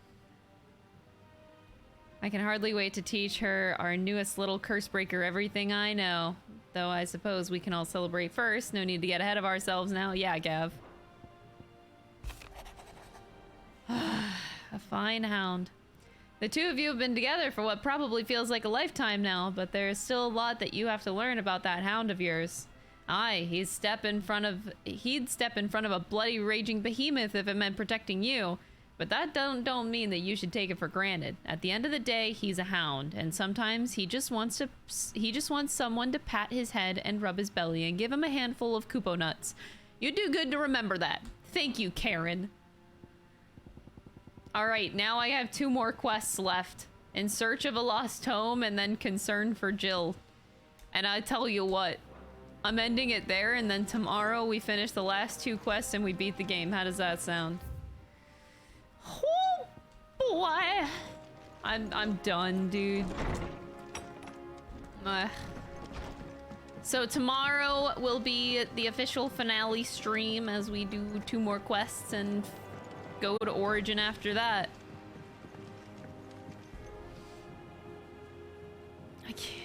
A: I can hardly wait to teach her, our newest little curse breaker, everything I know. Though I suppose we can all celebrate first. No need to get ahead of ourselves now. Yeah, Gav. A fine hound. The two of you have been together for what probably feels like a lifetime now, but there is still a lot that you have to learn about that hound of yours. Aye, he'd step in front of a bloody raging behemoth if it meant protecting you, but that don't mean that you should take it for granted. At the end of the day, he's a hound, and sometimes he just wants someone to pat his head and rub his belly and give him a handful of Kupo nuts. You do good to remember that. Thank you, Karen. Alright, now I have 2 more quests left. In Search of a Lost Home and then Concern for Jill. And I tell you what, I'm ending it there, and then tomorrow we finish the last 2 quests and we beat the game. How does that sound? Oh boy! I'm done, dude. So tomorrow will be the official finale stream as we do 2 more quests and go to Origin after that. I can't.